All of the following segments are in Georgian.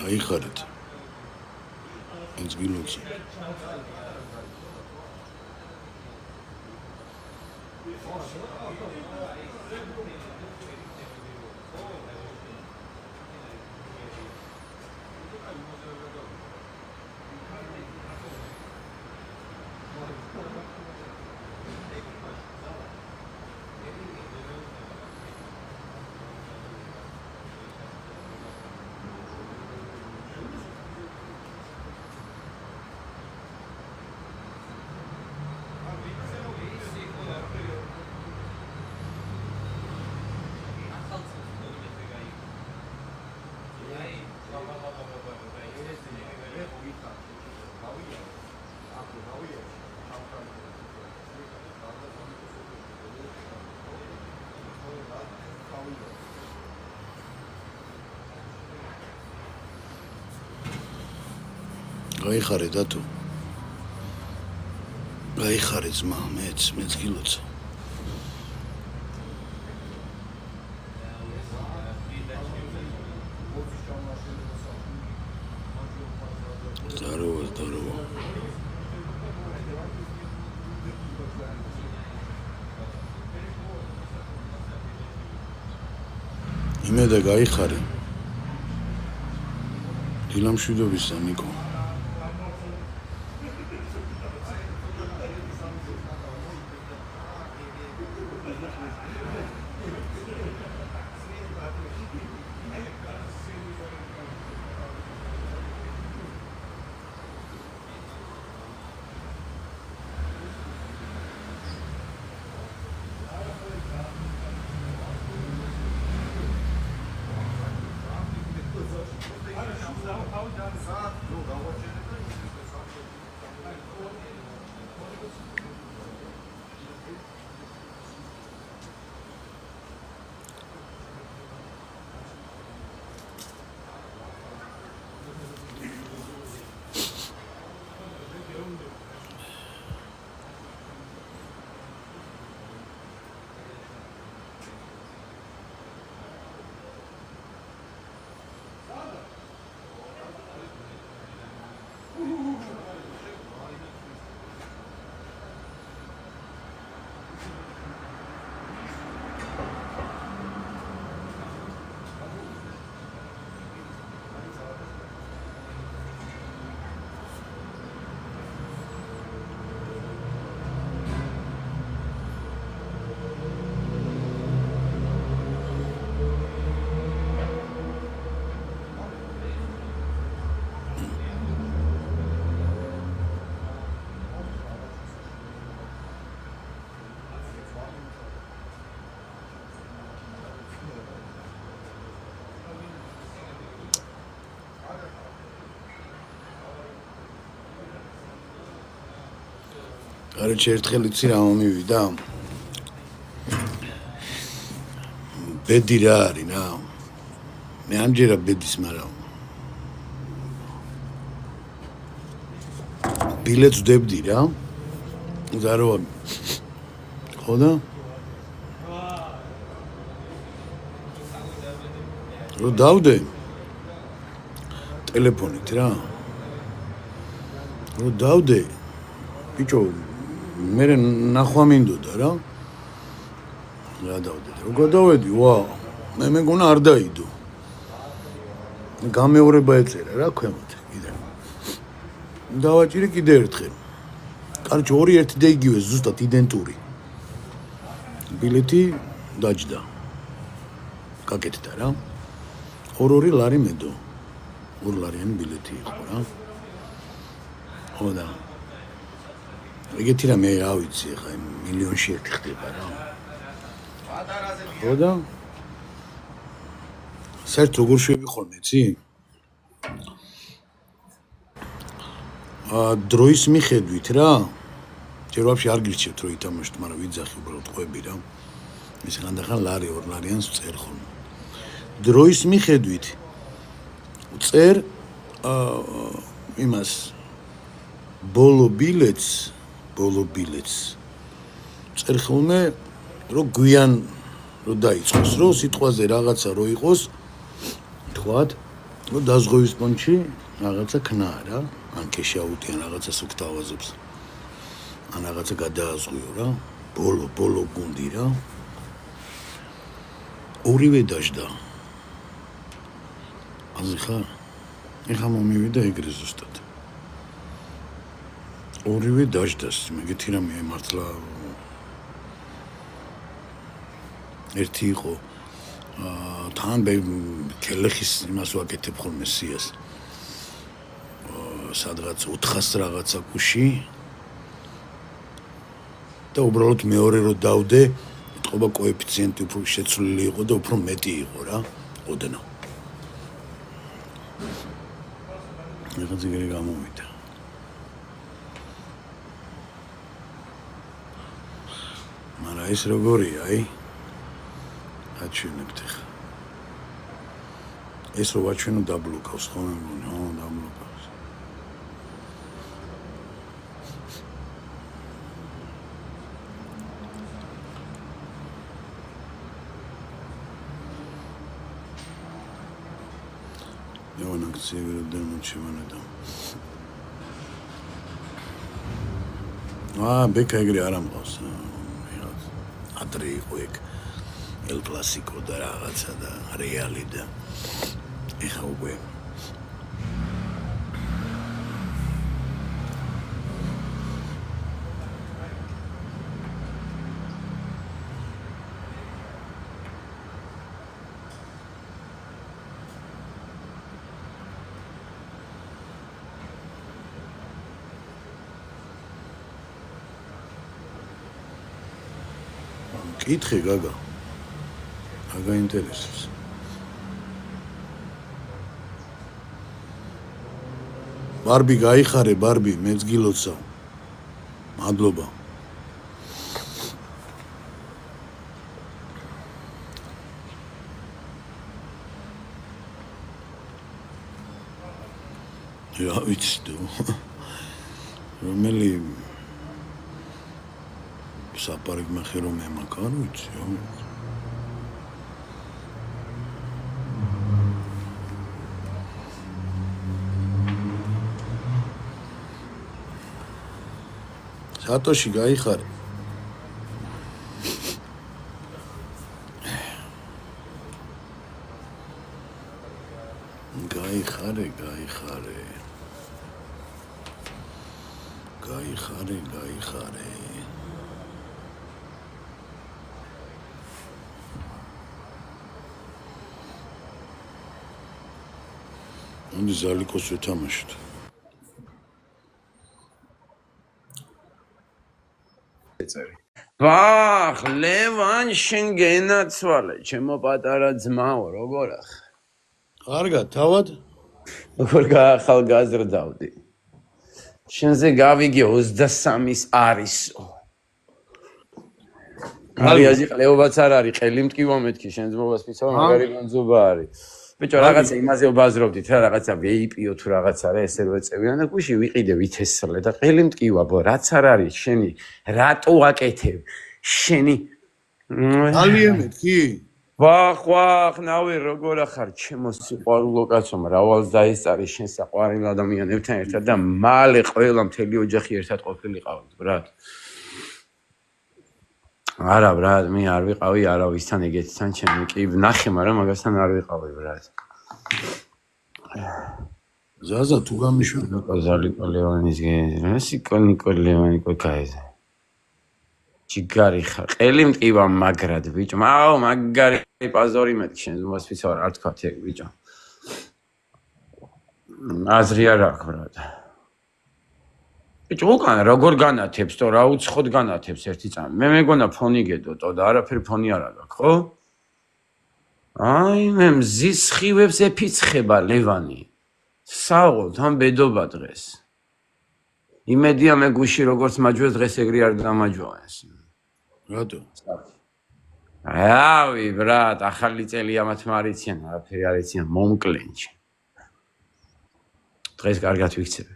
აიხარეთ ეს გილოცი გაიხარე დათო გაიხარე ძმა მეც გილოცავ здорово იმედა გაიხარე დილამშვიდობისა ნიკო Короче, ერთხელ იცი რა მომივიდა? ბედი რა არის რა? მე ამჯერად ბედის მაგრამ ბილეთს ვდებდი რა? 8 ხო და? რო დავდე ტელეფონით რა რო დავდე ბიჭო მე ნახვა მინდოდა რა დავდე რო გადავედი ვა მე მეგონა არ დაიდო გამეორება ეწერა რა ქვემოთ კიდე დავაჭირე კიდე ერთხელ კარჩი ორი ერთი და იგივე ზუსტად იდენტური ბილეთი დაჯდა გაკეთდა რა 2 ლარი მედო 2 ლარიანი ბილეთი იყო რა ხო და ეგეთი რა მე რა ვიცი ხა მილიონში ერთი ხდება რა ხო და საერთოდ როგორ შევიხოლმე ცი დროის მიხედვით რა ჯერ ვაფშე არ გირჩევთ რომ ითამაშოთ მაგრამ ვიძახი უბრალოდ ყვები რა ის ხანდახან ლარი 2 ლარიანს წერ ხოლმე დროის მიხედვით წერ იმას ბოლო ბილეთს წერ ხოლმე რომ გვიან რო დაიწყოს რომ სიტყვაზე რაღაცა რო იყოს თქვათ რომ დაზღვევის პონჩი რაღაცა ქნაა რა ან ქეშაუტიან რაღაცას უკთავაზობს ან რაღაცა გადააზღვიო რა ბოლო გუნდი რა ორივე დაждდა აზრი ხარ ეხა მომივიდა ეგრე ზუსტად ორივე დაждდას მეგეთი რამე მართლა ერთი იყო თან კელეხის იმას ვაკეთებ ხოლმე სიას სადღაც 400 რაღაცა კუში და უბრალოდ მეორე რო დავდე ეთყობა კოეფიციენტი უფრო შეცვლილი იყო და უფრო მეტი იყო რა ოდნავ რაღაც ეგრე გამოვიდა მაგრამ ეს როგორია აი აჩვენებთ ხა ეს რო ვაჩვენო დაბლოკავს ხო მე დაბლოკავს Yalan aktsiye göre derman çivanedam. Beka egri aram qავს. Adre იყო ეგ El Clásico და რაღაცა და Reali და ეხა უკვე კითხე გაგა გაინტერესებს ბარბი გაიხარე ბარბი მეც გილოცავ მადლობა რა ვიცი თუ რომელი საპარიგ მახე რომ ემაკარ ვიცი სატოში გაიხარე გაიხარე Onu zallikos ვეთამაშოთ. ვახ, ლევან შენ გენაცვალე, ჩემო პატარა ძმაო, როგორ ახ? კარგად, თავად? როგორ გაახალგაზრდავდი? შენზე გავიგე 23-ის არისო. არიაზი ყლეობაც არ არის, ყელი მტკივა მეთქი, შენ ძმობას ფიცავ მაგარი განძობა არის. ბიჭო, რაღაცა იმაზე ვბაზრობდით რა, რაღაცა VIP-ო თუ რაღაცა რა, ესე რო ეწევიან და გუში ვიყიდე ვითესრლე და ყელი მტკივა, ბო, რაც არ არის, შენი რატო აკეთებ? შენი ძალიან მეთქი? ვახ ნავი როგორ ახარ ჩემო სიყვარულო კაცო მრავალს დაისწარი შენ საყვარელ ადამიანებთან ერთად და მალე ყველა მთელი ოჯახი ერთად ყოფილიყავით ბრატ არა ბრატ მე არ ვიყავი არავისთან ეგეთთან ჩემი კი ვნახე მაგრამ მაგასთან არ ვიყავი ბრატ ზაზა თუ გამიშვიდა ზალიკო ლევანის გენსიკო ნიკოლევანი კაიზე ჯიგარი ხარ ყელი მტკივა მაგრად ბიჭო აუ მაგარი პაზორი მეთქი შენ ზუმას ვიცავარ არ თქვათ ეგ ბიჭო აზრი არ აქვს ბრატ ბიჭო უკან როგორ განათებს თო რა უცხოდ განათებს ერთი წამი მე მეგონა ფონი გედოტო და არაფერი ფონი არ აქვს ხო აი მე მზის ხივებს ეფიცხება ლევანი საუბრობ თან ბედობა დღეს იმედია მე გუში როგორც მაჯვეს დღეს ეგრე არ დამაჯვაეს რატო რავი ბრატ ახალი წელი ამათ მარიციან არაფერი არ იციან მომკლენჩი დღეს კარგად ვიქცევ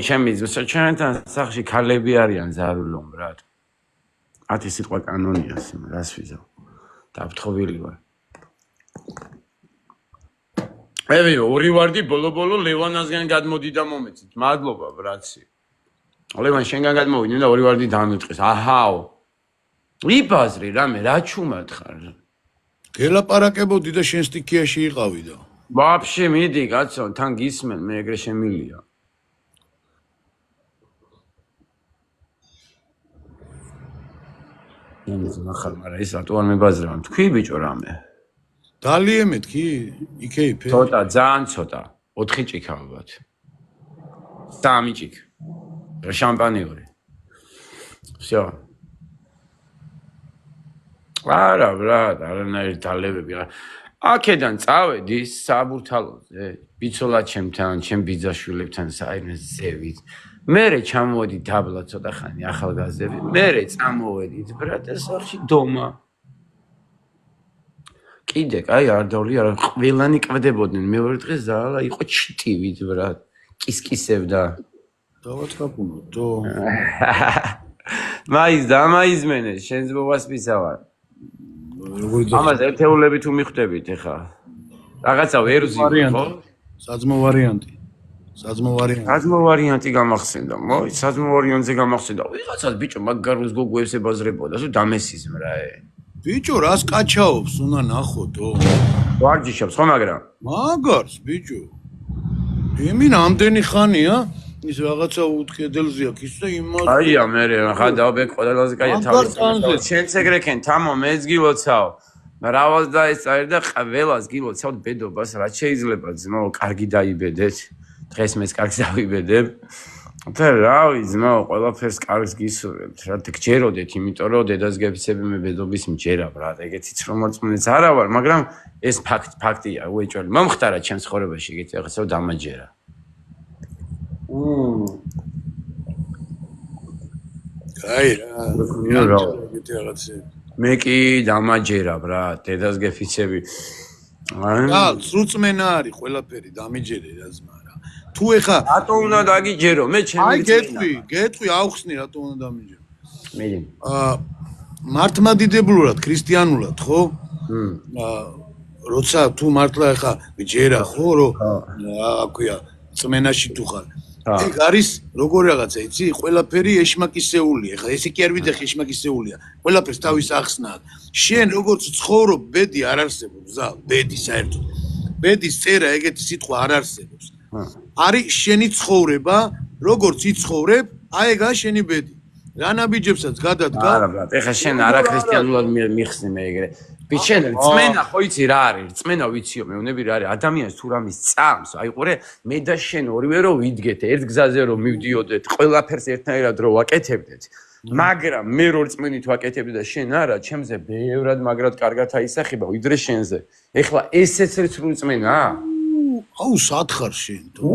ჩემი ჩვენთან სახში ქალები არიან ზარულო ბრატ 10 სიტყვა კანონია სიმ რას ვიზავ დაფრთხობილი ვარ ევი ორი ვარდი ბოლო ლევანასგან გადმოდი და მომეცით მადლობა ბრაცი ლევან შენგან გადმოვიდნენ და ორი ვარდი დამიტყეს აჰაო იბაზრი რამე რა ჩუმად ხარ გელაპარაკებოდი და შენ სტიქიაში იყავი და ვაფშე მიდი კაცო თან გისმენ მე ეგრე შემილია იმის ნახარ მაგრამ ის რატო არ მებაზრებამ თქვი ბიჭო რამე დალიე მეთქი იქეიფე ცოტა ძალიან ცოტა 4 ჭიქა ალბათ 3 ჭიქ შამპანიური всё არა ბრატ არანაირი დალებები აქედან წავედი საბურთალოზე ბიცოლა ჩემთან ჩემ ბიძაშვილებთან საერთოდ ზევით მერე ჩამოვედი დაბლა ცოტა ხანი ახალგაზრდები მერე წამოვედით ბრატ სახში დომა კიდე კაი არ დავლი არა ყველანი კვდებოდნენ მეორე დღეს ზალა იყო ჩიტივით ბრატ კისკისებდა დავაწყაპუნო დო მაის დამაიზმენეს შენს ბობას მისავარ ამას ერთეულები თუ მიხვდებით ეხა რაღაცა ვერუზი ხო საძმო ვარიანტი საძმო ვარიანტი გამახსენდა მოი საძმო ვარიანტზე გამახსენდა ვიღაცას ბიჭო მაგაროს გოგოებს ებაზრებოდა თუ დამესიზმ რა ბიჭო რას კაჩაობს უნდა ნახოდო ვარჯიშობს ხო მაგრამ მაგარს ბიჭო იმი რამდენი ხანია ის რაღაცა უთქედელზე აქვს და იმას აია მე ხა დავბეკ ყველაზე კაია თავის შენც ეგრეკენ თამო მეც გილოცავ მრავალს დაეწარი და ყველას გილოცავთ ბედობას რაც შეიძლება ძმაო კარგი დაიბედეთ დღეს მეც კარგს დავიბედებ და რავი ძმაო ყველაფერს კარგს გისურვებთ რა გჯეროდეთ იმიტომ რომ დედას გეფიცები მე ბედობის მჯერა ბრატ ეგეთიც რომ მოწმენეც არა ვარ მაგრამ ეს ფაქტია უეჭველი მომხდარა ჩემს ხორებაში ეგეთი რაღაცა დამაჯერა აი რა ეგეთი რაღაცა მე კი დამაჯერა ბრატ დედას გეფიცები და სრულწმენა არის ყველაფერი დამიჯერე რა ზმა რა თუ ეხა რატო უნდა დაგიჯერო მე ჩემი გეტყვი ავხსნი რატო უნდა დამიჯერო მე მართლმადიდებლურად ქრისტიანულად ხო როცა თუ მართლა ეხა ჯერა ხო რომ აქვია წმენაში თუ ხარ ეგ არის როგორ რაღაცა იცი ყველაფერი ეშმაკისეულია ეხა ესე კი არ ვიდახი ეშმაკისეულია ყველაფერს თავის ახსნა შენ როგორც ცხოვრობ ბედი არ არსებობს ზა ბედი საერთოდ ბედის წერა ეგეთი სიტყვა არ არსებობს არის შენი ცხოვრება როგორც იცხოვრებ აი ეგა შენი ბედი რა ნაბიჯებსაც გადადგა არა ბრატ ეხა შენ არა ქრისტიანულად მიხსნი მე ეგრე ბიჭენ რწმენა ხო იცი რა არის რწმენა ვიციო მეუნები რა არის ადამიანს თუ რამის წამს აი ყურე მე და შენ ორივე რომ ვიდგეთ ერთ გზაზე რომ მივდიოდეთ ყველაფერს ერთნაირად რომ ვაკეთებდეთ მაგრამ მე რო რწმენით ვაკეთებდი და შენ არა ჩემზე ბევრად მაგრად კარგად აისახება ვიდრე შენზე ეხლა ესეც სრული რწმენაა აუ სათხარ შენ თო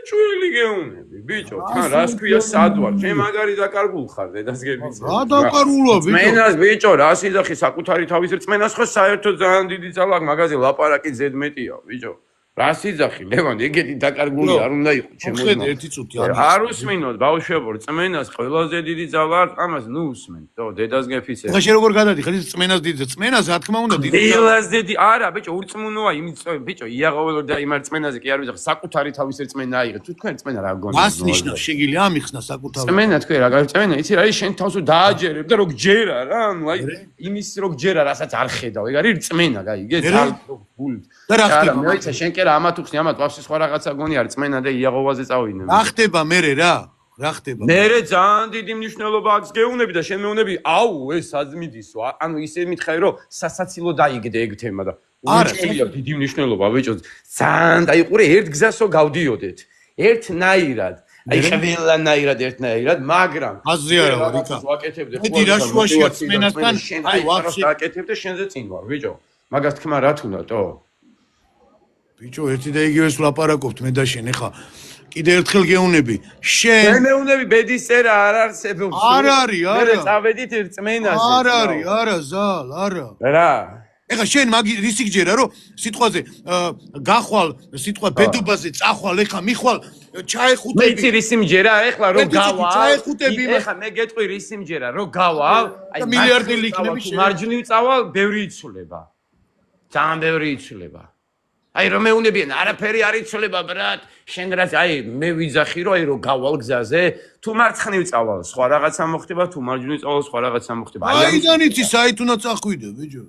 ჭვილი გეუნები ბიჭო თან რას ქვია სადვარ შენ მაგარი დაკარგულ ხარ დედას გებიცე რა დაკარგულა ბიჭო რწმენას ბიჭო რას იძახი საკუთარი თავის რწმენას ხო საერთოდ ძალიან დიდი ძალა მაგაზე ლაპარაკი ზედმეტია ბიჭო რა სიძახი ლევან ეგეთი დაკარგული არ უნდა იყოს ჩემო ხედე ერთი წუთი არ უსმინოთ ბავშვებო წმენას ყველაზე დიდი ძალა ამას ნუ უსმენთ თო დედას გეფიცე ხა შე როგორ გადადიხარ ის წმენას დიდ წმენას რა თქმა უნდა დიდი დილას დიდი არა ბიჭო ურწმუნოა იმით ბიჭო იაღაველო და იმარ წმენაზე კი არ ვიზახ საკუთარი თავის წმენა აიღე თუ თქვენ წმენა რა გონია მას ნიშნავს შეგიძლია ამიხსნა საკუთარი წმენა თქვენ რა წმენა იცი რა ის შენ თავს დააჯერებ და რო გჯერა რა ანუ აი იმის რო გჯერა რასაც არ ხედავ ეგ არის წმენა გაიგე ძალ გული და რა ხდება მე ვიცი შენ კი რა ამათ უხსნი ამათ ვაფშე სხვა რაღაცა გონია არ წმენა და იაღოვაზე წავიდნენ რა ხდება მე რა ხდება მე ძალიან დიდი მნიშვნელობა აქვს გეუნები და შენ მეუნები აუ ეს აზმიდისო ანუ ისე მითხარი რომ სასაცილო დაიგდე ეგ თემა და უჩვენია დიდი მნიშვნელობა ბიჭო ძალიან დაიყურე ერთ გზასო გავდიოდეთ ერთნაირად აი ყველანაირად ერთნაირად მაგრამ აზრი არა ვარ იქა ვაკეთებდე მეტი რა შუაშია წმენასთან აი ვაფშე ვაკეთებდე შენზე წინ ვარ ბიჭო მაგას თქმა რა თუნდათო ბიჭო ერთი და იგივეს ვლაპარაკობთ მე და შენ ეხა კიდე ერთხელ გეუნები შენ მე მეუნები ბედის წერა არ არსებობს არ არის არა მე წავედით წმენაზე არ არის არა ზალ არა რა ეხა შენ მაგი რისი გჯერა რომ სიტყვაზე გახვალ სიტყვა ბედობაზე წახვალ ეხა მიხვალ ჩაეხუტები მე იცი რისი მჯერა ეხლა რომ გავალ ჩაეხუტები ეხა მე გეტყვი რისი მჯერა რომ გავალ აი მილიარდელი იქნები შენ მარჯვნივ წავალ ბევრი იცვლება ძალიან ბევრი იცვლება აი რომ მეუნებიან არაფერი არ იცვლება ბრატ შენ რაც აი მე ვიძახი რომ აი რომ გავალ გზაზე თუ მარცხნივ წავალ სხვა რაღაცა მოხდება თუ მარჯვნივ წავალ სხვა რაღაცა მოხდება აი დანიცი საით უნდა წახვიდე ბიჭო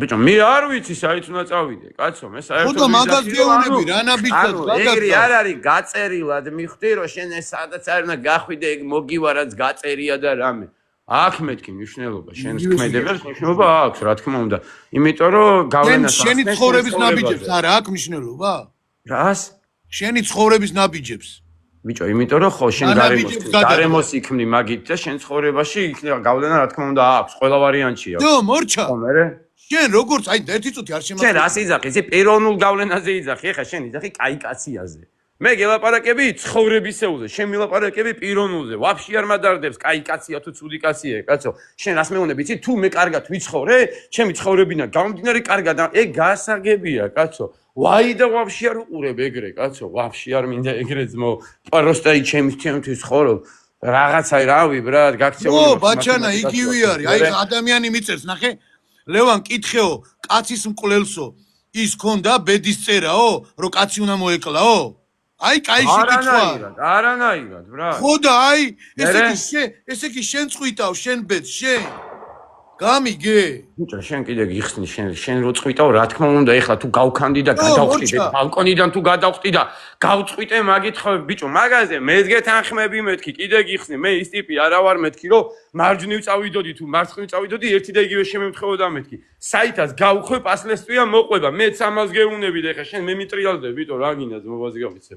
ბიჭო მე არ ვიცი საით უნდა წავიდე კაცო მე საერთოდ ხოდა მაგას გეუნები რა ნაბიჯად ეგრე არ არის გაწერილად მიხვდი რომ შენ ეს სადაც არ უნდა გახვიდე ეგ მოგივარაც გაწერია და რამე აქ მეთქი მნიშვნელობა შენს ქმედებებს მნიშვნელობა აქვს რა თქმა უნდა იმიტომ რომ გავლენას შენი ცხოვრების ნაბიჯებს არა აქვს მნიშვნელობა რას შენი ცხოვრების ნაბიჯებს ბიჭო იმიტომ რომ ხო შენ გარემოს იქმნი მაგით და შენ ცხოვრებაში იქნება გავლენა რა თქმა უნდა აქვს ყველა ვარიანტია დო მორჩა ხო მე შენ როგორ აი ერთი წუთი არ შემოგვიყვება შენ რას იძახი ისი პიროვნულ გავლენაზე იძახი ეხა შენ იძახი კაი კაციაზე მე გელაპარაკები ცხოვრებისეულზე შენ მილაპარაკები პიროვნულზე ვაფშე არ მადარდებს კაი კაცია თუ ცუდი კაცია კაცო შენ რას მეუნები იცი თუ მე კარგად ვიცხოვრე ჩემი ცხოვრებინა გამომდინარე კარგად ეგ გასაგებია კაცო ვაი და ვაფშე არ უყურებ ეგრე კაცო ვაფშე არ მინდა ეგრე ძმო პროსტა ჩემთვის ხორო რაღაცა რავი ბრატ გაქცეული ო ბაჩანა იგივე არის აი ადამიანი მიწერს ნახე ლევან კითხეო კაცის მკვლელსო ის ქონდა ბედის წერაო რომ კაცი უნდა მოეკლაო აი კაი შეკითხვა არანაირად ბრა ხოდა აი ესე კი შენ წვიტავ შენ ბედს შენ გამიგე ბიჭო შენ კიდე გიხსნი შენ რო წვიტავ რა თქმა უნდა ეხლა თუ გავქანდი და გადავხტიდე ბალკონიდან თუ გადავხტი და გავწვიტე მაგით ხო ბიჭო მაგაზე მეც გეთანხმები მეთქი კიდე გიხსნი მე ის ტიპი არა ვარ მეთქი რომ მარჯვნივ წავიდოდი თუ მარცხნივ წავიდოდი ერთი და იგივე შემემთხოვოდა მეთქი საითაც გავხვე პასლესტვია მოყვება მეც ამას გეუნები და ეხლა შენ მე მიტრიალდე ბიჭო რა გინდა ზმობაზე გავიცე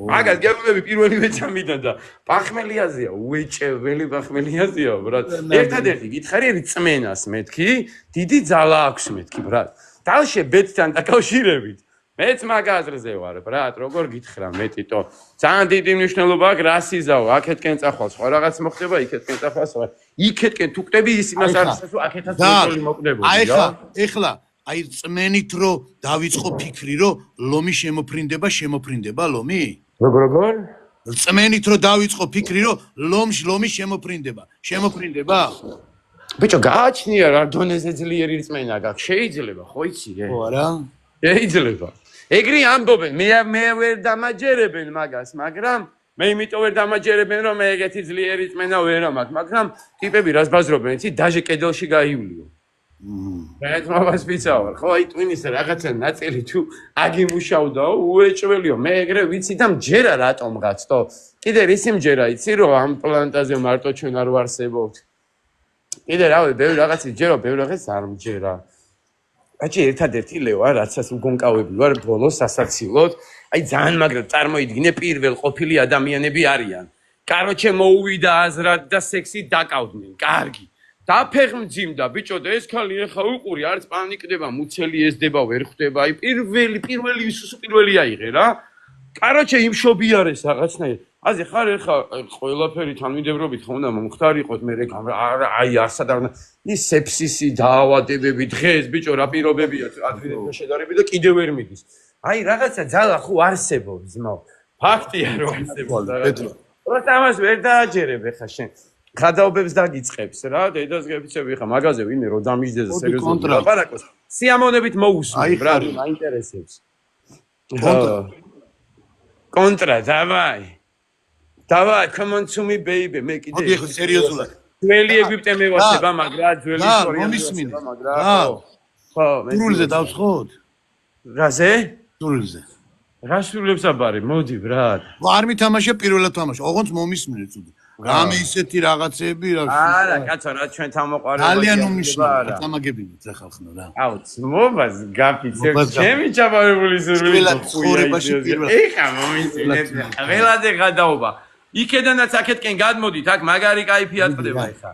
მაგას გეუნები პირველივე წამიდან და პახმელიაზეა უეჭველი პახმელიაზეა ბრატ ერთადერთი გითხარი წმენას მეთქი დიდი ძალა აქვს მეთქი ბრატ დალშე ბედთან დაკავშირებით მეც მაგაზრზე ვარ ბრატ როგორ გითხრა მე ტიტო ძალიან დიდი მნიშვნელობა აქვს რას იზავ აქეთკენ წახვალ სხვა რაღაც მოხდება იქეთკენ წახვალ სხვა იქეთკენ თუ კვდები ის იმას არის რომ აქეთაც მოწოლი მოკვდებოდი რა ეხლა აი წმენით რო დავიწყო ფიქრი რომ ლომი შემოფრინდება ლომი როგორ წმენით რო დავიწყო ფიქრი რომ ლომი შემოფრინდება ბიჭო გააჩნია რა დონეზე ძლიერი რწმენა გაქვს შეიძლება ხო იცი ხო არა შეიძლება ეგრე ამბობენ მე ვერ დამაჯერებენ მაგას მაგრამ მე იმიტომ ვერ დამაჯერებენ რომ მე ეგეთი ძლიერი რწმენა ვერ მაქვს მაგრამ ტიპები რას ბაზრობენ იცი დაჟე კედელში გაივლიო მე თმობას ვიცავარ ხო აი ტვინის რაღაცა ნაწილი თუ აგიმუშავდაო უეჭველიო მე ეგრე ვიცი და მჯერა რატომღაც თო კიდე რისი მჯერა იცი რომ ამ პლანეტაზე მარტო ჩვენ არ ვარსებობთ კიდე რავი ბევრი რაღაც იჯერო ბევრი რაღაც არ მჯერა აჭი ერთადერთი ლევა რაცაც უგონკავები ვარ ბოლოს სასაცილოდ აი ძალიან მაგრამ წარმოიდგინე პირველ ყოფილი ადამიანები არიან კაროჩე მოუვიდა აზრად და სექსი დაკავდნენ კარგი დაფეხმძიმდა ბიჭო და ეს ქალი ეხა უყური არც პანიკდება მუცელი ესდება ვერ ხვდება აი პირველი ისუსო პირველი აიღე რა კაროჩე იმშობიარეს რაღაცნაირად აზე ხარ ეხა ყველაფერი თანმიმდევრობით ხო უნდა მომხდარიყოთ მე აი არსად არ ის სეფსისი დაავადებები დღეს ბიჭო რა პირობებია ადრინდელ შედარებით და კიდე ვერ მიდის აი რაღაცა ძალა ხო არსებობს ძმაო. ფაქტია რომ არსებობს. პეტრო. უბრალოდ ამას ვერ დააჯერებ ხა შენ. ხადაობებს დაგიწყებს რა, დედას გეფიცები ხა მაგაზე ვინმე რო დამიჯდეს სერიოზულად ლაპარაკოს. სიამოვნებით მოусმენ რა, მაინტერესებს. კონტრა, დავაი. დავაი, come on to me baby, მე კიდე. მოდი ხო სერიოზულად. ძველი ეგვიპტე მევასება, მაგრამ ძველი ისტორია მომისმინე. ხო, სრულზე დავსხოთ? რაზე? სრულზე. რა სრულებს აბარი, მოდი ბრატ. არ მითამაშე პირველად თამაში, ოღონდ მომისმინე ცუდი. რამე ისეთი რაღაცები რა. არა, კაცო, რა ჩვენ თამოყარება. ძალიან უმნიშვნელოა, დამაგებინეთ რა ხალხნო რა. აუ, ძმობას გაფიცებ, ჩემი ჩაბარებული სურვილი. ცხოვრებაში პირველად. ეხა მომისმინეთ, ყველაზე გადაობა. იქედანაც აქეთკენ გადმოდით, აქ მაგარი кайფი ატყდება ეხა.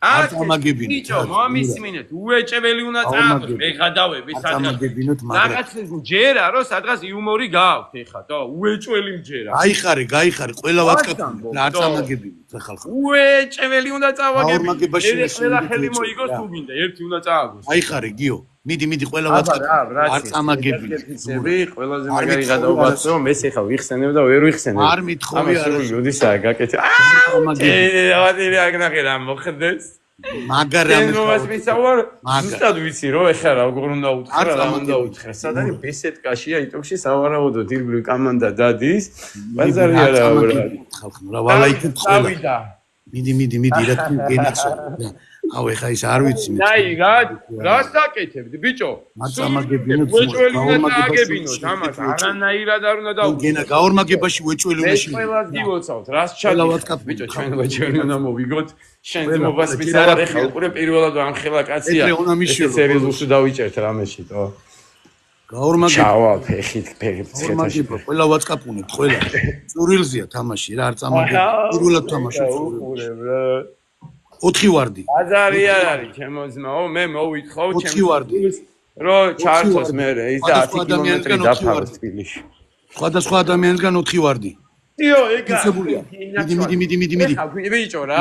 აქ დამაგებინეთ. ბიჭო, მომისმინეთ, უეჭებელი უნდა წააღოს, მე გადავები სადღაც. დამაგებინოთ, მაგრამ რაღაც ჯერა, რომ სადღაც იუმორი გააქვთ ეხა, და უეჭველი მჯერა. გაიხარე, გაიხარე, ყველა ვატკაპი რა წამაგებინოთ რა ხალხო. უეჭველი უნდა წავაგები. აორმაგებაში ყველა ხელი მოიგოს თუ გინდა, ერთი უნდა წააგოს. გაიხარე, გიო. მიდი ყველა ვატკაპი არ წამაგებინოთ. ფიცები, ყველაზე მაგარი გადაუბაცო, რომ ეს ეხა ვიხსენებ და ვერ ვიხსენებ. არ მithხოვი არა. როდისა გაკეთე. ავადილი აგნახე რა მოხდეს. მაგრამ ეს მისაუარ, ზუსტად ვიცი რომ ეხა როგორ უნდა უთხრა, რა უნდა უთხრა. სად არის ბესეთკაშია იტოქში სავარაუდო დილგური კომანდა დადის. ბაზარი არა უბრალოდ. ხალხო რა ვალაიქეთ ყველა. წავიდა. მიდი რა თქმა გენაცო. აუ ეხა ის არ ვიცი მე. აი რას დაკეთებდი ბიჭო? მაწამაგებინოთ, გაორმაგებინოთ ამას არანაირად არ უნდა დაუწყო. გენა გაორმაგებაში ვეჭველი უნდა შევიდე. ყველას დივოცავთ, რას ჩადიხართ ბიჭო, ჩვენ ვეჭველი უნდა მოვიგოთ. შენ ძმობას მისარ ეხა უკვე პირველად ამხელა კაცია. ეს სერიოზულში დავიჭერთ რამეში თო. გაორმაგებინოთ. ჩავა ფეხით ცხეთაში. ყველა ვატკაპუნებთ, ყველა. წურილზეა თამაში რა არ წამაგებინოთ. პირველად თამაშობ. 4 ვარდი. აზარი არ არის ჩემო ძმაო, მე მოვითხოვ 4 ვარდი. რომ ჩართოს მე ის 10 კილომეტრი დაფაროს თბილისში. სხვადასხვა ადამიანისგან 4 ვარდი. დიო, ეგა. მიდი. ეხლა ბიჭო რა,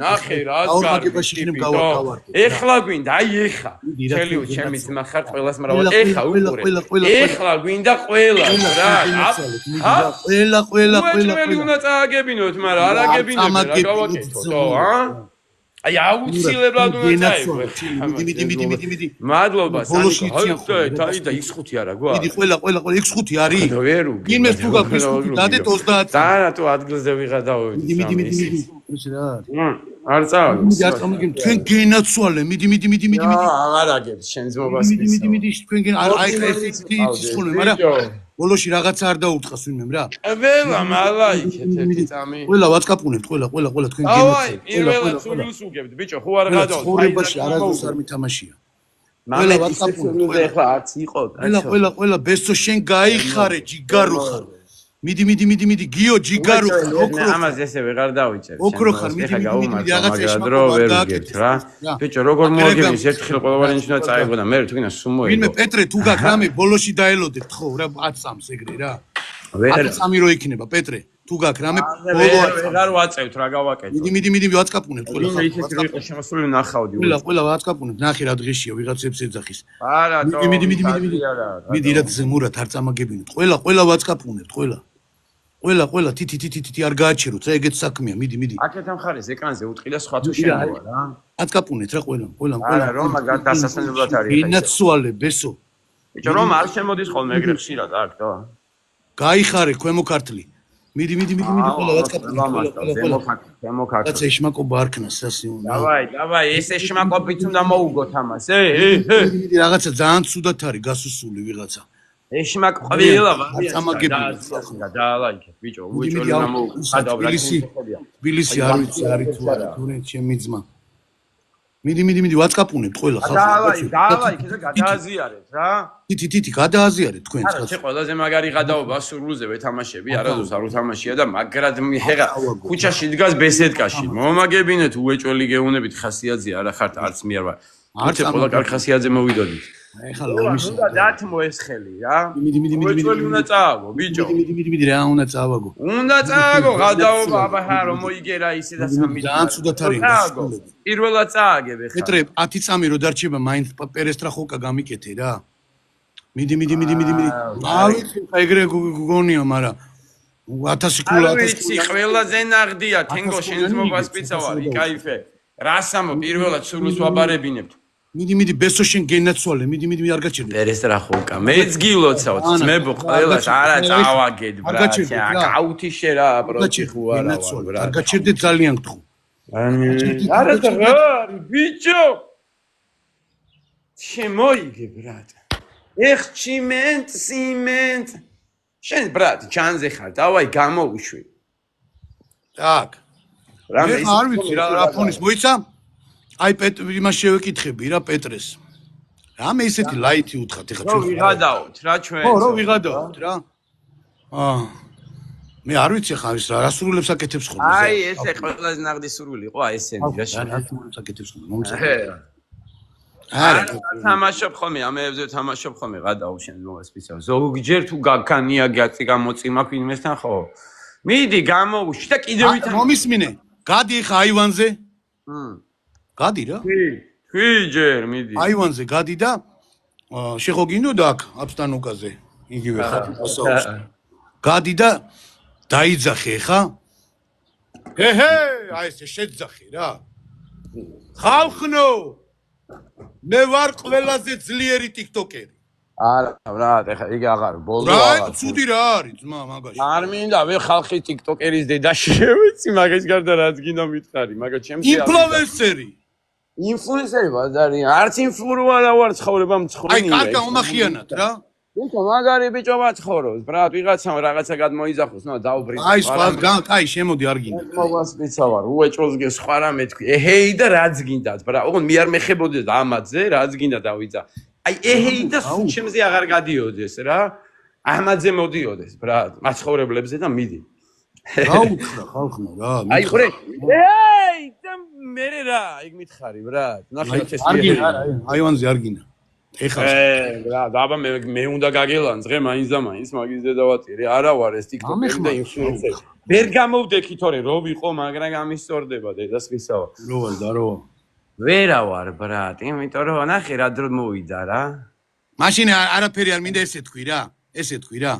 ნახე რა გაორმაგებაში იქნებ გავარდი. ეხლა გვინდა, აი ეხლა. ჩელიო, ჩემი ძმა ხარ ყველას მრავალ. ეხლა უყურე. ეხლა გვინდა ყველა რა. ყველა. უეჭველი უნდა წააგებინოთ, მაგრამ არ აგებინოთ რა გავაკეთოთ, ა? აი აუცილებლად უნდა წაიღო. მიდი. მადლობა, აი და X5 არა გვაქვს. მიდი ყველა X5 არის? ვერ უგი. იმეს თუ გაქვს X5 დადეთ 30. და თუ ადგილზე ვიღადავთ. მიდი. ეს რა არის? არ წავ. მიდი არ წამიგებ. თქვენ გენაცვალე. მიდი. აღარ აგებს შენ ძმობას მისო. მიდი. თქვენ გენ აი ეს ისხონე, მაგრამ ბოლოში რაღაცა არ დაუწყას ვინმემ რა. ყველა მალაიქეთ ერთი წამი. ყველა ვატკაპუნებთ, ყველა თქვენ გენაცვალე. აი, პირველად სულს უგებთ, ბიჭო, ხო არ გადავთ. ცხოვრებაში არასდროს არ მითამაშია. ყველა ვატკაპუნებთ, ეხლა არც იყო. ყველა ბესო შენ გაიხარე, ჯიგარო ხარ. მიდი, გიო ჯიგარო ხარ, ოქრო. ამას ესე ვეღარ დავიჭერ. ოქრო ხარ, მიდი, რაღაცა ისმაკო ვერ ვიგებთ რა. ბიჭო, როგორ მოაგებინს ერთხელ ყოველგვარი ნიშნა წაიღო და მე თუ გინდა სუმო. ვინმე პეტრე თუ გაქვს რამე ბოლოში დაელოდეთ ხო რა 10 წამს ეგრე რა. 10 წამი რო იქნება პეტრე თუ გაქვს რამე ბოლო ვეღარ ვაწევთ რა გავაკეთო. მიდი ვატკაპუნებთ ყველა. ისეთ იყო შემოსული ნახავდი. ყველა ვატკაპუნებთ, ნახე რა დღეშია ვიღაცებს ეძახის. არა, მიდი რა ზემურად არ წამაგებინოთ. ყველა ვატკაპუნებთ, ყველა თითი არ გააჩეროთ, რა ეგეც საქმეა, მიდი. აქეთ ამხარეს ეკრანზე უტყიდა სხვა თუ შემოვა რა. ვატკაპუნებთ რა ყველა. არა, რომ დასასვენებლად არის. გენაცვალე ბესო. ბიჭო, რომ არ შემოდის ხოლმე ეგრე ხშირად აქ და. გაიხარე ქვემო ქართლი. მიდი ყველა ვატკაპუნებთ, ყველა. ზემოქართლი. კაცი შმაკობა არ ქნას სასიუნ. დავაი, ესე შმაკობით უნდა მოუგოთ ამას, მიდი რაღაცა ძალიან ცუდად არის გასუსული ვიღაცა. ეშმაკ ყველა გადაალაიქეთ ბიჭო უეჭველი უნდა მოუხადავრა თბილისი არ ვიცი არის თუ არა თუნე ჩემი ძმა მიდი ვატკაპუნებთ ყველა ხალხი დაალაიქეთ და გადააზიარეთ რა თითი გადააზიარეთ თქვენ ხალხი არა ყველაზე მაგარი გადაობა სურვილზე ვეთამაშები არადოს არ უთამაშია და მაგრად მიხერა ქუჩაში დგას ბესედკაში მომაგებინეთ უეჭველი გეუნებით ხასიაძე არა ხართ არც მე არ ვარ არც ყველა კარგ ხასიაძე მოვიდოდით ეხლა ლომის უნდა დათმო ეს ხელი რა უეჭველი უნდა წააგო ბიჭო მიდი რა უნდა წააგო გადაობა აბა რომ მოიგერა ისე და სამი ძალიან ცუდად არის პირველად წააგებ ეხლა პეტრე 10 წამი რო დარჩება მაინც პერესტრახოკა გამიკეთე რა მიდი. არ ვიცი, ეგრე გგონია, მაგრამ 1000 კულა 1000 ვიცი, ყველაზე ნაღდია, თენგო შენს მოვასპიცა ვარი, кайფე. რასამო პირველად სულს ვაბარებინებთ. მიდი, ბესო შენ გენაცვალე, მიდი არ გაჩერდი. პერეს რა ხოლკა, მეც გილოცავ, ძმებო, ყველას არა წავაგედ, ბრატ. გაუთი შე რა, პროჩი ხო არა ვარ, ბრატ. არ გაჩერდი ძალიან გთხო. არა რა, ბიჭო. შემოიგე, ბრატ. ეხ სიმენტ. შენ ბრატ, ჩანზე ხარ, დავაი გამოვიშვი. так. რამე არ ვიცი რა ფონის მოიცა? აი იმას შევეკითხები რა პეტრეს. რამე ისეთი ლაითი უთხრათ ეხლა ჩვენ. რო ვიღადაოთ რა ჩვენ. ხო, რო ვიღადაოთ რა. მე არ ვიცი ხა ის რა სრულებს აკეთებს ხოლმე. აი ესე ყველაზე ნაღდი სურვილი იყო აი ესენი რა შენ. რა სრულებს აკეთებს ხოლმე მომცა. არა თამაშობ ხოლმე ამეებზე თამაშობ ხოლმე გადაუ შენ მოვასპიცავ ზოგჯერ თუ გაქანია გაწი გამოწიმა ფილმესთან ხო მიდი გამოვუში და კიდევ ვითარ მომისმინე გადი ხა აივანზე გადი რა თქვი ჯერ მიდი აივანზე გადი და შეხო გინდოდა აქ აბსტანუკაზე იგივე ხა გადი და დაიძახე ხა ჰე აი ესე შეძახე რა ხალხნო მე ვარ ყველაზე ძლიერი ტიკტოკერი. არა, ბრატ, ეხა იგი აღარ, ბოლო აღარ. რა, ცუდი რა არის, ძმა, მაგაში. არ მინდა, მე ხალხი ტიკტოკერის დედაში შევეცი, მაგას გარდა რაც გინდა მითხარი, მაგა ჩემს ინფლუენსერი. ინფლუენსერი ვარ, არც ინფლუენსერი არა ვარ, ცხოვრება მცხრინია. აი, კარგა უმახიანად რა. ბიჭო, მაგარი ბიჭო მაცხოვრობს, ბრატ, ვიღაცამ რაღაცა გადმოიძახოს, ნუ დაუბრინე. აი, სხვა აი, შემოდი არ გინდა. მოვასპიცა ვარ, უეჭოს გეს სხვა რამე თქვი. ეჰეი და რაც გინდათ, ბრატ. ოღონდ მე არ მეხებოდეს ამაძე, რაც გინდა დავიძა. აი, ეჰეი და ჩემზე აღარ გადიოდეს რა. ამაძე მოდიოდეს, ბრატ, მაცხოვრებლებზე და მიდი. რა უთხრა ხალხმა რა. აი, ხრე. ეი, და მე რა, იქ მითხარი, ბრატ. ნახეთ ეს. არ გინდა, აივანზე არ გინდა. ეხლა ბრატ, აბა მე უნდა გაგელანძღე მაინც და მაინც მაგის დედავატირი. არა ვარ ეს ტიკტოკერი და ინფლუენსერი. ვერ გამოვდექი თორე რო ვიყო, მაგრამ გამისწორდება დედას ვისავა. რო. ვერა ვარ, ბრატ, იმიტომ რომ ნახე რა დრო მოვიდა რა. მაშინ არაფერი არ მინდა ესე თქვი რა.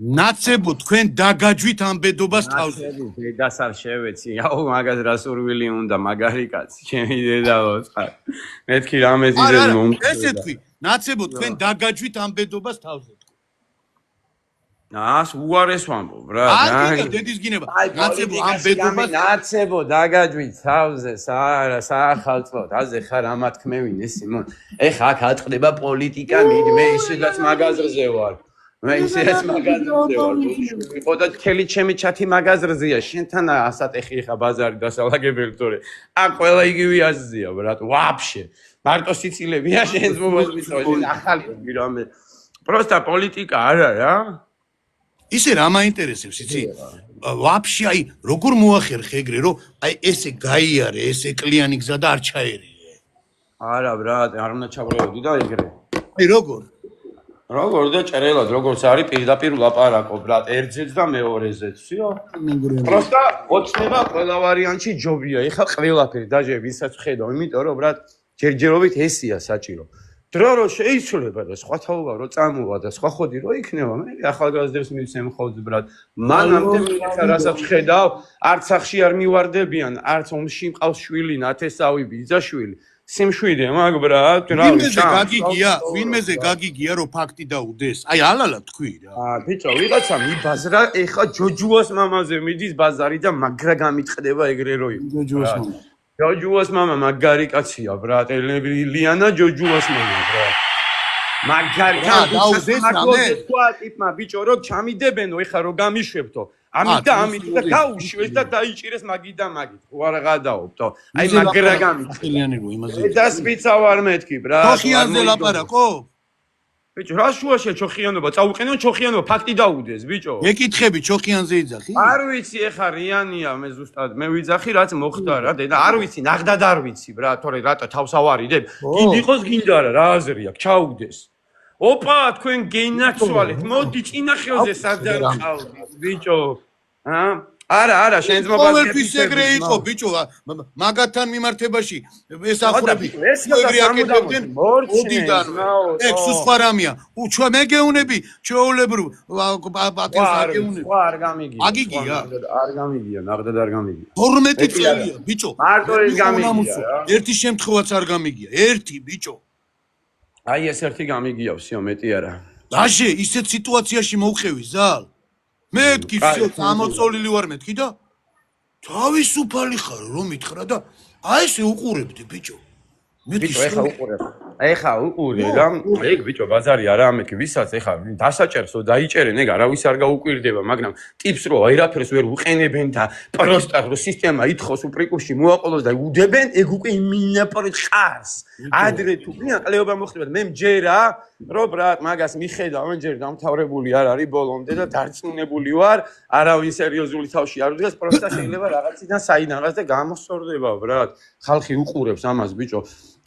ნაცებო თქვენ დაგაჯვით ამ ბედობას თავზე. დედას არ შევეცი. აუ მაგას რა სურვილი უნდა, მაგარი კაცი, ჩემი დედაო ხარ. მეთქი რამეს იზეს მომწონდა. ესე თქვი, ნაცებო თქვენ დაგაჯვით ამ ბედობას თავზე. ას უარეს ვამბო, ბრატ. აი, დედის გინება. ნაცებო ამ ბედობას ნაცებო დაგაჯვით თავზე, საახალწლოდ. აზე ხარ ამათქმევინე სიმონ. ეხა აქ ატყდება პოლიტიკა, მე ისედაც მაგაზრზე ვარ. მე ისედაც მაგაზრზე ვარ. იყო და თელი ჩემი ჩათი მაგაზრზეა. შენთან ასატეხი ხა ბაზარი დასალაგებელი თორე. აქ ყველა იგივე აზზია, ბრატ. ვაფშე. მარტო სიცილებია შენს მომასპიცავ. შენ ახალი გირამე. პროსტა პოლიტიკა არა რა. ისე რა მაინტერესებს, იცი? ვაფშე აი როგორ მოახერხე ეგრე, რომ აი ესე გაიარე, ესე კლიანი გზა და არ ჩაერიე. არა, ბრატ, არ უნდა ჩავრევდი და ეგრე. აი როგორ და ჭერელად, როგორც არის პირდაპირ ლაპარაკო, ბრატ, ერთზეც და მეორეზეც, всё. პროსტა ოცნება ყველა ვარიანტში ჯობია. ეხლა ყველაფერი დაჟე ვისაც ხედავ, იმიტომ რომ ბრატ, ჯერჯერობით ესია საჭირო. დრო რო შეიცვლება და სხვა თაობა რო წამოვა და სხვა ხოდი რო იქნება, მე ახალგაზრდებს მივცემ ხოლმე ბრატ. მანამდე მე რასაც ხედავ, არც სახში არ მივარდებიან, არც ომში მყავს შვილი, ნათესავი, ბიძაშვილი. სიმშვიდე მაგ ბრატ, რა ვინმეზე გაგიგია რომ ფაქტი დაუდეს. აი ალალა თქვი რა. ბიჭო, ვიღაცა მიბაზრა, ეხა ჯოჯუას მამაზე მიდის ბაზარი და მაგრა გამიტყდება ეგრე რო იყო. ჯოჯუას მამა მაგარი კაცია, ბრატ, ლიანა ჯოჯუას მამა, ბრატ. მაგარი დაუდეს რამე? თქვა ტიპმა ბიჭო, რომ ჩამიდებენო, ეხა რო გამიშვებთო. ამით და გაუშვეს და დაიჭირეს მაგი და მაგი. ხო არა გადაობთო. აი მაგრა გამიტყილიანებო იმაზე. დას პიცა ვარ მეთქი, ბრატ. ჩოხიანზე ლაპარაკო? ბიჭო, რა შუაშია ჩოხიანობა? წაუყენო ჩოხიანობა, ფაქტი დაუდეს, ბიჭო. მეკითხები ჩოხიანზე იძახი? არ ვიცი, ეხა რიანია მე ზუსტად. მე ვიძახი, რაც მოხდა რა, დედა. არ ვიცი, ნახდად არ ვიცი, ბრატ, თორე რატო თავს ავარიდებ? გინდიყოს გინდა რა, რა აზრი აქვს, ჩაუდეს. ოპა, თქვენ გენაცვალეთ. მოდი წინა ხელზე სადან ყავდით, ბიჭო. არა, შენ ძმობას ყოველთვის ეგრე იყო, ბიჭო, მაგათთან მიმართებაში ეს ახურები ეს ეგრე აკეთებდნენ ოდიდან. ეგ სხვა რამეა. ჩვენ მეგეუნები, ჩვეულებრივ აკეთებს აკეუნები. არ გამიგია. აგიგია. არ გამიგია, ნახდად არ გამიგია. 12 წელია, ბიჭო. მარტო ეს გამიგია. ერთი შემთხვევაც არ გამიგია. ერთი, ბიჭო. აი ეს ერთი გამიგია, всё, მეტი არა. დაშე, ისეთ სიტუაციაში მოვხევი ზალ. მეთქი, всё, წამოწოლილი ვარ მეთქი და თავისუფალი ხარ, რომ მითხრა და აი ესე უყურებდი, ბიჭო. ბიჭო, ეხა უყურე რა. ეგ ბიჭო, ბაზარი არა ამეთქი, ვისაც ეხა დასაჭერსო დაიჭერენ, ეგ არავის არ გაუკვირდება, მაგრამ ტიპს რო აერაფერს ვერ უყენებენ და პროსტა რო სისტემა ითხოს უპრიკურში მოაყოლოს და უდებენ, ეგ უკვე იმინაპრით ხარს. ადრე თუ ბლიან ყლეობა მოხდება, მე მჯერა, რო ბრატ, მაგას მიხედავენ, ჯერ დამთავრებული არ არის ბოლომდე და დარწმუნებული ვარ, არავინ სერიოზული თავში არ უდგას, პროსტა შეიძლება რაღაციდან საინაღას და გამოსწორდება, ბრატ. ხალხი უყურებს ამას, ბიჭო.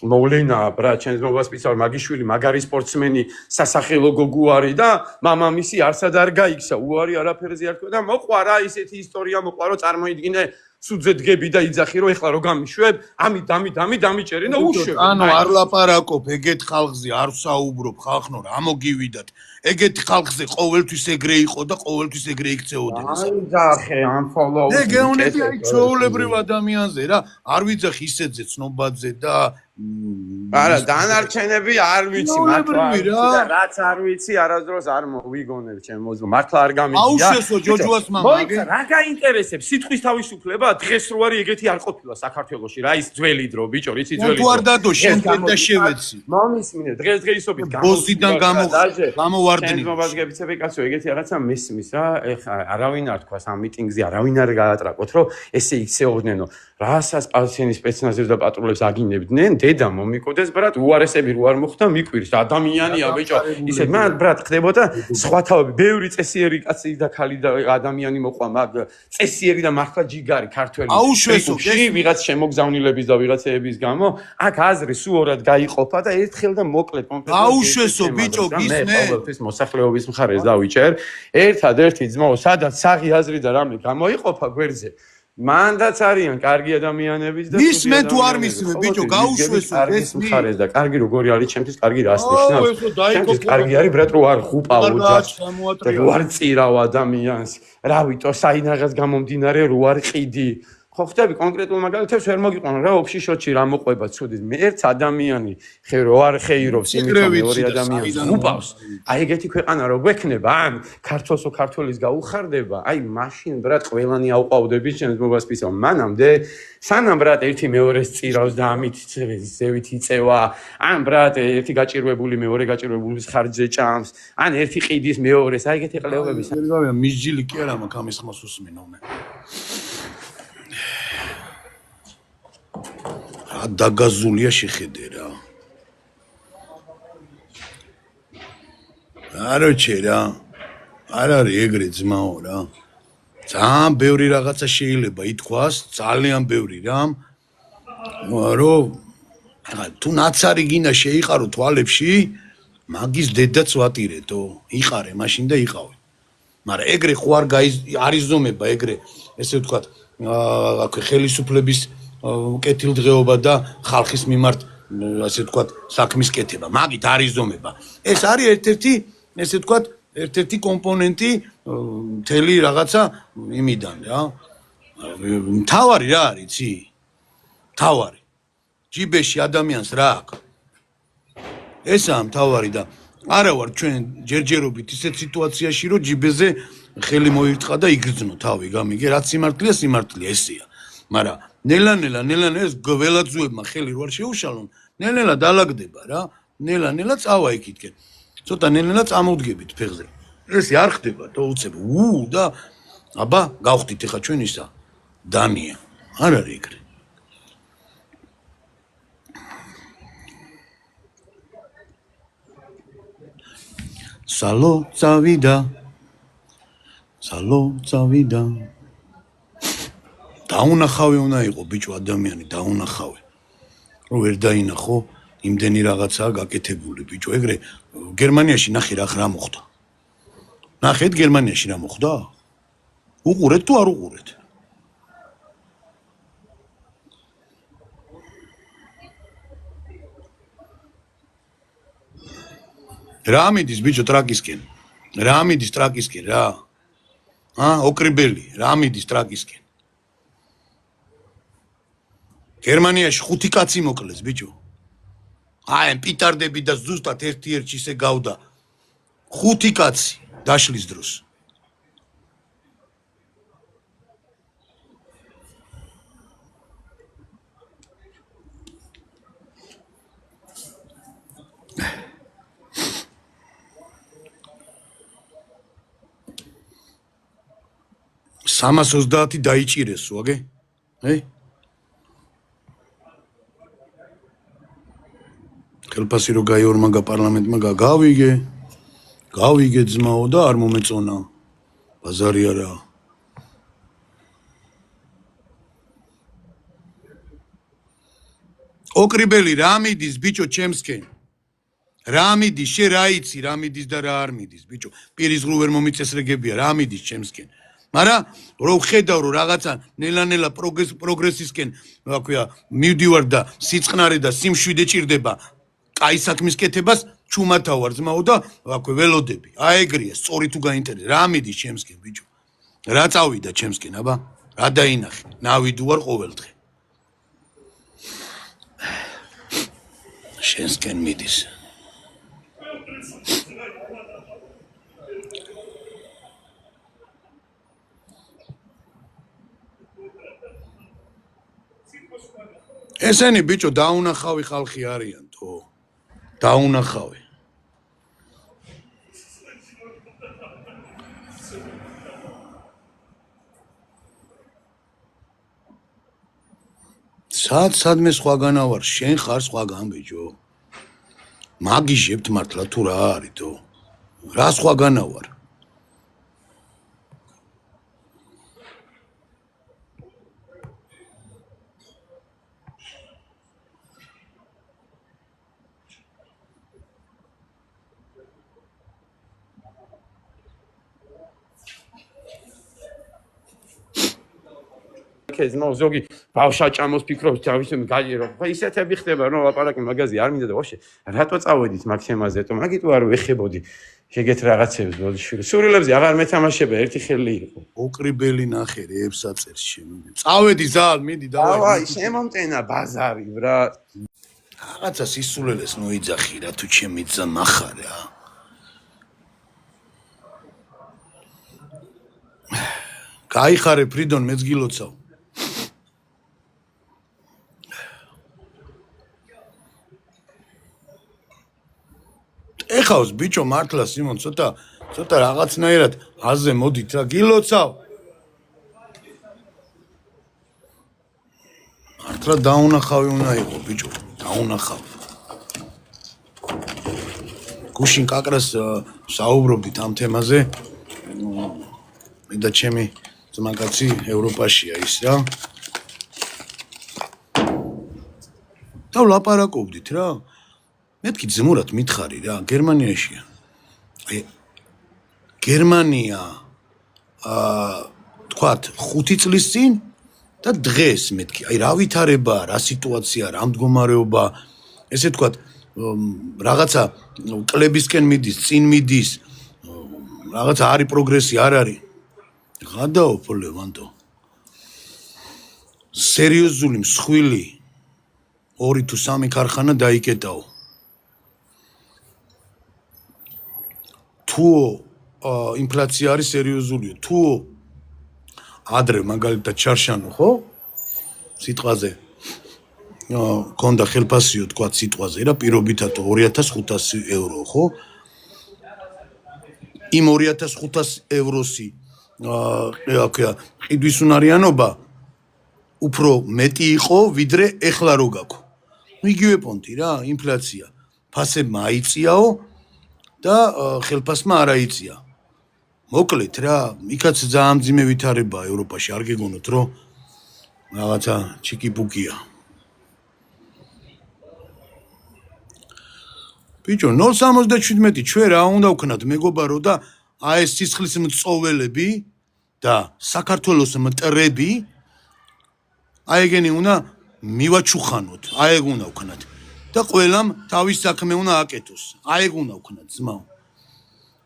მოვლენა, ბრატ, ჩემს მობას პიცარ მაგიშვილი, მაგარი სპორტსმენი, სასახელო გოგო არის და მამამისი არსად არ გაიქცა, უარი არაფერზე არ თქვა და მოყვა რა ისეთი ისტორია მოყვა, რომ წარმოიდგინე სუდზე დგები და იძახი, რომ ეხლა რო გამიშვებ, დამიჭერენ და უშვებ. ანუ არ ლაპარაკობ ეგეთ ხალხზე, არ საუბრობ ხალხნო, რა მოგივიდათ. ეგეთ ხალხზე ყოველთვის ეგრე იყო და ყოველთვის ეგრე იქცეოდნენ. აი ძახე, ამ follow. ეგ გეუნები აი ჩვეულებრივ ადამიანზე რა, არ ვიძახ ისეთზე ცნობადზე და არა, დანარჩენები არ ვიცი, მართლა და რაც არ ვიცი, არასდროს არ მოვიგონებ ჩემ მოძმა. მართლა არ გამიგია. აუშესო ჯოჯოას მამა. მოიცა, რა გაინტერესებს? სიტყვის თავისუფლება დღეს რო არის ეგეთი არ ყოფილა საქართველოში რა, ის ძველი დრო, ბიჭო, რიცი ძველი დრო. თუ არ დადო, შენ და შევეცი. მომისმინე, დღესდღეობით ბოზიდან გამოვარდნი. მოგაგებიცები კაცო, ეგეთი რაღაცა მესმის რა. ეხა არავინ არ თქვას ამ მიტინგზე, არავინ არ გაატრაკოთ, რომ ესე იქცეოდნენ, რასაც პაციენტის სპეცნაზებს და პატრულებს აგინებდნენ, დედა მომიკოდეს, ბრატ, უარესები რო არ მოხდა, მიკვირს, ადამიანია, ბიჭო. ისე მან ბრატ ხდებოდა სხვა თავები, ბევრი წესიერი კაცი და ქალი და ადამიანი მოყვა, მაგ წესიერი და მართლა ჯიგარი ქართველი. აუშვესო, ვიღაც შემოგზავნილების და ვიღაცეების გამო, აქ აზრი სუორად გაიყოფა და ერთხელ და მოკლედ კონკრეტულად. აუშვესო, ბიჭო, გისმე. ყოველთვის მოსახლეობის მხარეს დავიჭერ. ერთადერთი ძმაო, სადაც საღი აზრი და რამე გამოიყოფა გვერდზე. მანდაც არიან კარგი ადამიანებიც და მისმე თუ არ მისმე, ბიჭო, გაუშვესო, ეს მხარეს და კარგი როგორი არის ჩემთვის კარგი რას ნიშნავს? ჩემთვის კარგი არის ბრატ რო არ ხუპავ ოჯახს და რო არ წირავ ადამიანს. რა ვიტო, საინაღას გამომდინარე რო არ ყიდი. ხო ხდები კონკრეტულ მაგალითებს ვერ მოგიყვანა რა ოფში შოთში რა მოყვება ცუდი მე ერთ ადამიანი ხე რო არ ხეირობს იმიტომ მეორე ადამიანს უპავს აი ეგეთი ქვეყანა რო გვექნება ან ქართულსო ქართველის გაუხარდება აი მაშინ ბრატ ყველანი აუყავდები ჩემს მობას პისავ მანამდე სანამ ბრატ ერთი მეორეს წირავს და ამით ზევით იწევა ან ბრატ ერთი გაჭირვებული მეორე გაჭირვებულის ხარჯზე ჭამს ან ერთი ყიდის მეორეს აი ეგეთი ყლეობები სერგავია მისჯილი კი არა მაქვს ამის ხმას უსმინო მე დაგაზულია შეხედე რა. აროჩე რა. არ არის ეგრე ძმაო რა. ძალიან ბევრი რაღაცა შეიძლება ითქვას, ძალიან ბევრი რამ. რომ თუ ნაცარი გინდა შეიყარო თვალებში, მაგის დედაც ვატირეთო. იყარე მაშინ და იყავი. მაგრამ ეგრე ხო არ იზომება ეგრე, ესე ვთქვათ, ხელისუფლების კეთილდღეობა და ხალხის მიმართ ასე ვთქვათ საქმის კეთება მაგით არ იზომება ეს არის ერთ-ერთი ესე ვთქვათ ერთ-ერთი კომპონენტი მთელი რაღაცა იმიდან რა მთავარი რა არის იცი მთავარი ჯიბეში ადამიანს რა აქვს ესაა მთავარი და არა ვარ ჩვენ ჯერჯერობით ისეთ სიტუაციაში რომ ჯიბეზე ხელი მოირტყა და იგრძნო თავი გამიგე რაც სიმართლეა ესეა მაგრამ ნელა ეს გველაძუებმა ხელი რო არ შეუშალონ ნელა დალაგდება რა ნელა წავა იქითკენ ცოტა ნელა წამოვდგებით ფეხზე ეს არ ხდება და უცებ და აბა გავხდით ახლა ჩვენ ისა დანია არ არის ეგრე სალო წავიდა დაუნახავი უნდა იყო ბიჭო ადამიანი დაუნახავი რომ ვერ დაინახო იმდენი რაღაცაა გაკეთებული ბიჭო ეგრე გერმანიაში ნახე რა მოხდა ნახეთ გერმანიაში რა მოხდა უყურეთ თუ არ უყურეთ? რა მიდის ბიჭო ტრაკისკენ? რა მიდის ტრაკისკენ რა? ოკრიბელი, რა მიდის ტრაკისკენ? გერმანიაში 5 კაცი მოკლეს ბიჭო. აი, პიტარდები და ზუსტად ერთ-ერთი ისე გავდა. 5 კაცი დაშლის დროს. სამას 30 დაიჭირეს, ვაგე? ხელფასი რო გაიორმაგა პარლამენტმა გავიგე ძმაო და არ მომეწონა. ბაზარი არა. ოკრიბელი რა მიდის ბიჭო ჩემსკენ? რა მიდის, შე რა იცი, რა მიდის და რა არ მიდის ბიჭო? პირის ღრუ ვერ მომიწესრიგებია, რა მიდის ჩემსკენ? მაგრამ რო ხედავ რომ რაღაცა ნელა-ნელა პროგრესისკენ, რა ქვია, მივდივარ და სიწყნარე და სიმშვიდე ჭირდება კაი საქმის კეთებას, ჩუმათავ ვარ ძმაო და რა ქვია, ველოდები. აი ეგრეა, სწორი თუ გაინტერესებს, რა მიდის ჩემსკენ ბიჭო? რა წავიდა ჩემსკენ, აბა? რა დაინახე? ნავიდუარ ყოველდღე. შენსკენ მიდის. ესენი ბიჭო დაუნახავი ხალხი არიან თო. დაუნახავი. სადმე სხვაგანა ვარ, შენ ხარ სხვაგან ბიჭო. მაგიჟებთ მართლა თუ რა არის თო? რა სხვაგანა ვარ? ქეზმო ზოგი ბავშა ჭამოს ფიქრობს თავისემ გაირო. ხო ისეთები ხდება რომ ლაპარაკი მაგაზი არ მინდა და ვაშე რატო წავედით მაგ თემაზე თუ მაგიტო არ ვეხებოდი შეგეთ რაღაცებს ბოდიშვილი. სურილებზე აღარ მეთამაშება ერთი ხელი იყო. ოკრიბელი ნახე რეებს აწერს შემოდი. წავედი ზალ მიდი დავაი. დავაი შემომტენა ბაზარი ბრა. რაღაცა სისულელეს მოიძახი რა თუ ჩემი ძმა მახარა. გაიხარე ფრიდონ მეც გილოცავ. ეხავს ბიჭო მართლა სიმონ ცოტა რაღაცნაირად აზე მოდით რა გილოცავ. მართლა დაუნახავი უნდა იყო ბიჭო, დაუნახავი. გუშინ კაკრას საუბრობდით ამ თემაზე. მე და ჩემი ძმაკაცი ევროპაშია ის რა. და ვლაპარაკობდით რა. მეთქი ძმურად მითხარი რა, გერმანიაშია. აი გერმანია თქვათ 5 წლის წინ და დღეს მეთქი, აი რა ვითარება, რა სიტუაცია, რა მდგომარეობა, ესე თქვათ რაღაცა კლებისკენ მიდის, წინ მიდის, რაღაცა არის პროგრესი, არ არის. გადაოფო ლევანტო. სერიოზული მსხვილი 2 თუ 3 ქარხანა დაიკეტაო. თუ ინფლაცია არის სერიოზულია, თუ ადრე მაგალითად ჩარშანო, ხო? სიტყვაზე კონდა ხელფასიო თქვა სიტყვაზე რა პირობითად 2500 ევრო, ხო? იმ 2500 ევროსი რა ქვია, ყიდვის უნარიანობა უფრო მეტი იყო, ვიდრე ეხლა რო გაქვს. იგივე პონტი რა, ინფლაცია. ფასებმა აიწიაო და ხელფასმა არ აიწია. მოკლედ რა, იქაც ძალიან მძიმე ვითარებაა ევროპაში, არ გეგონოთ რომ რაღაცა ჩიკიპუკია. ბიჭო, 0.77 ჩვენ რა უნდა ვქნათ მეგობარო და აი ეს სისხლის მწოველები და საქართველოს მტრები აი ეგენი უნდა მივაჩუხანოთ, აი ეგ უნდა ვქნათ. და ყველამ თავის საქმე უნდა აკეთოს. აი ეგ უნდა ვქნათ, ძმაო.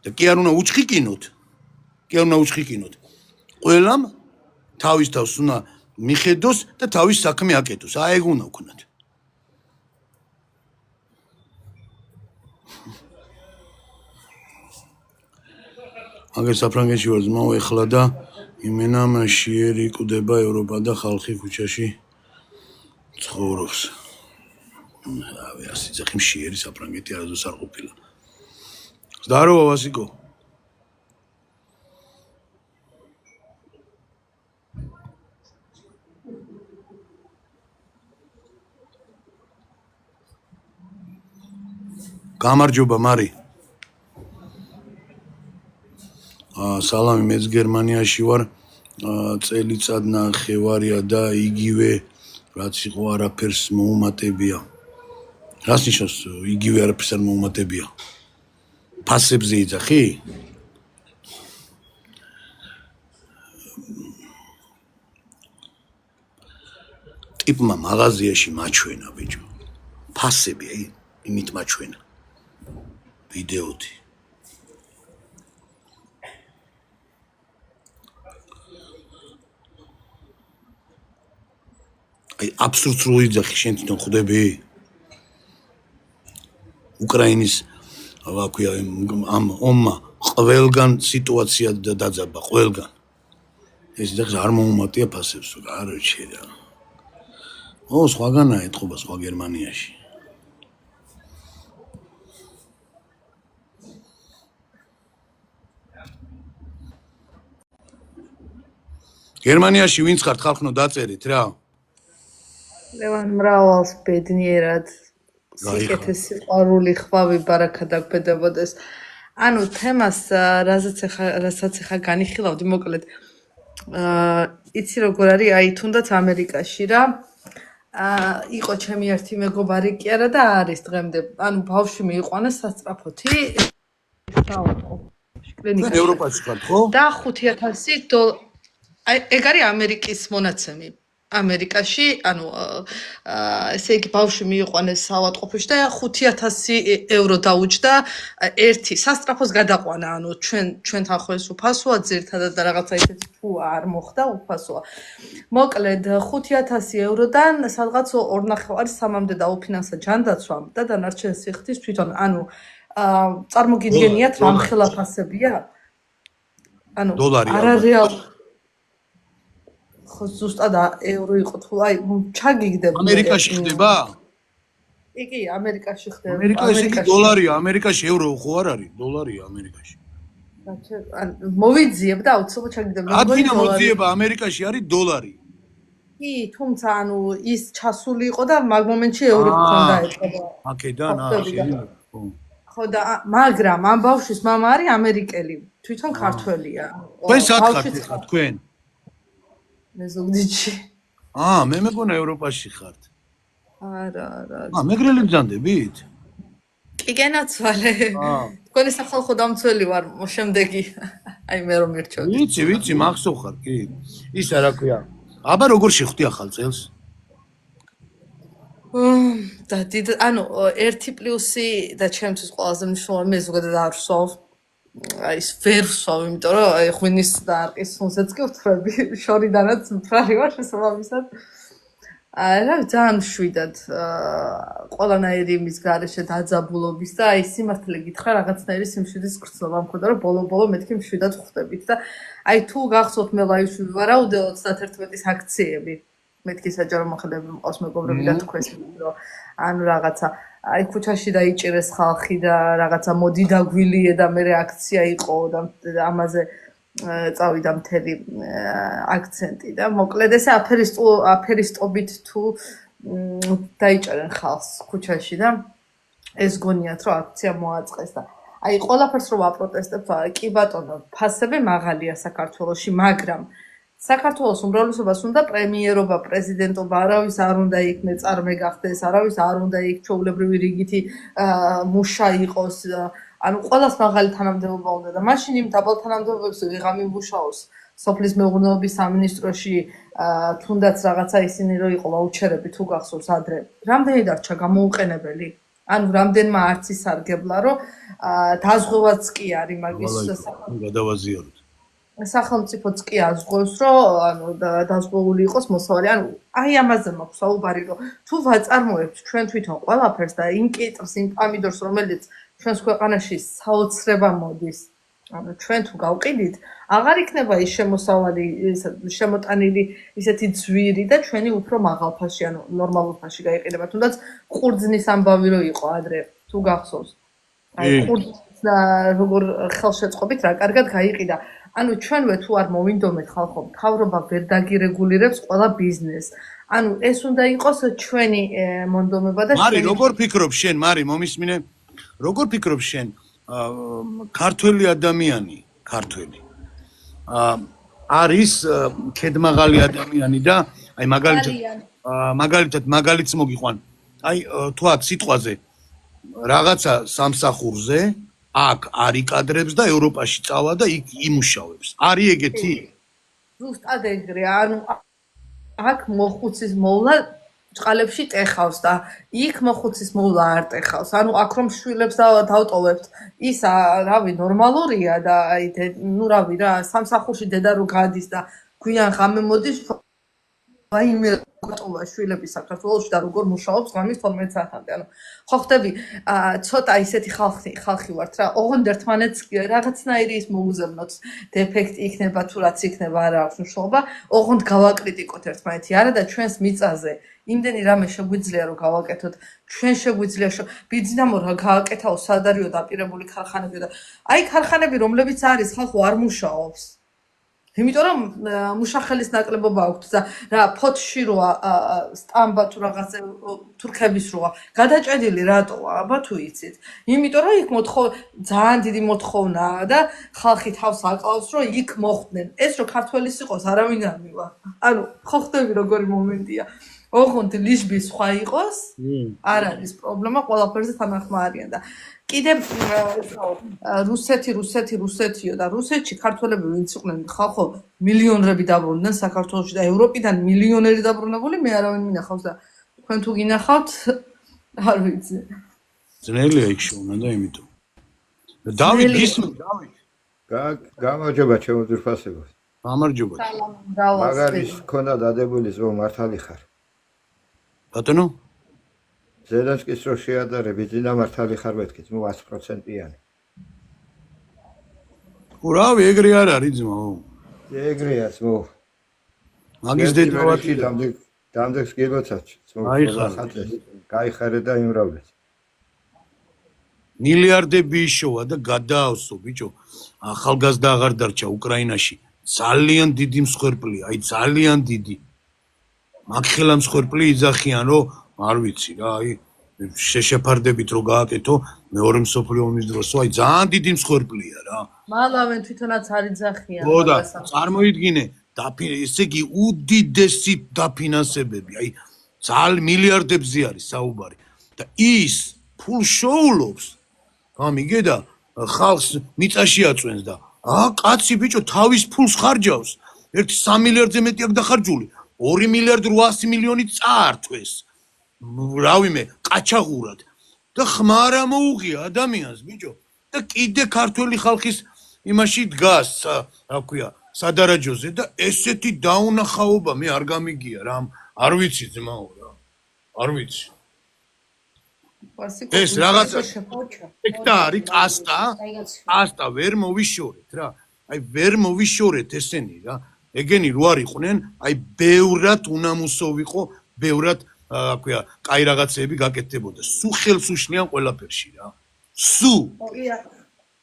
და კი არ უნდა უჩხიკინოთ. ყველამ თავის თავს უნდა მიხედოს და თავის საქმე აკეთოს. აი ეგ უნდა ვქნათ. აგერ საფრანგეთში ვარ ძმაო ეხლა და იმენამ შიერი კვდება ევროპა და ხალხი ქუჩაში ცხოვრობს. ავი ასე ძახი შიერი საფრანგეთი არასდროს არ ყოფილა. Здорово, Васико. გამარჯობა, მარი. სალამი, მეც გერმანიაში ვარ. წელიწად ნახევარია და იგივე რაც იყო არაფერს მოუმატებია. რას ნიშნავს იგივე არაფერს არ მოუმატებია? ფასებზე იძახი? ტიპმა მაღაზიაში მაჩვენა ბიჭო. ფასები, აი, იმით მაჩვენა. ვიდეოთი. აი, აბსურდს რო იძახი, შენ თვითონ ხვდები? უკრაინის ვაქვია ამ ომმა ყველგან სიტუაცია დაძაბა, ყველგან. ეს ძახს არ მოუმატია ფასებს, არ შედა. სხვაგანაა ეთყობა სხვა გერმანიაში. გერმანიაში ვინც ხართ ხალხნო დაწერით რა. ლევან მრავალს ბედნიერად სიკეთეს სიყვარული ხვავი ბარაკა დაგბედებოდეს. ანუ თემას რასაც ახლა განიხილავდი მოკლედ იცი როგორ არის აი თუნდაც ამერიკაში რა იყო ჩემი ერთი მეგობარი კი არა და არის დღემდე ანუ ბავშვი მიიყვანეს სასწრაფოთი კლინიკაში ევროპაში ხართ ხო? და 5000 აი ეგ არის ამერიკის მონაცემი ამერიკაში ანუ ესე იგი ბავშვი მიიყვანეს ავადმყოფოში და 5000 ევრო დაუჯდა ერთი სასწრაფოს გადაყვანა ანუ ჩვენთან ხო ეს უფასოა ძირთადად და რაღაცა ისეთი თუ არ მოხდა უფასოა მოკლედ 5000 ევროდან სადღაც 2.5-3-მდე დაუფინანსა ჯანდაცვამ და დანარჩენ სიხდის თვითონ ანუ წარმოგიდგენიათ რამხელა ფასებია ანუ არარეალ ხო ზუსტად ევრო იყო თუ აი ჩაგიგდება ამერიკაში ხდება? კი, ამერიკაში ხდება. ამერიკაში კი დოლარია, ამერიკაში ევრო ხო არ არის, დოლარია ამერიკაში. მოვიძიებ და აუცილებლად ჩაგიგდება. ადგინა მოძიება ამერიკაში არის დოლარი. კი, თუმცა ანუ ის ჩასული იყო და მაგ მომენტში ევრო ჰქონდა ეთქობა. აქედან შეიძლება. ხო და მაგრამ ამ ბავშვის მამა არის ამერიკელი, თვითონ ქართველია. თქვენ სად ხართ ხა თქვენ? მე ზუგდიდში. მე მეგონა ევროპაში ხართ. არა. მეგრელი ბრძანდებით? კი გენაცვალე. თქვენი სახალხო დამცველი ვარ შემდეგი. აი მე რომ მერჩევდი. ვიცი, მახსოვ ხარ, კი. ისა რა ქვია. აბა როგორ შეხვდი ახალ წელს? და ანუ 1+ და ჩემთვის ყველაზე მნიშვნელოვანი მე ზოგადად არ ვსვავ. აი ეს ვერ ვსვავ, იმიტომ რომ აი ღვინის და არყის სუნსაც კი ვთხრები, შორიდანაც მთვარი ვარ შესაბამისად. რა ძალიან მშვიდად ყველანაირი იმის გარეშე დაძაბულობის და აი სიმართლე გითხრა რაღაცნაირი სიმშვიდის გრძნობა მქონდა რომ ბოლო მეთქი მშვიდად ხვდებით და აი თუ გახსოვთ მე ლაივში ვარაუდე 31-ის აქციები მეთქი საჯარო მოხელეები მყავს მეგობრები და თქვენს რომ ანუ რაღაცა აი ქუჩაში დაიჭირეს ხალხი და რაღაცა მოდი დაგვილიე და მე აქცია იყო და ამაზე წავიდა მთელი აქცენტი და მოკლედ ესე აფერისტობით თუ დაიჭერენ ხალხს ქუჩაში და ეს გონიათ რომ აქცია მოაწყეს და აი ყველაფერს რომ აპროტესტებ კი ბატონო ფასები მაღალია საქართველოში მაგრამ საქართველოს უმრავლესობას უნდა პრემიერობა, პრეზიდენტობა, არავის არ უნდა იქ მეწარმე გახდეს, არავის არ უნდა იქ ჩვეულებრივი რიგითი მუშა იყოს ანუ ყველას მაღალი თანამდებობა უნდა და მაშინ იმ დაბალ თანამდებობებს ვიღამ იმუშაოს სოფლის მეურნეობის სამინისტროში თუნდაც რაღაცა ისინი რო იყო ვაუჩერები თუ გახსოვს ადრე რამდენი დარჩა გამოუყენებელი ანუ რამდენმა არც ისარგებლა რომ დაზღვევაც კი არის მაგის გადავაზიაროთ სახელმწიფოც კი აზღვევს რომ ანუ დაზღვეული იყოს მოსავალი ანუ აი ამაზე მაქვს საუბარი რომ თუ ვაწარმოებთ ჩვენ თვითონ ყველაფერს და იმ კიტრს იმ პამიდორს რომელიც ჩვენს ქვეყანაში საოცრება მოდის ანუ ჩვენ თუ გავყიდით აღარ იქნება ის შემოსავალი შემოტანილი ისეთი ძვირი და ჩვენი უფრო მაღალ ფასში ანუ ნორმალურ ფასში გაიყიდება თუნდაც ყურძნის ამბავი რო იყო ადრე თუ გახსოვს აი ყურძნის როგორ ხელშეწყობით რა კარგად გაიყიდა ანუ ჩვენვე თუ არ მოვინდომეთ ხალხო მთავრობა ვერ დაგირეგულირებს ყველა ბიზნესს ანუ ეს უნდა იყოს ჩვენი მონდომება და მარი როგორ ფიქრობ შენ მარი მომისმინე როგორ ფიქრობ შენ ქართველი ადამიანი ქართველი არის ქედმაღალი ადამიანი და აი მაგალითად მოგიყვან აი თქვათ სიტყვაზე რაღაცა სამსახურზე აქ არიკადრებს და ევროპაში წავა და იქ იმუშავებს არის ეგეთი ზუსტად ეგრე ანუ აქ მოხუცის მოვლა ჭყალებში ტეხავს და იქ მოხუცის მოვლა არ ტეხავს ანუ აქ რომ შვილებს დავტოვებთ ის რავი ნორმალურია და აი ნუ რავი რა სამსახურში დედა რო გადის და გვიან ღამე მოდის ვაიმე გოტოვა შვილები საქართველოში და როგორ მუშაობს ღამის 12 საათამდე ანუ ხო ხდები ცოტა ისეთი ხალხი ვართ რა ოღონდ ერთმანეთს რაღაცნაირი ის მოუზევნოთ დეფექტი იქნება თუ რაც იქნება არა აქვს მნიშვნელობა ოღონდ გავაკრიტიკოთ ერთმანეთი არა და ჩვენს მიწაზე იმდენი რამე შეგვიძლია რომ გავაკეთოთ ჩვენ შეგვიძლია ბიზნესო რა გააკეთაო სადარიო დაპირებული ქარხანები და აი ქარხანები რომლებიც არის ხალხო არ მუშაობს იმიტომ რომ მუშახელის ნაკლებობა აქვს და რა ფოთში როა სტამბა თუ რაღაც თურქების როა გადაჭედილი რატოა აბა თუ იცით იმიტომ რომ იქ ძალიან დიდი მოთხოვნაა და ხალხი თავს აკლავს რომ იქ მოხვდნენ ეს რომ ქართველის იყოს არავინ არ მივა ანუ ხო ხდები როგორი მომენტია ოღონდ ლიჟბი სხვა იყოს არ არის პრობლემა ყველაფერზე თანახმა არიან და კიდე რუსეთიო და რუსეთში ქართველები ვინც იყვნენ ხალხო მილიონრები დაბრუნდნენ საქართველოში და ევროპიდან მილიონერი დაბრუნებული მე არავინ მინახავს და თქვენ თუ გინახავთ არ ვიცი ძნელია იქ შოვნა და იმიტომ დავით გისმენთ დავით გამარჯობა ჩემო ძვირფასებო გამარჯობა მაგარის ქონდა დადებული ზო მართალი ხარ ბატონო ზელენსკის რო შეადარები ძინა მართალი ხარ მეთქით ნუ 100%-იანი ურავი ეგრე არ არის ძმაო ეგრეა ძმო მაგის დედავატი დამდეგს გილოცაც ძმო გაიხარე და იმრავლეს მილიარდები იშოვა და გადაავსო ბიჭო ახალგაზრდა აღარ დარჩა უკრაინაში ძალიან დიდი მსხვერპლია აი ძალიან დიდი მაგხელა მსხვერპლი იძახიან რომ არ ვიცი რა აი შეშეფარდებით რო გააკეთო მეორე მსოფლიო ომის დროსო აი ძალიან დიდი მსხვერპლია რა მალავენ თვითონაც არ იძახიან ხო და წარმოიდგინე ესე იგი უდიდესი დაფინანსებები აი ძალიან მილიარდებზე არის საუბარი და ის ფულ შოულობს გამიგე და ხალხს მიწაში აწვენს და კაცი ბიჭო თავის ფულს ხარჯავს 1 მილიარდზე მეტი აქვს დახარჯული 2 მილიარდი 800 მილიონი წაართვეს რავიმე კაჩაღურად და ხმარა მოუღია ადამიანს ბიჭო და კიდე ქართველი ხალხის იმაში დგას რა ქვია სადარაჯოზე და ესეთი დაუნახაობა მე არ გამიგია რა არ ვიცი ძმაო რა არ ვიცი ეს რაღაცა ექტა არის კასტა ვერ მოვიშორეთ რა აი ვერ მოვიშორეთ ესენი რა ეგენი რო არ იყვნენ აი ბევრად უნამუსო ვიყო ბევრად რა ქვია კაი რაღაცები გაკეთდებოდა სულ ხელს უშლიან ყველაფერში რა სულ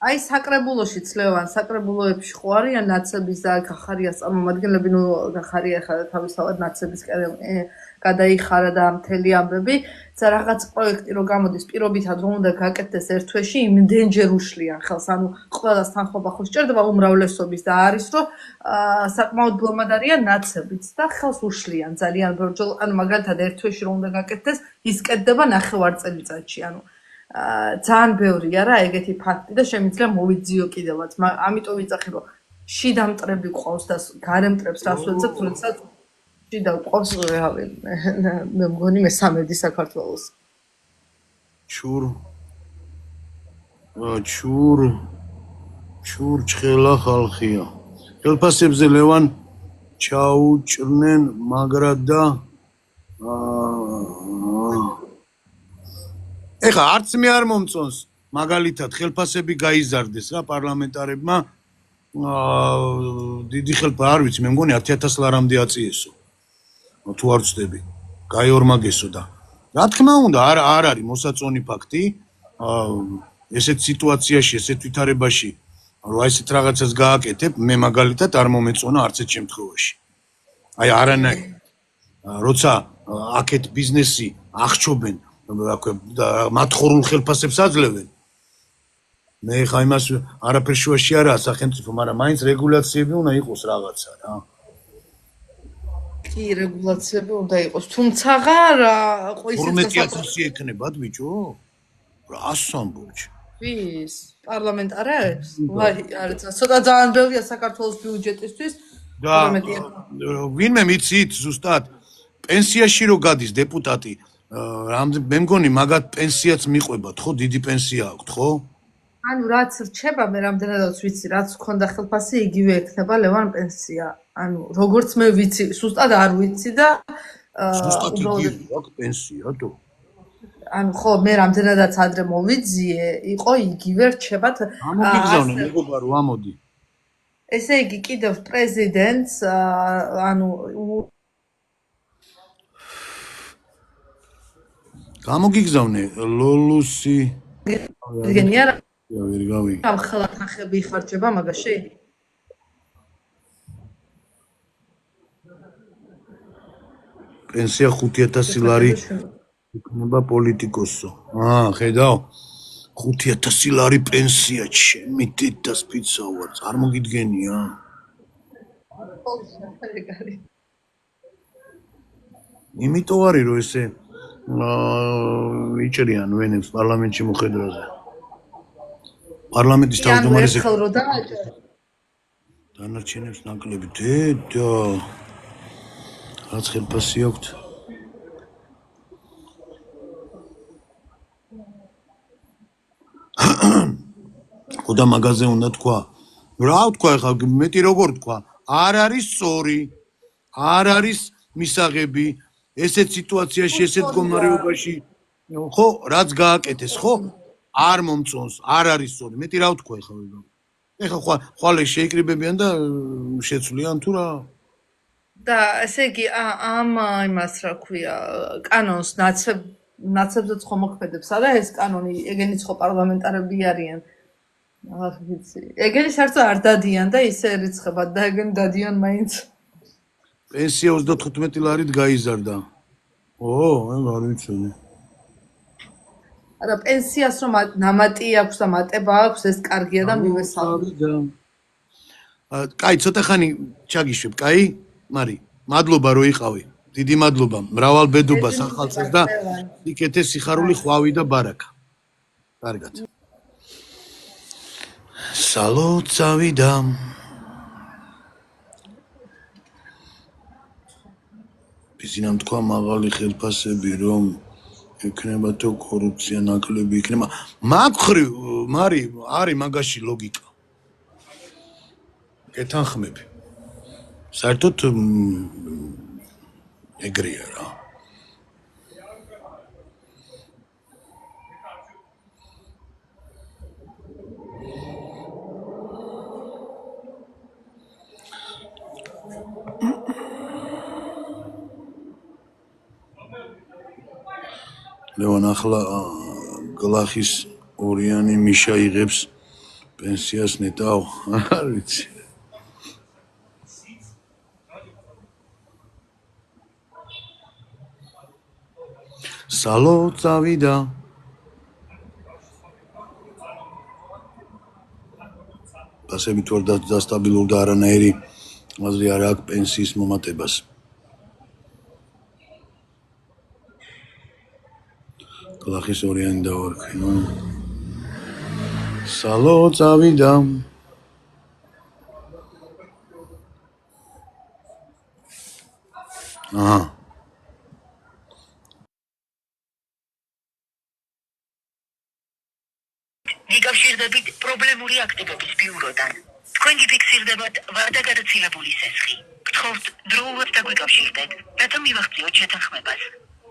აი საკრებულოში ცლევან საკრებულოებში ხო არიან ნაცების და გახარიას წარმომადგენლები ნუ გახარია ხა თავისთავად ნაცების გადაიხარა და მთელი ამბები და რაღაც პროექტი რო გამოდის პირობითად რომ უნდა გაკეთდეს ერთ თვეში იმდენჯერ უშლიან ხელს ანუ ყველას თანხმობა ხო სჭირდება უმრავლესობის და არის რომ საკმაოდ ბლომად არიან ნაცებიც და ხელს უშლიან ძალიან ბევრჯერ ანუ მაგალითად ერთ თვეში რომ უნდა გაკეთდეს ის კეთდება 9 წელიწადში ანუ ძალიან ბევრია რა ეგეთი ფაქტი და შემიძლია მოვიძიო კიდევაც ამიტომ ვიწახი რომ შიდა მტრები ყავს და გარე მტრებს რას ვეძებთ, როდესაც შიდა ყავს რავი, მე მგონი მესამედი საქართველოს. ჩურ ჭხელა ხალხია. ხელფასებზე ლევან ჩაუჭრნენ მაგრად და ეხა არც მე არ მომწონს მაგალითად ხელფასები გაიზარდეს რა პარლამენტარებმა დიდი ხელფა არ ვიცი მე მგონი 10000 ლარამდე აწიესო თუ არ ვწდები გაიორმაგესო და რა თქმა უნდა არ არის მოსაწონი ფაქტი ესეთ სიტუაციაში ესეთ ვითარებაში რომ ესეთ რაღაცას გააკეთებ მე მაგალითად არ მომეწონა არც ერთ შემთხვევაში აი არანაირ როცა აქეთ ბიზნესი აღჭობენ მათხორულ ხელფასებს აძლევენ მე ხა იმას არაფერ შუაში არაა სახელმწიფო მაგრამ მაინც რეგულაციები უნდა იყოს რაღაცა რა კი რეგულაციები უნდა იყოს თუმცა რა ყოისიც 12000 ეკნებათ ბიჭო რა სამბურჯი ვის პარლამენტარებს ვაი არის ცოტა ძალიან ბევრია საქართველოს ბიუჯეტისთვის და ვინმე მიცით ზუსტად პენსიაში რო გადის დეპუტატი მე მგონი მაგათ პენსიაც მიყვებათ ხო დიდი პენსია აქვს ხო ანუ რაც რჩება მე რამდენადაც ვიცი რაც ქონდა ხელფასი იგივე ექნება ლევან პენსია ანუ როგორც მე ვიცი ზუსტად არ ვიცი და ზუსტად იგივე აქვს პენსია თუ ანუ ხო მე რამდენადაც ადრე მოვიძიე იყო იგივე რჩებათ ამოგიგზავნე მეგობარ რომ ამოდი ესე იგი კიდევ პრეზიდენტს ანუ გამოგიგზავნე ლოლუსი გენია რა ვერ გავი ამ ხელახახები იხარჯება მაგაში პენსია 5000 ლარი იქნება პოლიტიკოსო ხედავ 5000 ლარი პენსია ჩემი დედას ფიცა ვარ წარმოგიდგენია იმიტომ არის რომ ესე იჭრიან ვენებს პარლამენტში მოხედრაზე პარლამენტის თავმჯდომარეზე ხელრო დააჭერ დანარჩენებს ნაკლები დედა რაც ხელფასი აქვთ ხოდა მაგაზე უნდა თქვა რა ვთქვა ახლა მეტი როგორ თქვა არ არის სწორი არ არის მისაღები ესეთ სიტუაციაში ესეთ მდგომარეობაში ხო რაც გააკეთეს ხო არ მომწონს არ არის სწორი მეტი რა ვთქვა ახლა ხვალე შეიკრიბებიან და შეცვლიან თუ რა და ესე იგი ამ იმას რა ქვია კანონს ნაცებზეც ხომ მოქმედებს არა ეს კანონი ეგენიც ხო პარლამენტარები არიან აღარ ვიცი ეგენი საერთოდ არ დადიან და ისე ერიცხებათ და ეგენი დადიან მაინც პენსია 35 ლარით გაიზარდა არ ვიცოდი არა პენსიას რომ ნამატი აქვს და მატება აქვს ეს კარგია და მივესალმები კაი ცოტა ხანი ჩაგიშვებ კაი მარი მადლობა რომ იყავი დიდი მადლობა მრავალბედობა სახალხოს და იქეთე სიხარული ხვავი და ბარაკა კარგად სალოთ წავიდა ბიზნამ თქვა მაღალი ხელფასები რომ ექნება თუ კორუფცია ნაკლები იქნება მაგხრი მარი არის მაგაში ლოგიკა ეთანხმები საერთოდ ეგრეა რა ლევან ახლა გლახის ორიანი მიშა იღებს პენსიას ნეტავ არ ვიცი სალო წავიდა პასებით ვარ დასტაბილურდა არანაირი აზრი არ აქვს პენსიის მომატებას გლახის ორიანი დავარქე სალო წავიდა აჰა. გიკავშირდებით პრობლემური აქტივობის ბიუროდან. თქვენ გიფიქსირდებათ ვადაგადაცილებული სესხი. გთხოვთ დროულად დაგვიკავშირდეთ, რათა მივახციოთ შეთანხმებას.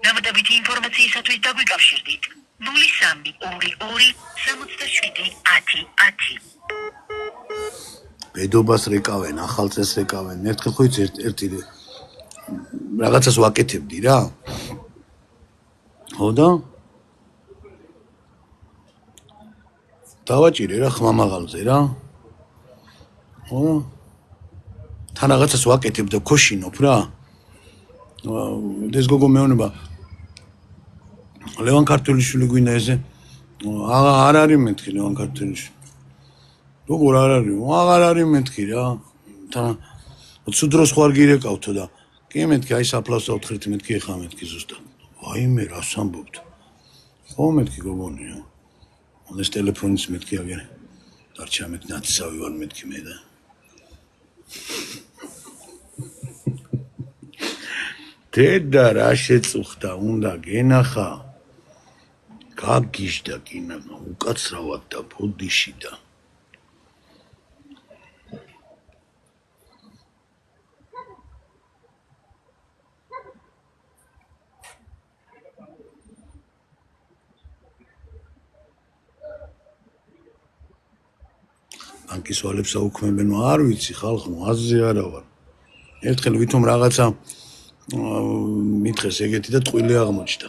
დამატებითი ინფორმაციისათვის დაგვიკავშირდით 0322 67 10 10. ბედობას რეკავენ, ახალ წელს რეკავენ. ერთხელ ხო იცი ერთი რაღაცას ვაკეთებდი რა. ხო და დავაჭირე რა ხმამაღალზე რა. ხო თან რაღაცას ვაკეთებ და ქოშინობ რა. ეს გოგო მეუბნება ლევან ქართულიშვილი გვინდა ესე. არ არის მეთქი ლევან ქართულიშვილი. როგორ არ არის? აღარ არის მეთქი რა. თან ცუდ დროს ხوار გირეკავთო და კი მეთქი აი საფლავს ავთხრით მეთქი ეხა მეთქი ზუსტად. ვაიმე რას ამბობთ? ხო მეთქი გოგონია. ეს ტელეფონის მეთქი აგერ. დარჩა მეთქი ნაცისავი ვარ მეთქი მე და. დედა რა შეწუხდა უნდა გენახა. გაგიჟდა კინა უკაცრავად და ბოდიში და ბანკის ვალებს აუქმებენ, არ ვიცი ხალხო, აზზე არა ვარ. ერთხელ ვითომ რაღაცა მითხეს ეგეთი და ტყუილი აღმოჩნდა.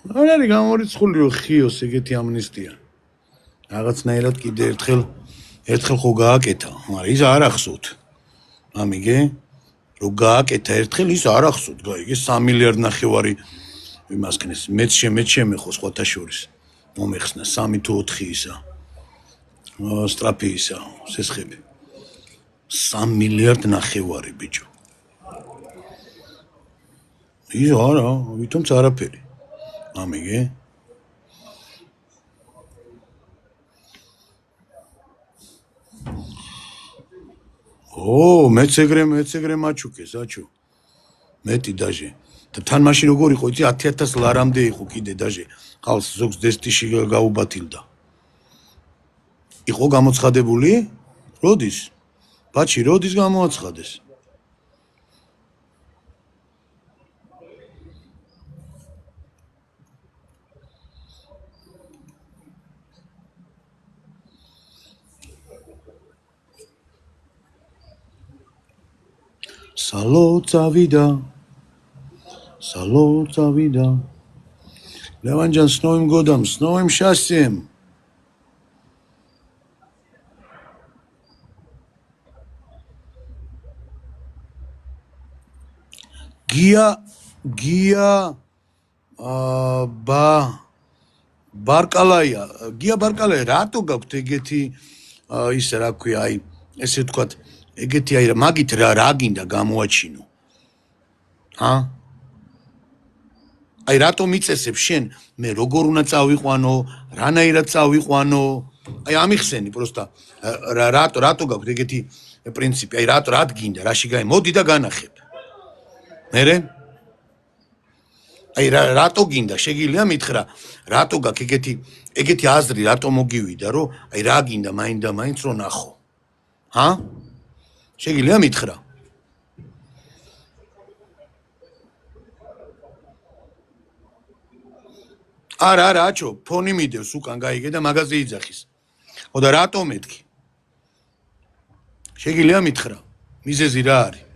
არ არის გამორიცხულიო ხიოს ეგეთი ამნისტია. რაღაცნაირად კიდე ერთხელ ხო გააკეთა, მაგრამ ის არ ახსოვთ. ამიგე, რო გააკეთა ერთხელ ის არ ახსოვთ, გაიგე 3 მილიარდ ნახევარი იმასქნეს, მეც შემეხო სხვათა შორის. მომეხსნა 3 თუ 4 ისა. სტრაფიისა, სესხები. 3 მილიარდ ნახევარი ბიჭო. ის არა, ვითომც არაფერი. ამიგე. მეც ეგრე მაჩუკეს, აჩო. მეტი დაჟე. და თან მაშინ როგორ იყო, იცი 10000 ლარამდე იყო კიდე დაჟე. ხალხს ზოგს დესტიში გაუბათილდა. იყო გამოცხადებული? როდის? ბაჩი, როდის გამოაცხადეს? სალო წავიდა. ლევანჯან სნოიმ გოდამ, სნოიმ შასიმ. გია ბარკალაია, რატო გაქვთ ეგეთი ისე რა ქვია, აი ესე ვთქვათ, ეგეთი აი მაგით რა გინდა გამოაჩინო? აი რატო მიწესებ შენ, მე როგორ უნდა წავიყვანო, რანაირად წავიყვანო? აი ამიხსენი პროსტა, რატო გაქვთ ეგეთი პრინციპი, აი რატ გინდა, რაში გაი, მოდი და განახებ. მერე? აი რატო გინდა, შეგიძლია მითხრა, რატო გაქვს ეგეთი აზრი, რატო მოგივიდა, რომ აი რა გინდა მაინც რო ნახო? შეგიძლია მითხრა? არა, აჩო, ფონი მიდევს უკან გაიგე და მაღაზია იძახის. ხო და რატო მეთქი? შეგიძლია მითხრა? მიზეზი რა არის?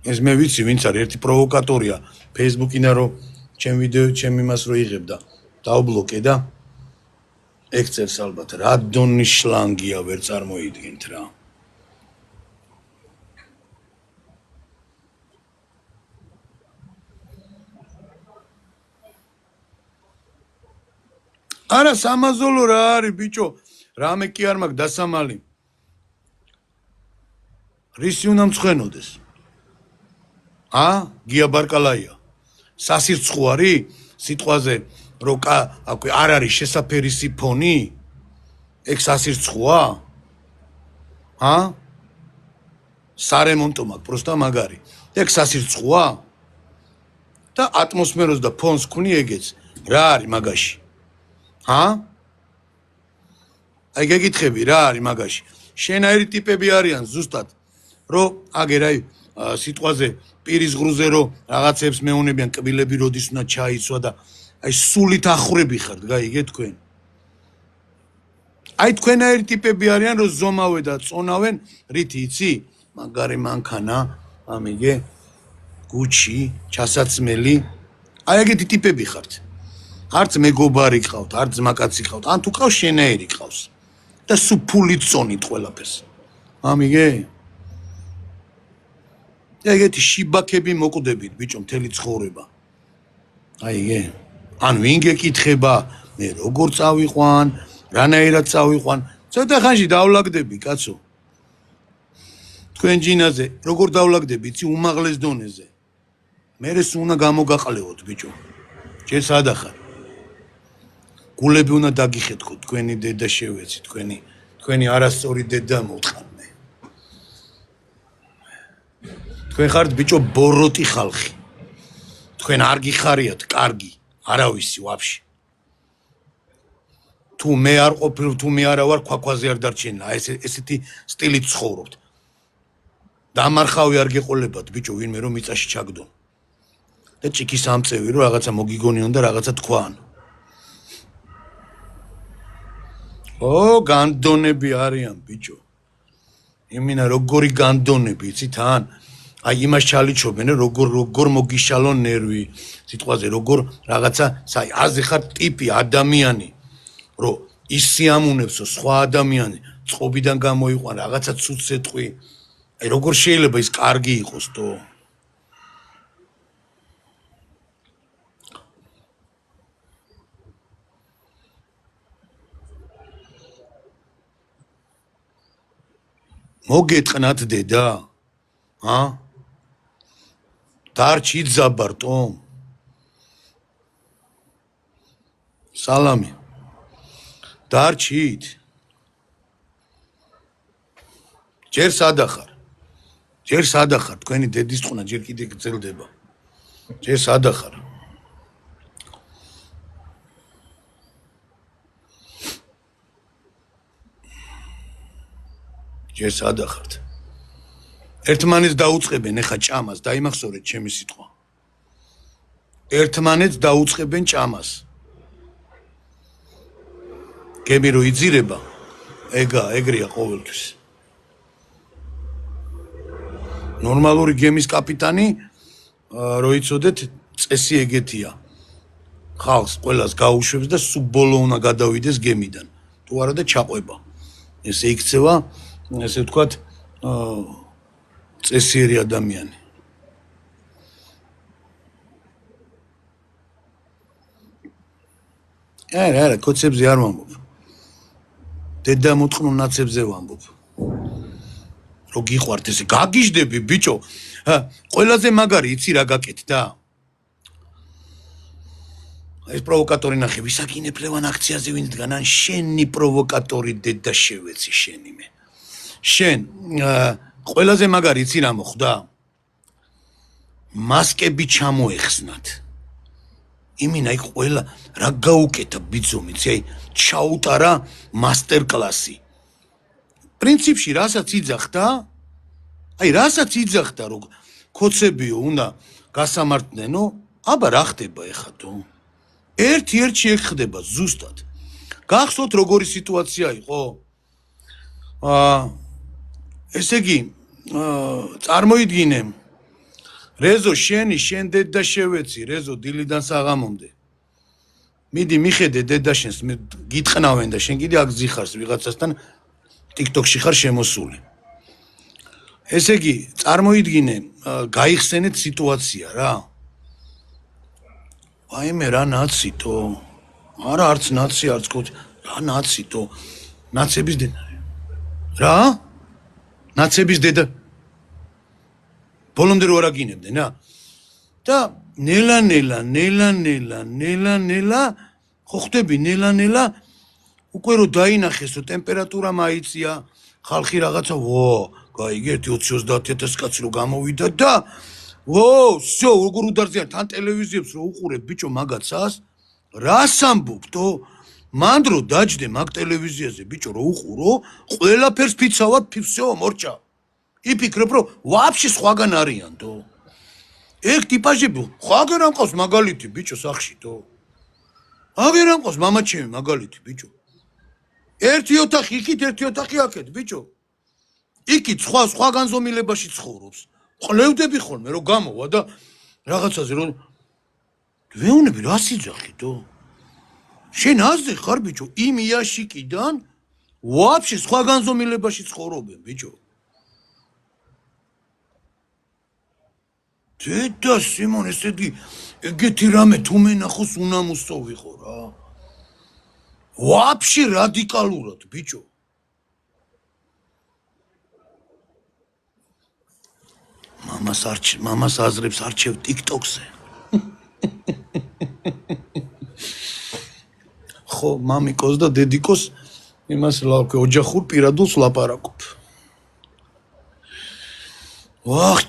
ეს მე ვიცი, ვინც არის ერთი პროვოკატორია Facebook-ინა რომ ჩემ ვიდეო, ჩემ იმას რო იღებდა. დაუბლოკე და ეგ წერს ალბათ, რა დონის შლანგია ვერ წარმოიდგენთ რა. არა სამაზოლო რა არის ბიჭო, რამე კი არ მაქვს დასამალი. რისი უნდა მცხენოდეს? გია ბარკალაია. სასირცხო არის? სიტყვაზე რომ აკვე არ არის შესაფერისი ფონი ეგ სასირცხოა სარემონტო მაქვს პროსტა მაგარი ეგ სასირცხოა და ატმოსფეროს და ფონს ქმნი ეგეც რა არის მაგაში აი გეკითხები რა არის მაგაში შენაირი ტიპები არიან ზუსტად რომ აგერ აი სიტყვაზე პირის ღრუზე რომ რაღაცებს მეუნებიან კბილები როდის უნდა ჩაიცვა და აი სულით ახურები ხართ გაიგე თქვენ აი თქვენაირი ტიპები არიან რომ ზომავე და წონავენ რითი იცი მაგარი მანქანა ამიგე გუჩი ჩასაცმელი აი ეგეთი ტიპები ხართ არც მეგობარი ყავთ არც ძმაკაცი ყავთ ან თუ ყავს შენაირი ყავს და სულ ფულით წონით ყველაფერს ამიგე ეგეთი შიბაქები მოკვდებით ბიჭო მთელი ცხოვრება აი ეგე ან ვინ გეკითხება მე როგორ წავიყვან რანაირად წავიყვან ცოტა ხანში დავლაგდები კაცო თქვენ ჯინაზე როგორ დავლაგდები იცი უმაღლეს დონეზე მე ეს უნდა გამოგაყლევოთ ბიჭო ჯერ სადახარ გულები უნდა დაგიხეთქოთ თქვენი დედა შევეცი თქვენი არასწორი დედა მოვთხარნე თქვენ ხართ ბიჭო ბოროტი ხალხი თქვენ არ გიხარიათ კარგი არავისი ვაფშე თუ მე არ ყოფილ თუ მე არა ვარ ქვაქვაზე არ დარჩენა ესეთი სტილით ცხოვრობთ დამარხავი არ გეყოლებათ ბიჭო ვინმე რომ მიწაში ჩაგდონ და ჭიქის ამწევი რომ რაღაცა მოგიგონიონ და რაღაცა თქვან განდონები არიან ბიჭო იმინა როგორი განდონები იცი თან აი იმას ჩალიჩობენ როგორ მოგიშალონ ნერვი სიტყვაზე როგორ რაღაცა საი აზე ხარ ტიპი ადამიანი რომ ის სიამუნებსო სხვა ადამიანი წყობიდან გამოიყვან რაღაცა ცუცეტყვი აი როგორ შეიძლება ის კარგი იყოს თო მოგეთყნათ დედა დარჩით ზაბარტო სალამი დარჩით ჯერ სადახარ თქვენი დედის წყუნა ჯერ კიდე გრძელდება ჯერ სადახარ ჯერ სადახართ ერთმანეთს დაუწყებენ ეხა ჭამას დაიმახსოვრეთ ჩემი სიტყვა ერთმანეთს დაუწყებენ ჭამას გები რო იძირება ეგრეა ყოველთვის ნორმალური გემის კაპიტანი რო იცოდეთ წესი ეგეთია ხალხს ყველას გაუშვებს და სულ ბოლო უნდა გადავიდეს გემიდან თუ არა და ჩაყვება ესე იქცევა ესე ვთქვათ წესიერი ადამიანი არა კოცებზე არ ვამბობ დედა მოწყნო ნაცებზე ვამბობ რო გიყვართ ესე გაგიჟდები ბიჭო ყველაზე მაგარი იცი რა გაკეთდა ეს პროვოკატორი ნახე ვისაგინებლევან აქციაზე ვინ დგანან შენი პროვოკატორი დედა შევეცი შენი მე შენ ყველაზე მაგარი იცი რა მოხდა მასკები ჩამოეხსნათ იმინა იქ ყველა რა გაუკეთა ბიძომიცი აი ჩაუტარა მასტერ კლასი პრინციპში რასაც იძახდა რომ კოცებიო უნდა გასამართნენო აბა რა ხდება ეხა თუ ერთ-ერთში ეგ ხდება ზუსტად გახსოვთ როგორი სიტუაცია იყო ესე იგი წარმოიდგინე რეზო შენ დედა შევეცი რეზო დილიდან საღამომდე მიდი მიხედე დედა შენს გიტყნავენ და შენ კიდე აქ ზიხარს ვიღაცასთან TikTok-ში ხარ შემოსული ესე იგი წარმოიდგინე გაიხსენეთ სიტუაცია რა ვაიმე რა ნაციტო არა არც ნაცი არც კოც რა ნაციტო ნაცების დედა რა ნაცების დედა ბოლომდე რო არ აგინებდნენ და ნელა ხო ხდები ნელა უკვე რო დაინახეს რომ ტემპერატურა მაიცია ხალხი რაღაცა გაიგე 20-30,000 კაცი რო გამოვიდა და всё როგორ უდარზიან თან ტელევიზიებს რო უყურებ ბიჭო მაგაცას რას ამბობთო მან დრო დაჯდე მაგ ტელევიზიაზე ბიჭო რო უყურო ყველაფერს ფიცავად всё მორჭა იფიქრებ რომ ვაფშე სხვაგან არიანთო ეგ ტიპაჟები ხაგერ ამყავს მაგალითი ბიჭო სახშითო აგერ ამყავს მამაჩემი მაგალითი ბიჭო ერთი ოთახი იქით ერთი ოთახი აქეთ ბიჭო იქით სხვა განზომილებაში ცხოვრობს ყლევდები ხოლმე რომ გამოვა და რაღაცაზე რომ ვეუნები რა სიძახითო შენ აზრი ხარ ბიჭო იმ იაშიკიდან ვაფშე სხვა განზომილებაში ცხოვრობენ ბიჭო დედა სიმონ ესეთი ეგეთი რამე თუ მენახოს უნამუსო ვიყო რა ვაფშე რადიკალურად ბიჭო მამას აზრებს არჩევ TikTok-ზე ხო მამიკოს და დედიკოს იმას ოჯახურ პირადულს ლაპარაკობ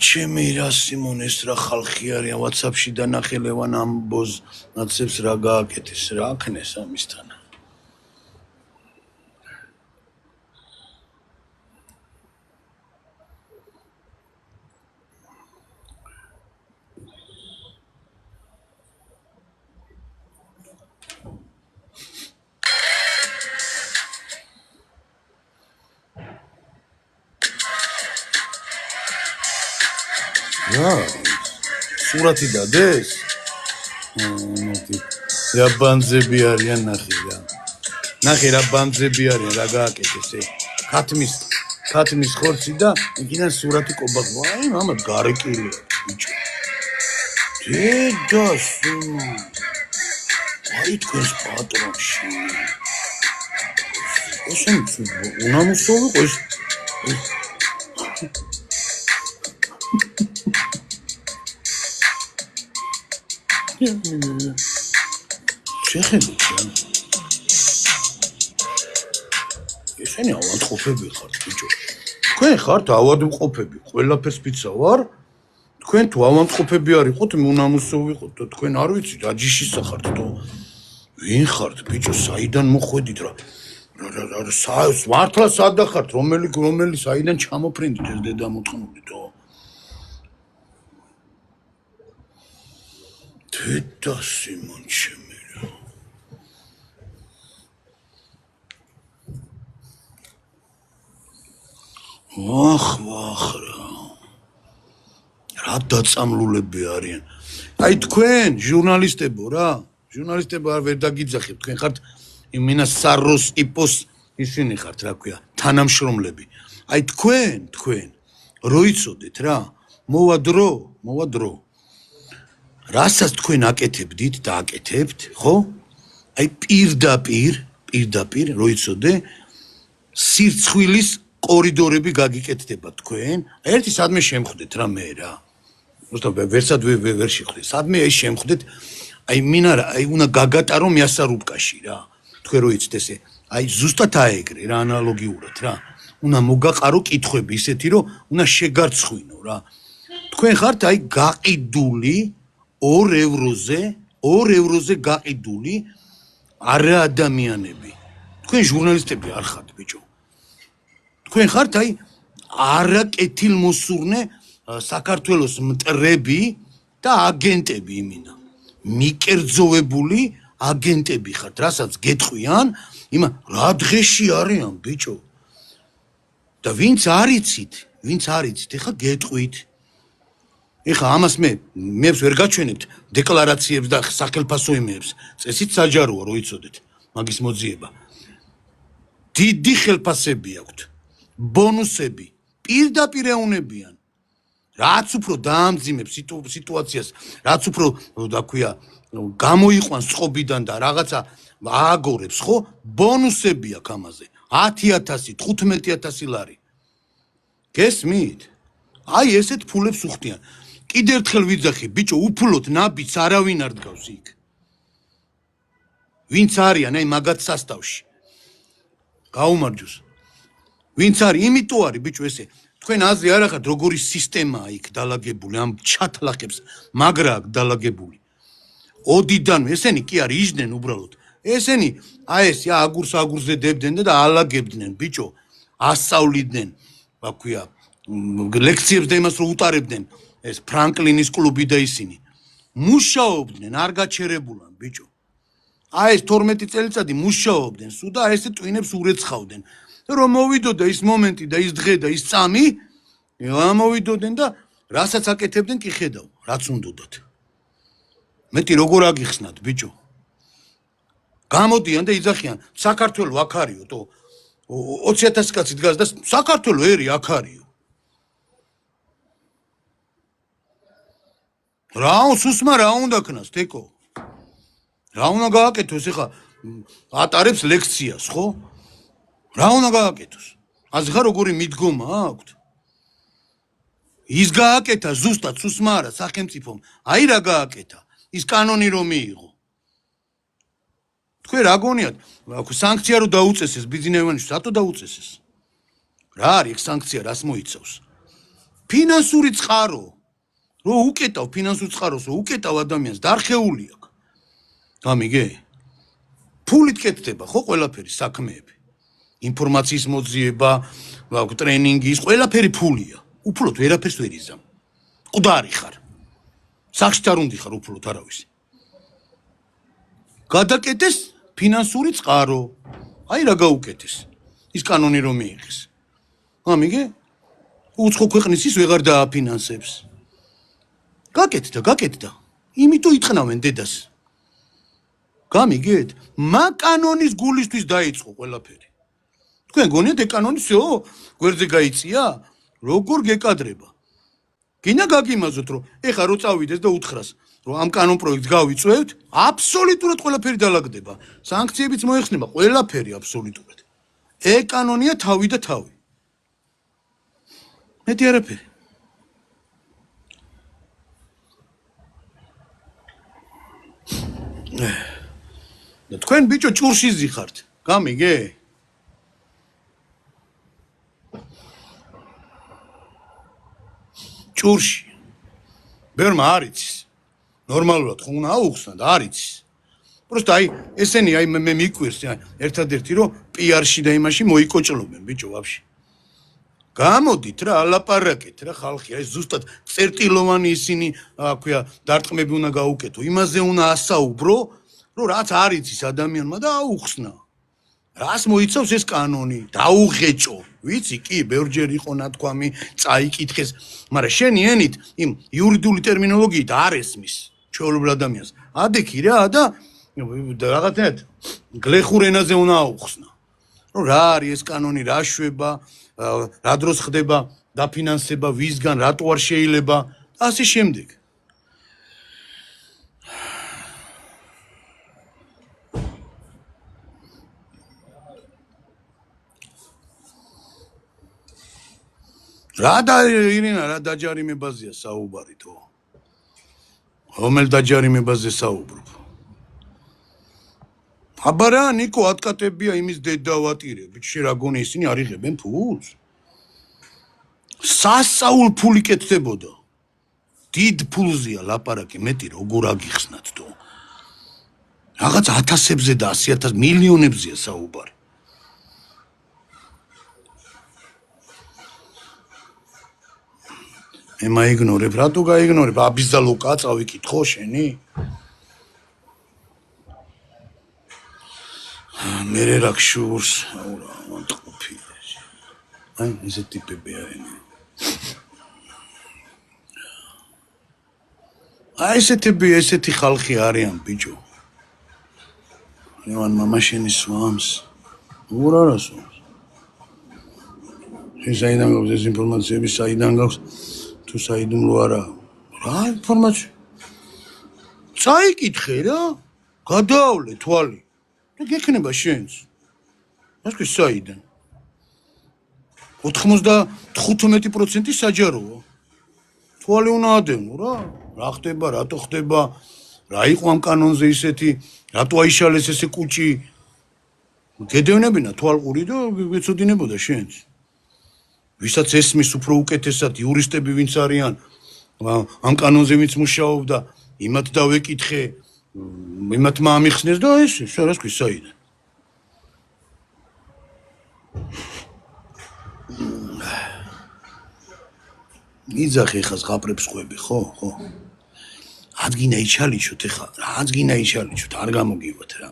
ჩემი რა სიმონ ეს რა ხალხი არიან WhatsApp-ში დანახე ლევან ამბოზ ნაცებს რა გააკეთეს რა აქნეს ამისთან სურათი დადეს? რა ბანძები არიან ნახე რა. ნახე რა ბანძები არიან რა გააკეთეს ე. ქათმის ხორცი და იქიდან სურათი კობაკვა. აი მამა გარეკილი ბიჭო. დედა სიმონ. აი თქვენს პატრონში. ესენ უნამუსო ვიყო ეს შეხედეთ რა ესენი ავადმყოფები ხართ ბიჭო თქვენ ხართ ავადმყოფები ყველაფერს ფიცავარ თქვენ თუ ავადმყოფები არიყოთ უნამუსო ვიყოთ თქვენ არ ვიცით რა ჯიშის ხართ თუ ვინ ხართ ბიჭო საიდან მოხვედით რა მართლა სადა ხართ რომელი საიდან ჩამოფრინდით ეს დედა მოთხოვნითო დედა სიმონ ჩემი რა ვახ რა დაწამლულები არიან აი თქვენ ჟურნალისტებო რა ჟურნალისტებო არ ვერ დაგიძახებთ თქვენ ხართ იმენა საროს იპოს ისინი ხართ რა ქვია თანამშრომლები აი თქვენ რო იცოდეთ რა მოვა დრო რასაც თქვენ აკეთებდით და აკეთებთ ხო აი პირდაპირ რო იცოდე სირცხვილის კორიდორები გაგიკეთდება თქვენ ერთი სადმე შემხვდეთ რა მე რა უბრალოდ ვერსად ვერ შეხვდეთ სადმე აი შემხვდეთ აი მინარა აი უნდა გაგატარო მიასარუბკაში რა თქვენ რო იცით ესე აი ზუსტად აეგრე რა ანალოგიურად რა უნდა მოგაყარო კითხვები ისეთი რომ უნდა შეგარცხვინო რა თქვენ ხართ აი გაყიდული 2 ევროზე გაყიდული არა ადამიანები თქვენ ჟურნალისტები არ ხართ ბიჭო თქვენ ხართ აი არაკეთილმოსურნე საქართველოს მტრები და აგენტები იმინა მიკერძოვებული აგენტები ხართ რასაც გეტყვიან იმა რა დღეში არიან ბიჭო და ვინც არიცით ეხა გეტყვით ეხა ამას მეებს ვერ გაჩვენებთ დეკლარაციებს და სახელმწიფო იმეებს წესით საჯაროა რო იცოდეთ მაგის მოძიება დიდი ხელფასები აქვთ ბონუსები პირდაპირ ეუნებიან რაც უფრო დაამძიმებს სიტუაციას რაც უფრო რა ქვია გამოიყვანს წყობიდან და რაღაცა ააგორებს ხო ბონუსები აქვს ამაზე 10,000 15,000 ლარი გესმით აი ესეთ ფულებს უხდიან კიდე ერთხელ ვიძახი, ბიჭო, უფლოდ ნაბიჯს არავინ არ დგავს იქ. ვინც არიან, აი მაგათ სასტავში. გაუმარჯოს. ვინც არის, იმიტომ არის, ბიჭო, ესე. თქვენ აზრი არ ახართ, როგორი სისტემაა იქ დალაგებული, ამ ჩათლახებს, მაგრა აქვს დალაგებული. ოდიდანვე ესენი კი არ იჯდნენ უბრალოდ. ესენი აი ეს აგურზე დებდნენ და ალაგებდნენ, ბიჭო, ასწავლიდნენ, რა ქვია, ლექციებს და იმას რო უტარებდნენ, ეს ფრანკლინის კლუბი და ისინი. მუშაობდნენ, არ გაჩერებულან, ბიჭო. აი ეს 12 წელიწადი მუშაობდნენ, სულ და ესე ტვინებს ურეცხავდნენ. რომ მოვიდოდა ის მომენტი და ის დღე და ის წამი, ამოვიდოდნენ და რასაც აკეთებდნენ კი ხედავ, რაც უნდოდათ. მეტი როგორ აგიხსნათ, ბიჭო? გამოდიან და იძახიან, საქართველოს აქ არისო, თო 20,000 კაცი დგას და საქართველოს ერი აქ არისო. სუსმა რა უნდა ქნას, თეკო? რა უნდა გააკეთოს ეხა ატარებს ლექციას, ხო? რა უნდა გააკეთოს? აზღა როგორი მიდგომა აქვთ? ის გააკეთა ზუსტად სუსმა არა სახელმწიფომ. აი რა გააკეთა? ის კანონი რომ მიიღო. თქვენ რა გონიათ? სანქცია რო დაუწესეს ბიზნესმენებს, რატო დაუწესეს? რა არის სანქცია, რას მოიცავს? ფინანსური წყარო. რო უკეტავ ფინანსურ წყაროს, რო უკეტავ ადამიანს დარხეული აქვს. გამიგე? ფულით კეთდება ხო ყველაფერი საქმეები? ინფორმაციის მოძიება, ტრენინგი, ის ყველაფერი ფულია. უფლოდ ვერაფერს ვერ იზამ. მკვდარი ხარ. სახში არ უნდა ხარ უფლოდ არავის. გადაკეთეს ფინანსური წყარო. აი რა გაუკეთეს. ის კანონი რომ მიიღეს. გამიგე? უცხო ქვეყნის ის ვეღარ დააფინანსებს. გაკეთდა. იმიტომ იტყნავენ დედას. გამიგეთ? მა კანონის გულისთვის დაიწყო ყველაფერი. თქვენ გონიათ ეკანონი всё გვერდზე გაიწია? როგორ გეკადრება? გინდა გაგიმაზოთ რომ ეხა რო წავიდეს და უთხრას რომ ამ კანონ პროექტს გავიწევთ, აბსოლუტურად ყველაფერი დალაგდება. სანქციებიც მოეხსნება, ყველაფერი აბსოლუტურად. ეკანონია თავი და თავი. მეტი არაფერი. და თქვენ ბიჭო ჭურში ზიხართ. გამიგე? ჭურში. ბერმა არ იცის. ნორმალურად ხო უნდა აუხსნა და არ იცის. просто აი ესენი აი მე მიკვირს ერთადერთი რომ პიარში და იმაში მოიკოჭლობენ ბიჭო ვაფშე. გამოდით რა ალაპარაკეთ რა ხალხი აი ზუსტად წერტილოვანი ისინი აქვია დარტყმები უნდა გაუკეთო. იმაზე უნდა ასაუბრო რომ რაც არ იცის ადამიანმა და აუხსნა. რას მოიცავს ეს კანონი? დაუღეჭო. ვიცი კი, ბევრჯერ იყო ნათქვამი, წაიკითხეს, მაგრამ შენი ენით იმ იურიდიული ტერმინოლოგიით არ ესმის ჩვეულებრივ ადამიანს. ადექი რა და რაღაცნაირად გლეხურ ენაზე უნდა აუხსნა. რომ რა არის ეს კანონი, რა შვება, რა დროს ხდება დაფინანსება, ვისგან, რატო არ შეიძლება, ასე შემდეგ. ირინა რა დაჯარიმებაზეა საუბარი თო? რომელ დაჯარიმებაზე საუბრობ? აბარა ნიკო ატკატებია იმის დედა ვატირე, ბიჭი რა გონი ისინი არ იღებენ ფულს? სასაულ ფული კეთდებოდა. დიდ ფულზეა ლაპარაკი, მეტი როგორ აგიხსნათ თო? რაღაც 1000-ებზე და 100,000 მილიონებზეა საუბარი. მე მაიგნორებ, რატო გაიგნორებ? აბიზდა ლუკა წავიკითხო შენი? მე რაქშურს, აურა, მოტყופი. აი, ეს ტიპები არიან. აი, ესეთი ხალხი არიან, ბიჭო. ნევან მამაშენი სვამს. ურარასო. ეს აიდან გაქვს ეს ინფორმაციები, საიდან გაქვს? თუ საიდუმლო არა. რა ინფორმაცია? წაიკითხე რა. გადაავლე თვალი. და გექნება შენს. მასკი საიდან? 95% საჯაროა. თვალი უნდა ადევნო რა. რა ხდება, რატო ხდება, რა იყო ამ კანონზე ისეთი, რატო აიშალეს ესე კუჭი. გედევნებინა თვალყური და გეცოდინებოდა შენც. ვისაც ესმის უფრო უკეთესად იურისტები ვინც არიან, ამ კანონზე ვინც მუშაობდა, იმათ დავეკითხე, იმათ მაამიხსნეს და ეს რას ქვია საიდან. იძახი ხა ზღაპრებს ყვები, ხო? ადგინა იჩალიჩოთ ეხა, რა ადგინა იჩალიჩოთ, არ გამოგივათ რა.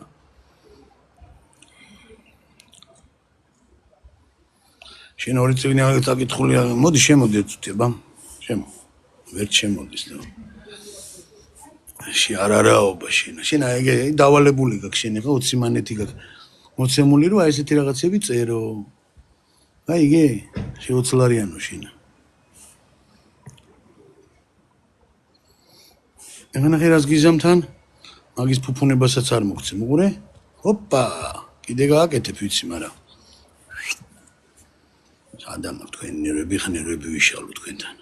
შენ ორი წიგნი აღეკითხული, მოდი შემოდი ეცუტება. ვერ შემოდის და. შენ არააობა შენ. შენ ეგ დავალებული გაქვს შენ ეხა 20 მანეთი გაქვს. მოცემული რომ აი ესეთი რაღაცები წერო. აი იგე, შეოცლარიანო შენ. ეგანა ხერას გიზამთან მაგის ფუფუნებასაც არ მოგცემ, უყურე? ჰოპა, კიდე გააკეთებ ვიცი, მაგრამ სადამარ თქვენ ნერვები ვიშალო თქვენთან.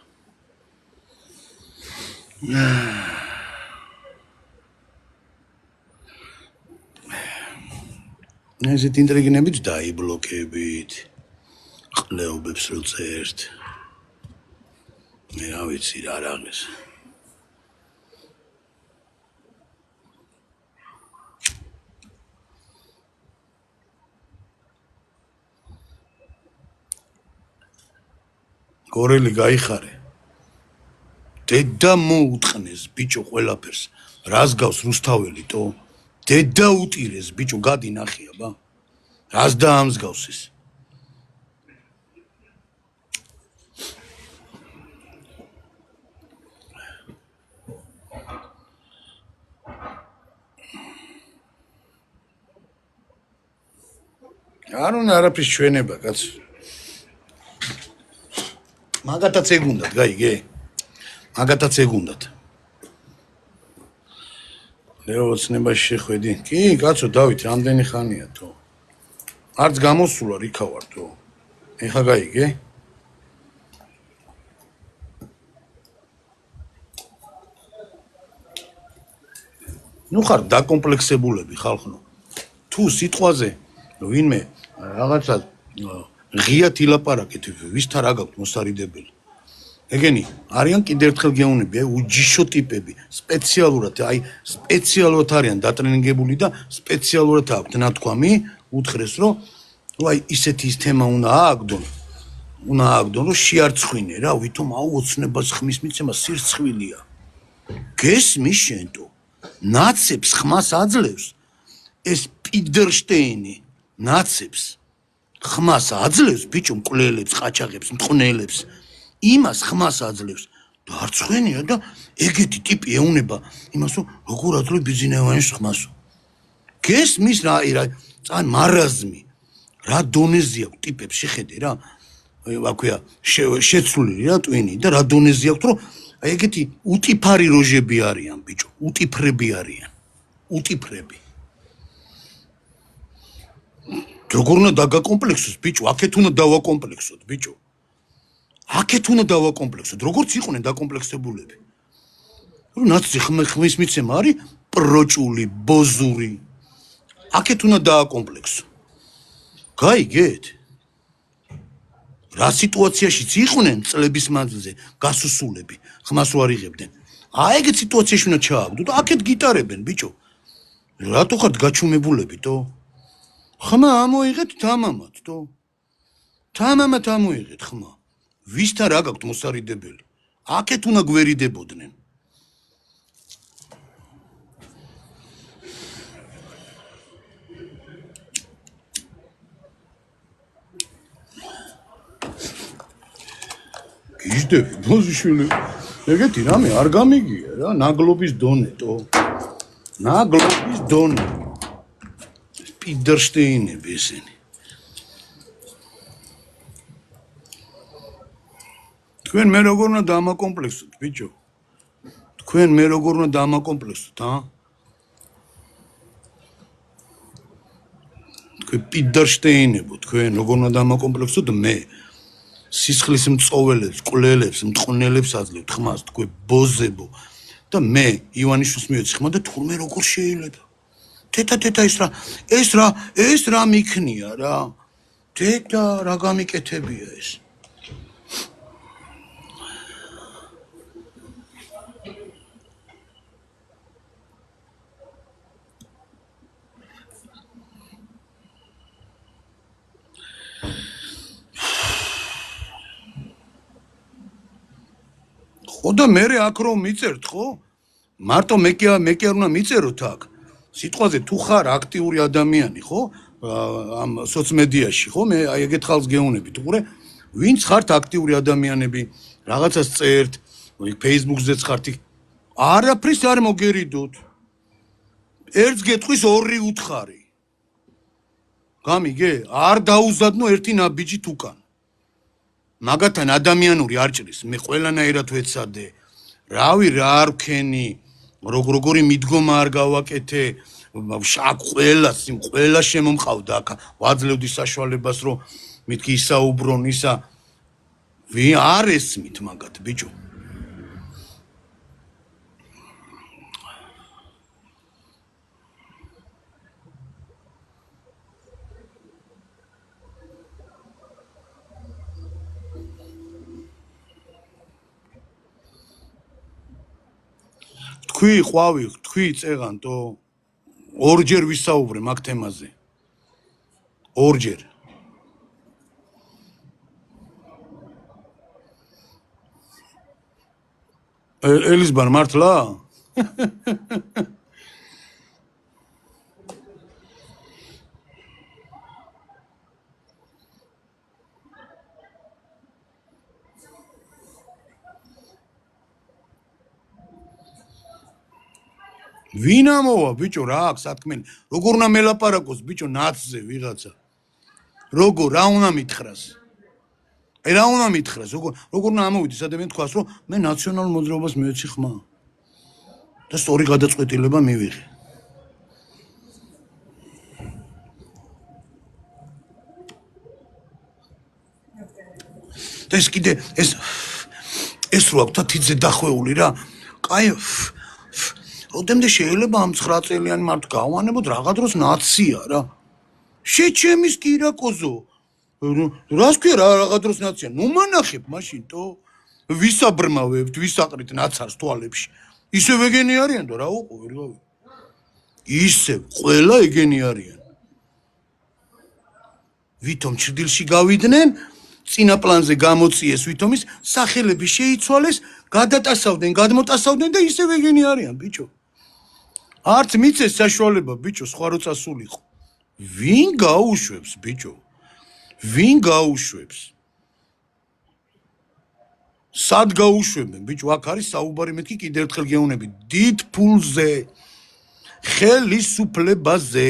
ესეთ ინტრიგნებით დაიბლოკებით, ყლეობებს რო წერთ. მე რა ვიცი რა რაღაც. გორელი გაიხარე. დედა მოუტყნეს ბიჭო ყველაფერს. რას გავს რუსთაველი ტო? დედა უტირეს ბიჭო გადი ნახია ბა. რას დაამსგავს ეს? არ უნდა არაფრის ჩვენება კაც. მაგათაც ეგ უნდათ, გაიგე? მაგათაც ეგ უნდათ. ლეოცნებაში შეხვედი. კი, კაცო, დავით, რამდენი ხანია თო? არც გამოსულა რიქა ვარ თო. ეხა გაიგე? ნუ ხარ დაკომპლექსებულები ხალხო. თუ სიტყვაზე ვინმე რაღაცა ღიათ ილაპარაკეთ, ვისთან რა გაქვთ მოსარიდებელი. ეგენი, არიან კიდევ ერთხელ გეუბნები, უჯიშო ტიპები, სპეციალურად არიან დატრენინგებული და სპეციალურად აქვთ ნათქვამი, უთხრეს რომ აი ისეთი ის თემა უნდა ააგდონ, რომ შეარცხვინე რა, ვითომ აუოცნებას ხმის მიცემა სირცხვილია. გესმის შენტო, ნაცებს ხმას აძლევს ეს პიდერშტეინი, ნაცებს ხმას აძლევს ბიჭო მკვლელებს, ყაჩაღებს, მტყნელებს. იმას ხმას აძლევს და არ ცხენია და ეგეთი ტიპი ეუნება იმას რომ როგორ აძლევს ბიზნესმენის ხმას. გესმის რა წან მარაზმი რა დონეზე აქვს ტიპებს შეხედე რა. აქვეა შეცვლილი რა ტვინი და რა დონეზე აქვს რომ ეგეთი უტიფარი როჟები არიან ბიჭო, უტიფრები არიან. უტიფრები. როგორ უნდა დაგაკომპლექსოს ბიჭო, აქეთ უნდა დავაკომპლექსოთ ბიჭო. აქეთ უნდა დავაკომპლექსოთ, როგორც იყვნენ დაკომპლექსებულები. რომ ნაცი ხმის მიცემა არის პროჭული, ბოზური. აქეთ უნდა დააკომპლექსო. გაიგეთ? რა სიტუაციაშიც იყვნენ წლების მანძილზე გასუსულები, ხმას ვარიღებდნენ. აი ეგეთ სიტუაციაში უნდა ჩააგდო და აქეთ გიტარებენ ბიჭო. რატო ხართ გაჩუმებულები თო? ხმა ამოიღეთ თამამად თო? თამამად ამოიღეთ ხმა. ვისთან რა გაქვთ მოსარიდებელი? აქეთ უნდა გვერიდებოდნენ. გიждები, ბოზიშვილი. ეგეთი რამე არ გამიგია რა, ნაგლობის დონეტო. ნაგლობის დონე. პიდერშტეინები ესენი. თქვენ მე როგორ უნდა დამაკომპლექსოთ, ბიჭო? თქვენ მე როგორ უნდა დამაკომპლექსოთ, თქვენ პიდერშტეინებო, თქვენ როგორ უნდა დამაკომპლექსოთ მე? სისხლის მწოველებს, კვლელებს, მტყნელებს აძლევთ ხმას, თქვენ ბოზებო. და მე ივანიშვილს მივეცი ხმა და თურმე როგორ შეიძლება? თეთა ეს რა მიქნია რა? თეთა რა გამიკეთებია ეს? ხო და მე აქ რომ მიწერთ ხო? მარტო მე კი არ უნდა მიწეროთ აქ. სიტყვაზე თუ ხარ აქტიური ადამიანი ხო? ამ სოციმედიაში ხო? მე აი ეგეთ ხალხს გეუნებით. უყურე, ვინც ხართ აქტიური ადამიანები, რაღაცას წერთ, Facebook-ზეც ხართ. არაფრის არ მოგერიდოთ. ერთს გეტყვის ორი უთხარი. გამიგე? არ დაუზადნო ერთი ნაბიჯით უკან. მაგათან ადამიანური არ ჭრის, მე ყველანაირად ვეცადე. რავი რა არ ვქენი, როგორი მიდგომა არ გავაკეთე, აქ ყველა შემომყავდა აქ, ვაძლევდი საშუალებას რომ მითქი ისაუბრონ ისა. ვინ არ ესმით მაგათ, ბიჭო? თქვი წეღანტო ორჯერ ვისაუბრე მაგ თემაზე ორჯერ ელისბარ მართლა ვინ ამოვა ბიჭო რა აქვს სათქმელი როგორ უნდა მელაპარაკოს ბიჭო ნაცზე ვიღაცა როგორ რა უნდა მითხრას აი რა უნდა მითხრას როგორ უნდა ამოვიდეს ადამიანი თქვას რომ მე ნაციონალურ მოძრაობას მივეცი ხმა და სწორი გადაწყვეტილება მივიღე და ეს კიდე ეს რო აქვს თითზე დახვეული რა კაი როდემდე შეიძლება ამ 9 წელიანი მართ გავანებოთ რაღაც დროს ნაცია რა შეჩემის კირაკოზო რას ქვია რაღაც დროს ნაცია ნუ მანახებ მაშინ თო ვისაბრმავებთ ვისაყრით ნაცარს თვალებში ისევ ეგენი არიან და რა უყო ვერგავი ისევ ყველა ეგენი არიან ვითომ ჭრდილში გავიდნენ წინა პლანზე გამოწიეს ვითომის სახელები შეიცვალეს გადატასავდნენ გადმოტასავდნენ და ისევ ეგენი არიან ბიჭო არც მიცეს საშუალება ბიჭო სხვა რო წასულიყო ვინ გაუშვებს ბიჭო ვინ გაუშვებს სად გაუშვებენ ბიჭო აქ არის საუბარი მეთქი კიდევ ერთხელ გეუბნები დიდ ფულზე ხელისუფლებაზე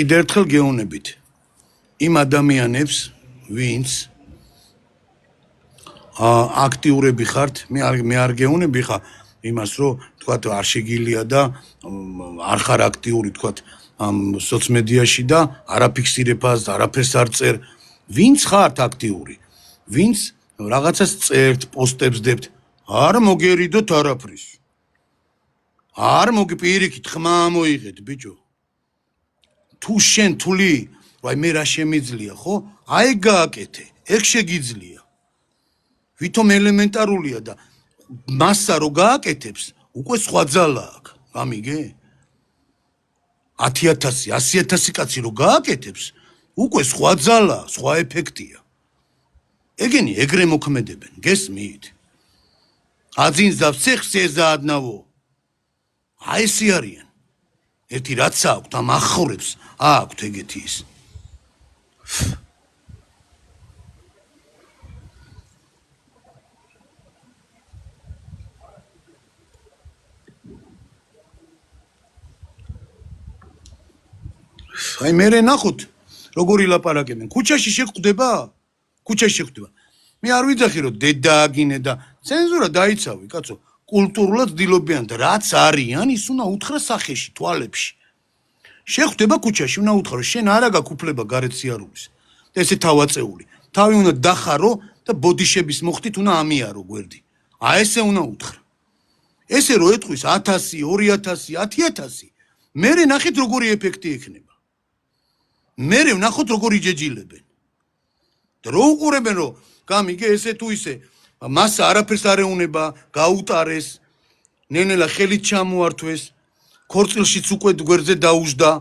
კიდევ ერთხელ გეუბნებით იმ ადამიანებს ვინც აქტიურები ხართ მე არ გეუბნები ხა იმას რომ თქვათ არ შეგილია და არ ხარ აქტიური თქვათ ამ სოციმედიაში და არაფიქსირებას არაფერს არ წერ ვინც ხართ აქტიური ვინც რაღაცას წერთ პოსტებს დებთ არ მოგერიდოთ არაფრის არ მოგპირიქით ხმა მოიღეთ ბიჭო თუ შენ თვლი აი მე რა შემიძლია ხო აი გააკეთე ეგ შეგიძლია ვითომ ელემენტარულია და მასა რო გააკეთებს უკვე სხვა ძალა აქვს გამიგე 10,000 100,000 კაცი რო გააკეთებს უკვე სხვა ძალა სხვა ეფექტია ეგენი ეგრე მოქმედებენ გესმით აძინძავს ციხს ეზაადნავო აი ესე არიან ერთი რაც აქვთ ამ ახორებს აქვთ ეგეთი ის აი მე ნახოთ როგორი ლაპარაკებენ ქუჩაში შეხვდება ქუჩაში ხვდება. მე არ ვიძახი რომ დედა აგინე და ცენზურა დაიცავი, კაცო. კულტურულად დილობიან და რაც არიან, ის უნდა უთხრა სახეში, თვალებში. შეხვდება ქუჩაში, უნდა უთხრა, შენ არა გაქვს უფლება გარეთ სიარულის. და ესე თავაწეული. თავი უნდა დახარო და ბოდიშების მოხდით უნდა ამიარო გვერდი. ესე უნდა უთხრა. ესე რო ეტყვის 1000, 2000, 10000, მერე ნახეთ როგორი ეფექტი ექნება. მერე ვნახოთ როგორი ჯეჯილებენ. და რო უყურებენ რომ გამიგე ესე თუ ისე მას არაფერს არ ეუნება, გაუტარეს, ნენელა ხელით ჩამოართვეს, ქორწილშიც უკვე გვერდზე დაუждდა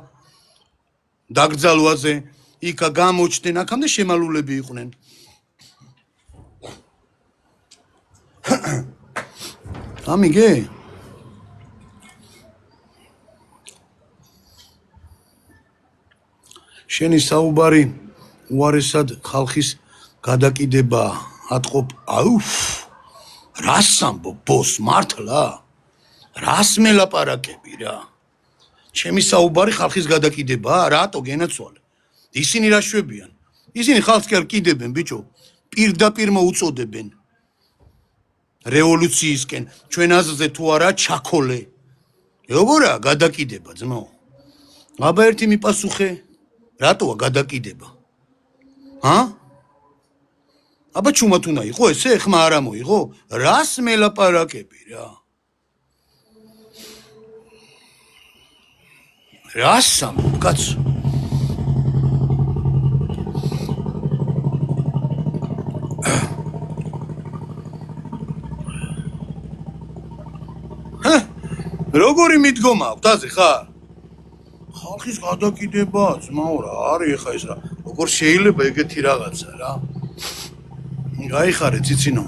დაგრძალვაზე, იქა გამოჩდნენ, აქამდე შემალულები იყვნენ. გამიგე? შენი საუბარი უარესად ხალხის გადაკიდება ატყობ. რას ამბობ ბოს მართლა? რას მელაპარაკები რა? ჩემი საუბარი ხალხის გადაკიდებაა, რატო გენაცვალე? ისინი რა შვებიან? ისინი ხალხს კი არ კიდებენ, ბიჭო. პირდაპირ მოუწოდებენ რევოლუციისკენ, ჩვენ აზრზე თუ არა ჩაქოლე. როგორა გადაკიდება, ძმაო? აბა ერთი მიპასუხე, რატოა გადაკიდება? აბა ჩუმად უნდა იყო ესე, ხმა არ ამოიღო? რას მელაპარაკები რა? რას ამბობ, კაცო? როგორი მიდგომა აქვს, აზე ხარ? ხალხის გადაკიდება, ძმაო რა არის ხა ეს რა? როგორ შეიძლება ეგეთი რაღაცა რა? გაიხარე ციცინო.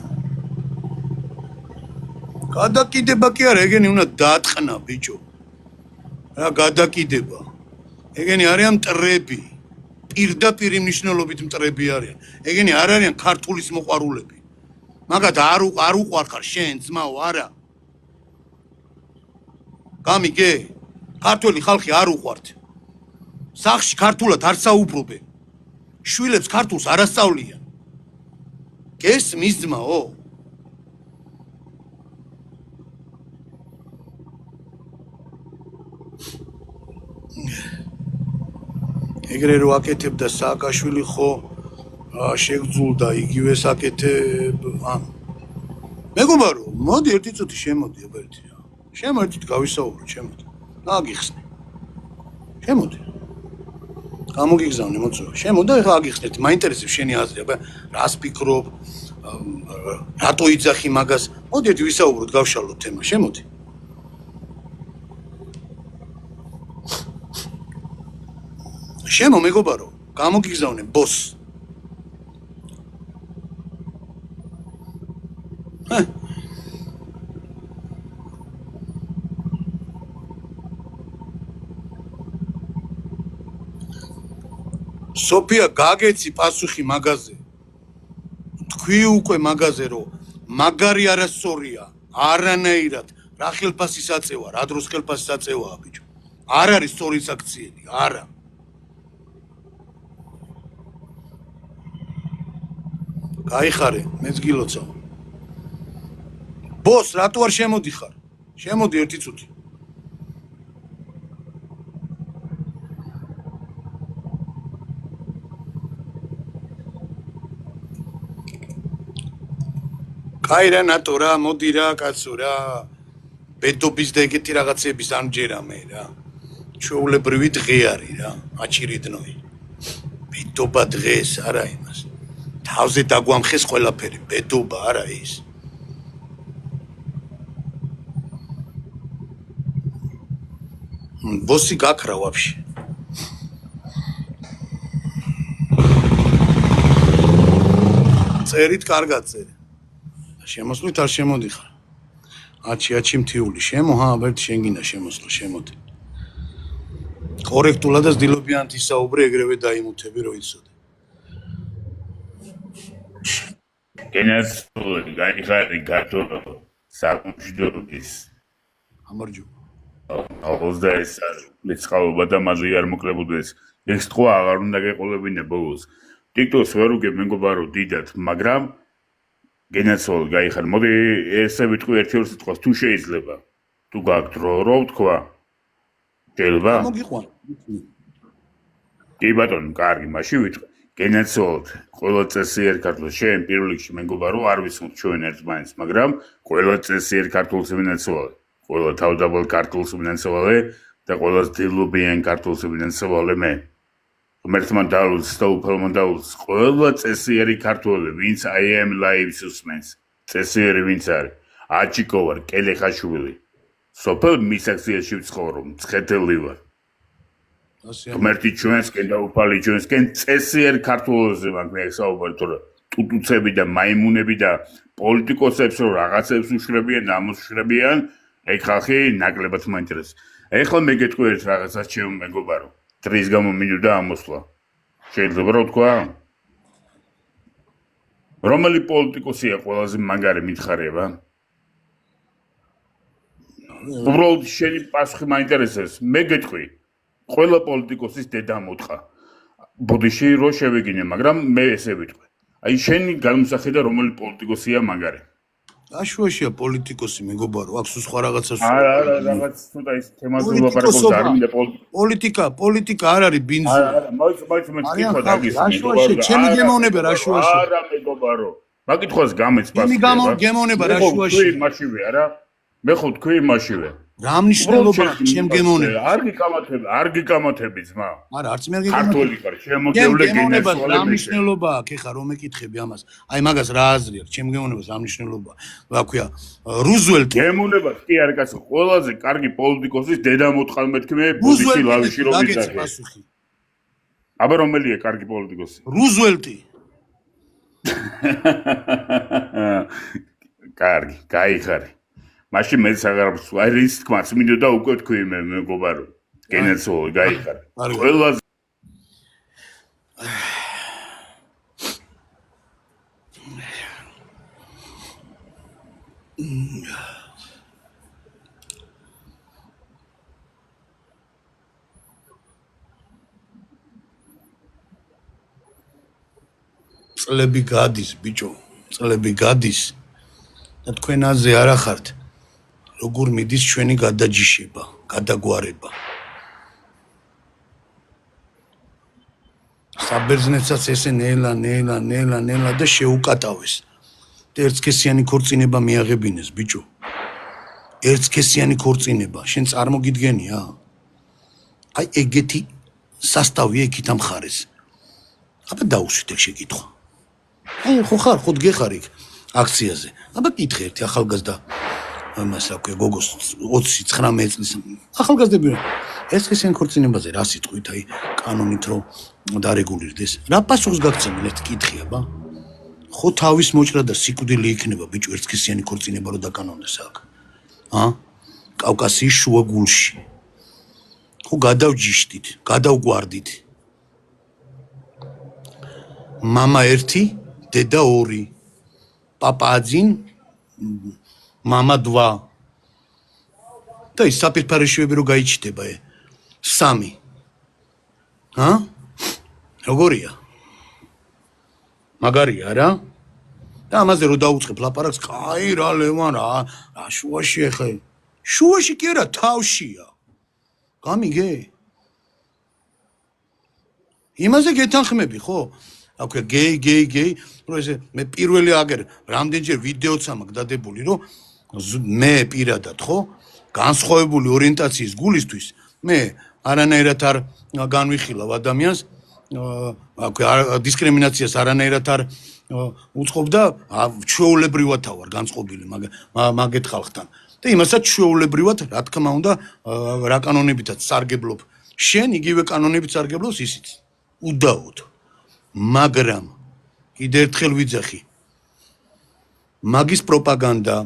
გადაკიდება კი არა, ეგენი უნდა დაატყნა, ბიჭო. რა გადაკიდება? ეგენი არიან მტრები. პირდაპირ მნიშვნელობით მტრები არიან. ეგენი არ არიან ქართულის მოყვარულები. მაგათ არ უყვარ ხარ შენ, ძმაო, არა. გამიგე? ქართველი ხალხი არ უყვართ. სახში ქართულად არ საუბრობენ. შვილებს ქართულს არ ასწავლიან. გესმის ძმაო? ეგრე რო აკეთებდა სააკაშვილი ხო შეგძულდა იგივე საკეთებ. მეგობარო, მოდი ერთი წუთი შემოდი, აბა ერთი. შემოდით გავისაუბრო, შემოდი. აგიხსნე. შემოდი. გამოგიგზავნე მოწოვა. შემოდა ეხლა აგიხსნეთ, მაინტერესებს შენი აზრი, აბა რას ფიქრობ? რატო იძახი მაგას? მოდი ერთი ვისაუბროთ, გავშალოთ თემა, შემოდი. შემო მეგობარო, გამოგიგზავნე ბოს. სოფია გაგეცი პასუხი მაგაზე. თქვი უკვე მაგაზე რომ მაგარი არასწორია, არანაირად რა ხელფასის აწევა, რა დროს ხელფასის აწევაა ბიჭო. არ არის სწორი საქციელი, არა. გაიხარე, მეც გილოცავ. ბოს, რატო არ შემოდიხარ? შემოდი ერთი წუთი. კაი რა ნატო რა, მოდი რა, კაცო რა. ბედობის და ეგეთი რაღაცების ამჯერა მე რა. ჩვეულებრივი დღე არის რა, აჩირიდნოი. ბედობა დღეს არა იმას. თავზე დაგვამხეს ყველაფერი, ბედობა არა ის. ბოსი გაქრა ვაფშე. წერით კარგად წერე. შემოსვლით არ შემოდიხარ. აჩი მთიული შემო, აბერტ შენ გინდა შემოსვლა, შემოდი. კორექტულადაც დილობიანთ ისაუბრე, ეგრევე დაიმუთები, რო იცოდე. გენაცვლე გაიხარე გათო საკუთრების. ამარჯობა. აუზდა ეს წყალობა და მასზე არ მოკლებოდეს. ეს თქო აღარ უნდა გეყოლებინე ბოლოს. TikTok-ს ვერ უგებ მეგობარო დიდად, მაგრამ გენაცვალ გაიხარ. მოდი ესე ვიტყვი ერთი-ორი სიტყვას თუ შეიძლება. თუ გაქვს დრო, რო ვთქვა. შეიძლება? მოგიყვან. კი ბატონო, კარგი, მაშინ ვიტყვი. გენაცვალთ ყველა წესიერ ქართულს შენ პირველ რიგში მეგობარო არ ვიცნობ ჩვენ ერთმანეთს, მაგრამ ყველა წესიერ ქართულს ვინაცვალე. ყველა თავდაბალ ქართულს ვინაცვალე და ყველა დილობიან ქართულს ვინაცვალე მე. ღმერთმა დაულს და უფალმა დაულს ყველა წესიერი ქართველი, ვინც I am live-ს უსმენს. წესიერი ვინც არის? აჭიკო ვარ, კელეხაშვილი. სოფელ მისაქციაში ვცხოვრობ, მცხეთელი ვარ. ღმერთი ჩვენსკენ და უფალი ჩვენსკენ წესიერ ქართველებზე მაგ საუბარი, თორე ტუტუცები და მაიმუნები და პოლიტიკოსებს რო რაღაცებს უშრებიან, ამას უშრებიან, ეგ ხალხი ნაკლებად მაინტერესებს. ეხლა მე გეტყვი ერთ რაღაცას ჩემო მეგობარო. Tris გამო მინდოდა ამოსვლა. შეიძლება რა თქვა? რომელი პოლიტიკოსია ყველაზე მაგარი მითხარება? უბრალოდ შენი პასუხი მაინტერესებს. მე გეტყვი. ყველა პოლიტიკოსის დედა მოთხა. ბოდიში რო შევეგინე, მაგრამ მე ესე ვიტყვი. აი შენი განმსახედა რომელი პოლიტიკოსია მაგარი? აშუაშია პოლიტიკოსი მეგობარო, აქვს სხვა რაღაცას. არა, რაღაც ცოტა ის თემაზე ვლაპარაკობ არ მინდა პოლიტიკა არ არის ბინზი. არა, მოიცა მე თქვა დაგის. აშუაშია, ჩემი გემოვნება რა აშუაშია. არა მეგობარო. მაგითხოს გამეც პასუხი. ჩემი გემოვნება რა აშუაშია. თქვი მაშივე არა? მე ხო თქვი მაშივე. რა მნიშვნელობა ჩემ გემოვნება? არ გიკამათები ძმა. არა, არც მე არ გიგემოვნებ. ქართული ხარ, შემოგევლე გენაცვალე. რა მნიშვნელობა აქვს ეხა რომ ეკითხები ამას? აი მაგას რა აზრი აქვს? ჩემ გემოვნებას რა მნიშვნელობა? რა ქვია? რუზველტი. გემოვნებას კი არა კაცო, ყველაზე კარგი პოლიტიკოსის დედა მოთხარ მეთქმე ბუდიში ლავიში რომ იცახე. აბა რომელია კარგი პოლიტიკოსი? რუზველტი. კარგი, გაიხარე. მაშინ მე საღარბს აი რის თქმაც მინდოდა უკვე თქვი მე მეგობარო. გენაცვალე, გაიხარე. ყველაზე წლები გადის, ბიჭო, წლები გადის და თქვენაზე არ ახართ. როგორ მიდის ჩვენი გადაჯიშება, გადაგვარება. საბერძნეთსაც ესე ნელა და შეუკატავეს. ერთსქესიანი ქორწინება მიაღებინეს, ბიჭო. ერთსქესიანი ქორწინება, შენ წარმოგიდგენია? აი ეგეთი სასტავი იქით ამ ხარეს. აბა დაუსვით ეგ შეკითხვა. აი ხო დგეხარ იქ აქციაზე. აბა კითხე ერთი ახალგაზრდა ამას აქვე გოგოს 29 წლის ახალგაზრდები ერთსქესიან ქორწინებაზე რა სიტყვით აი კანონით რო დარეგულირდეს რა პასუხს გაგცემენ ერთ კითხია ბა ხო თავის მოჭრა და სიკვდილი იქნება ბიჭო ერთსქესიანი ქორწინება რო დაკანონდეს აქ კავკასიის შუა გულში ხო გადავჯიშდით გადავგვარდით მამა 1 დედა 2 პაპა 1 მამა 2 და ის საფირფარეშივები რო გაიჩიტება 3 როგორია მაგარია რა და ამაზე რო დაუწყებ ლაპარაკს კაი რა ლევან რა შუაში ეხა შუაში კი არა თავშია გამიგე იმაზე გეთანხმები ხო აქვე გეი რო ესე მე პირველი აგერ რამდენჯერ ვიდეოც მაქვს დადებული რომ მე პირადად ხო განსხვავებული ორიენტაციის გულისთვის მე არანაირად არ განვიხილავ ადამიანს აქვე დისკრიმინაციას არანაირად არ უწყობ და ჩვეულებრივად ვარ განწყობილი მაგეთ ხალხთან და იმასაც ჩვეულებრივად რა თქმა უნდა რა კანონებითაც სარგებლობ შენ იგივე კანონებით სარგებლობს ისიც უდაოდ მაგრამ კიდე ერთხელ ვიძახი მაგის პროპაგანდა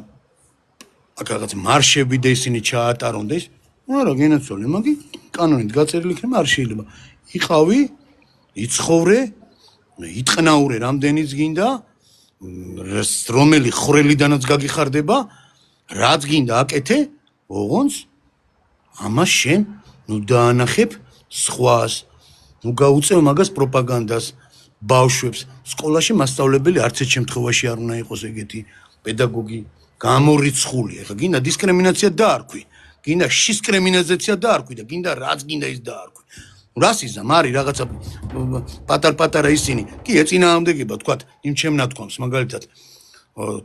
აქ რაღაც მარშები და ისინი ჩაატარონდეს არა გენაცვალე მაგი კანონით გაწერილი იქნება არ შეიძლება იყავი იცხოვრე იტყნაურე რამდენიც გინდა რომელი ხვრელიდანაც გაგიხარდება რაც გინდა აკეთე ოღონდ ამას შენ ნუ დაანახებ სხვას ნუ გაუწევ მაგას პროპაგანდას ბავშვებს სკოლაში მასწავლებელი არც ერთ შემთხვევაში არ უნდა იყოს ეგეთი პედაგოგი გამორიცხული. ეხლა გინდა დისკრიმინაცია დაარქვი, გინდა შისკრიმინაცია დაარქვი და გინდა რაც გინდა ის დაარქვი. რასიზმ არის რაღაცა პატარ-პატარა ისინი. კი ეწინააღმდეგება თქვათ იმ ჩემ ნათქვამს მაგალითად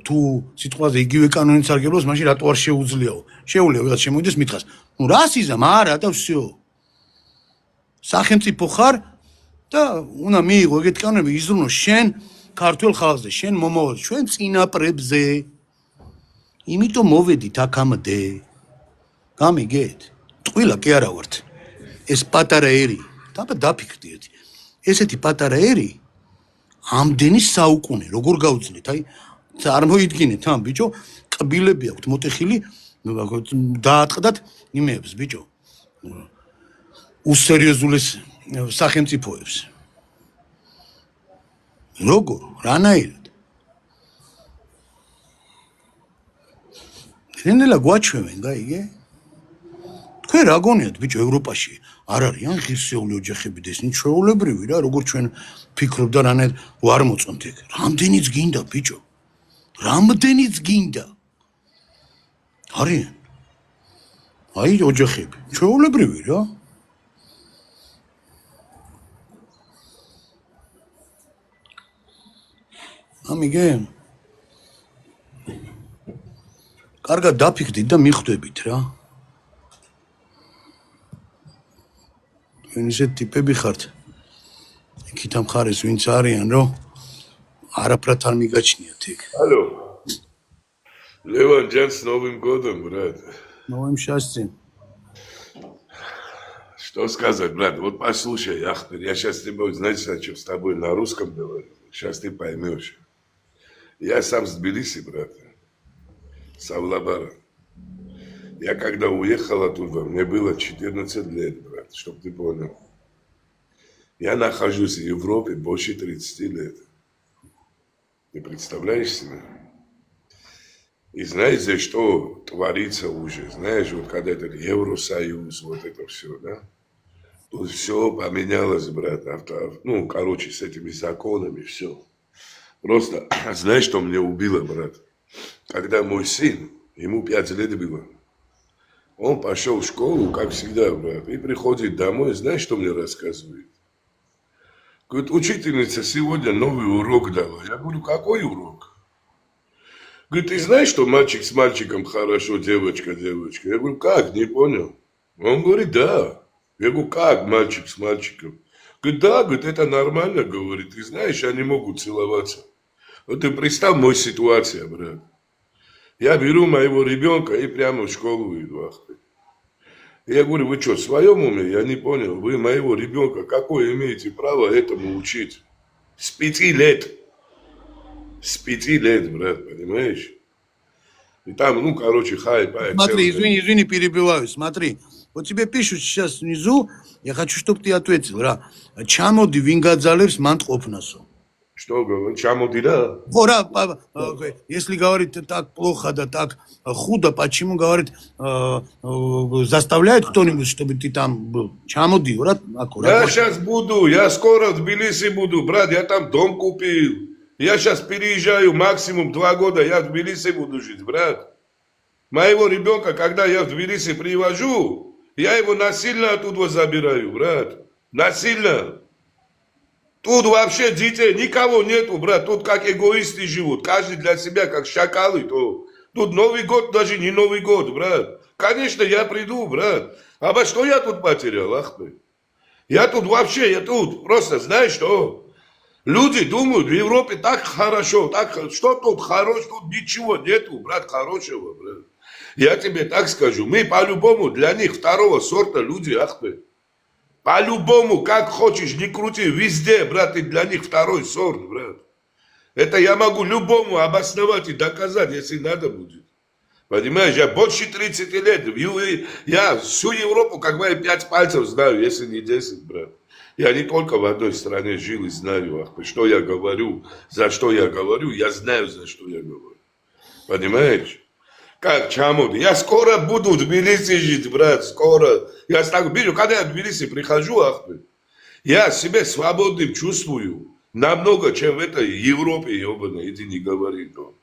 თუ სიტყვაზე იგივე კანონით სარგებლობს, მაშინ რატო არ შეუძლიაო? შეუძლია ვიღაც შემოიდეს მითხას. რასიზმ არა და всё. სახელმწიფო ხარ და უნდა მიიღო ეგეთი კანონები იზრუნო შენ ქართულ ხალხზე, შენ მომავალზე, ჩვენ წინაპრებზე. იმიტომ მოვედით აქამდე. გამიგეთ? ტყუილა კი არა ვართ. ეს პატარა ერი, დაფიქრდით. ესეთი პატარა ერი ამდენი საუკუნე როგორ გავუძნეთ? აი წარმოიდგინეთ ამ ბიჭო, ყბილები აქვთ მოტეხილი, დაატყდათ იმეებს ბიჭო. უსერიოზულეს სახელმწიფოებს. როგორ? რანაირად? რენელა გვაჩვევენ, გაიგე? თქვენ რა გონიათ ბიჭო ევროპაში არ არიან ღირსეული ოჯახები და ისინი ჩვეულებრივი რა, როგორ ჩვენ ფიქრობ და რანაირად ვარ მოწონთ ეგ. რამდენიც გინდა ბიჭო? რამდენიც გინდა? არიან. აი ოჯახები, ჩვეულებრივი რა. ამიგე? კარგად დაფიქრდით და მიხვდებით რა. თქვენ ისეთ ტიპები ხართ. იქით ამ ხარეს ვინც არიან, რომ არაფრად არ მიგაჩნიათ ეგ. Алло. Леван Джан с Новым годом, брат. Новым счастьем. Что сказать, брат? Вот послушай, Ахмед, я сейчас с тобой, знаешь, хочу с тобой на русском говорить. Сейчас ты поймешь. Я сам с Тбилиси, брат. Савлабара. Я когда уехал оттуда, мне было 14 лет, брат, чтоб ты понял. Я нахожусь в Европе больше 30 лет. Ты представляешь себе? И знаете, что творится уже? Знаешь, вот когда этот Евросоюз, вот это все, да? Тут все поменялось, брат. Ну, короче, с этими законами все. Просто, знаешь, что меня убило, брат? Когда мой сын, ему 5 лет было, он пошел в школу, как всегда, брат, и приходит домой, знаешь, что мне рассказывает? Говорит, учительница сегодня новый урок дала. Я говорю, какой урок? Говорит, ты знаешь, что мальчик с мальчиком хорошо, девочка, девочка? Я говорю, как? Не понял. Он говорит, да. Я говорю, как мальчик с мальчиком? Говорит, да, говорит, это нормально, говорит. Ты знаешь, они могут целоваться. Вот ты представь мою ситуацию, брат. Я беру моего ребенка и прямо в школу иду. Я говорю, вы что, в своем уме? Я не понял. Вы моего ребенка какое имеете право этому учить? С 5 лет. С 5 лет, брат, понимаешь? И там, ну, короче, хай-пай. Смотри, извини, перебиваю. Смотри, вот тебе пишут сейчас внизу, я хочу, чтобы ты ответил, ра. Чамоди вингадзалевс мант ყოფნასო. Что говорит? Чамоди, да? Ора, если говорит так плохо, да так худо, почему, говорит, заставляет кто-нибудь, чтобы ты там был? Чамоди, ора, аккуратно. Я сейчас буду, я скоро в Тбилиси буду, брат, я там дом купил. Я сейчас переезжаю максимум 2 года, я в Тбилиси буду жить, брат. Моего ребенка, когда я в Тбилиси привожу, я его насильно оттуда забираю, брат. Насильно. Тут вообще детей никого нету, брат. Тут как эгоисты живут. Каждый для себя, как шакалы. Тут Новый год даже не Новый год, брат. Конечно, я приду, брат. А что я тут потерял, Ахмед? Я тут вообще, я тут. Просто знаешь что? Люди думают, в Европе так хорошо. Так, что тут хорошего? Тут ничего нету, брат, хорошего, брат. Я тебе так скажу. Мы по-любому для них второго сорта люди, Ахмед. По-любому, как хочешь, не крути, везде, брат, и для них второй сорт, брат. Это я могу любому обосновать и доказать, если надо будет. Понимаешь, я больше 30 лет, я всю Европу, как мои 5 пальцев знаю, если не 10, брат. Я не только в одной стране жил и знаю, что я говорю, за что я говорю, я знаю, за что я говорю. Понимаешь? Как Чамоди? Я скоро буду в Тбилиси жить, брат, скоро. Я так вижу, когда я в Тбилиси прихожу, Ахмед, я себя свободным чувствую. Намного, чем в этой Европе, ебаной, иди не говори, то.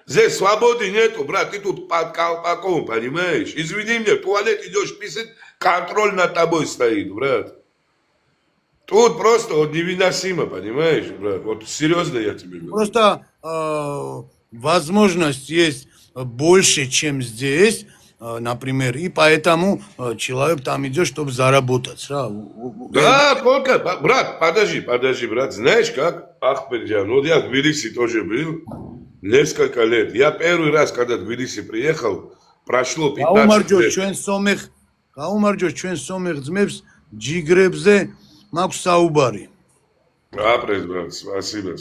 Здесь свободы нету, брат, ты тут под колпаком, понимаешь? Извини меня, в туалет идешь писать, контроль над тобой стоит, брат. Тут просто вот невыносимо, понимаешь, брат? Вот серьезно я тебе говорю. Просто возможность есть больше, чем здесь, например, и поэтому человек там идет, чтобы заработать. Да, только, брат, подожди, брат, знаешь как, Ахмеджан, вот я в Тбилиси тоже был, несколько лет. Я первый раз, когда в Тбилиси приехал, прошло 15 лет. გაუმარჯოს ჩვენ სომეხ ძმებს ჯიგრებზე მაქვს საუბარი. Апрес, брат, спасибо.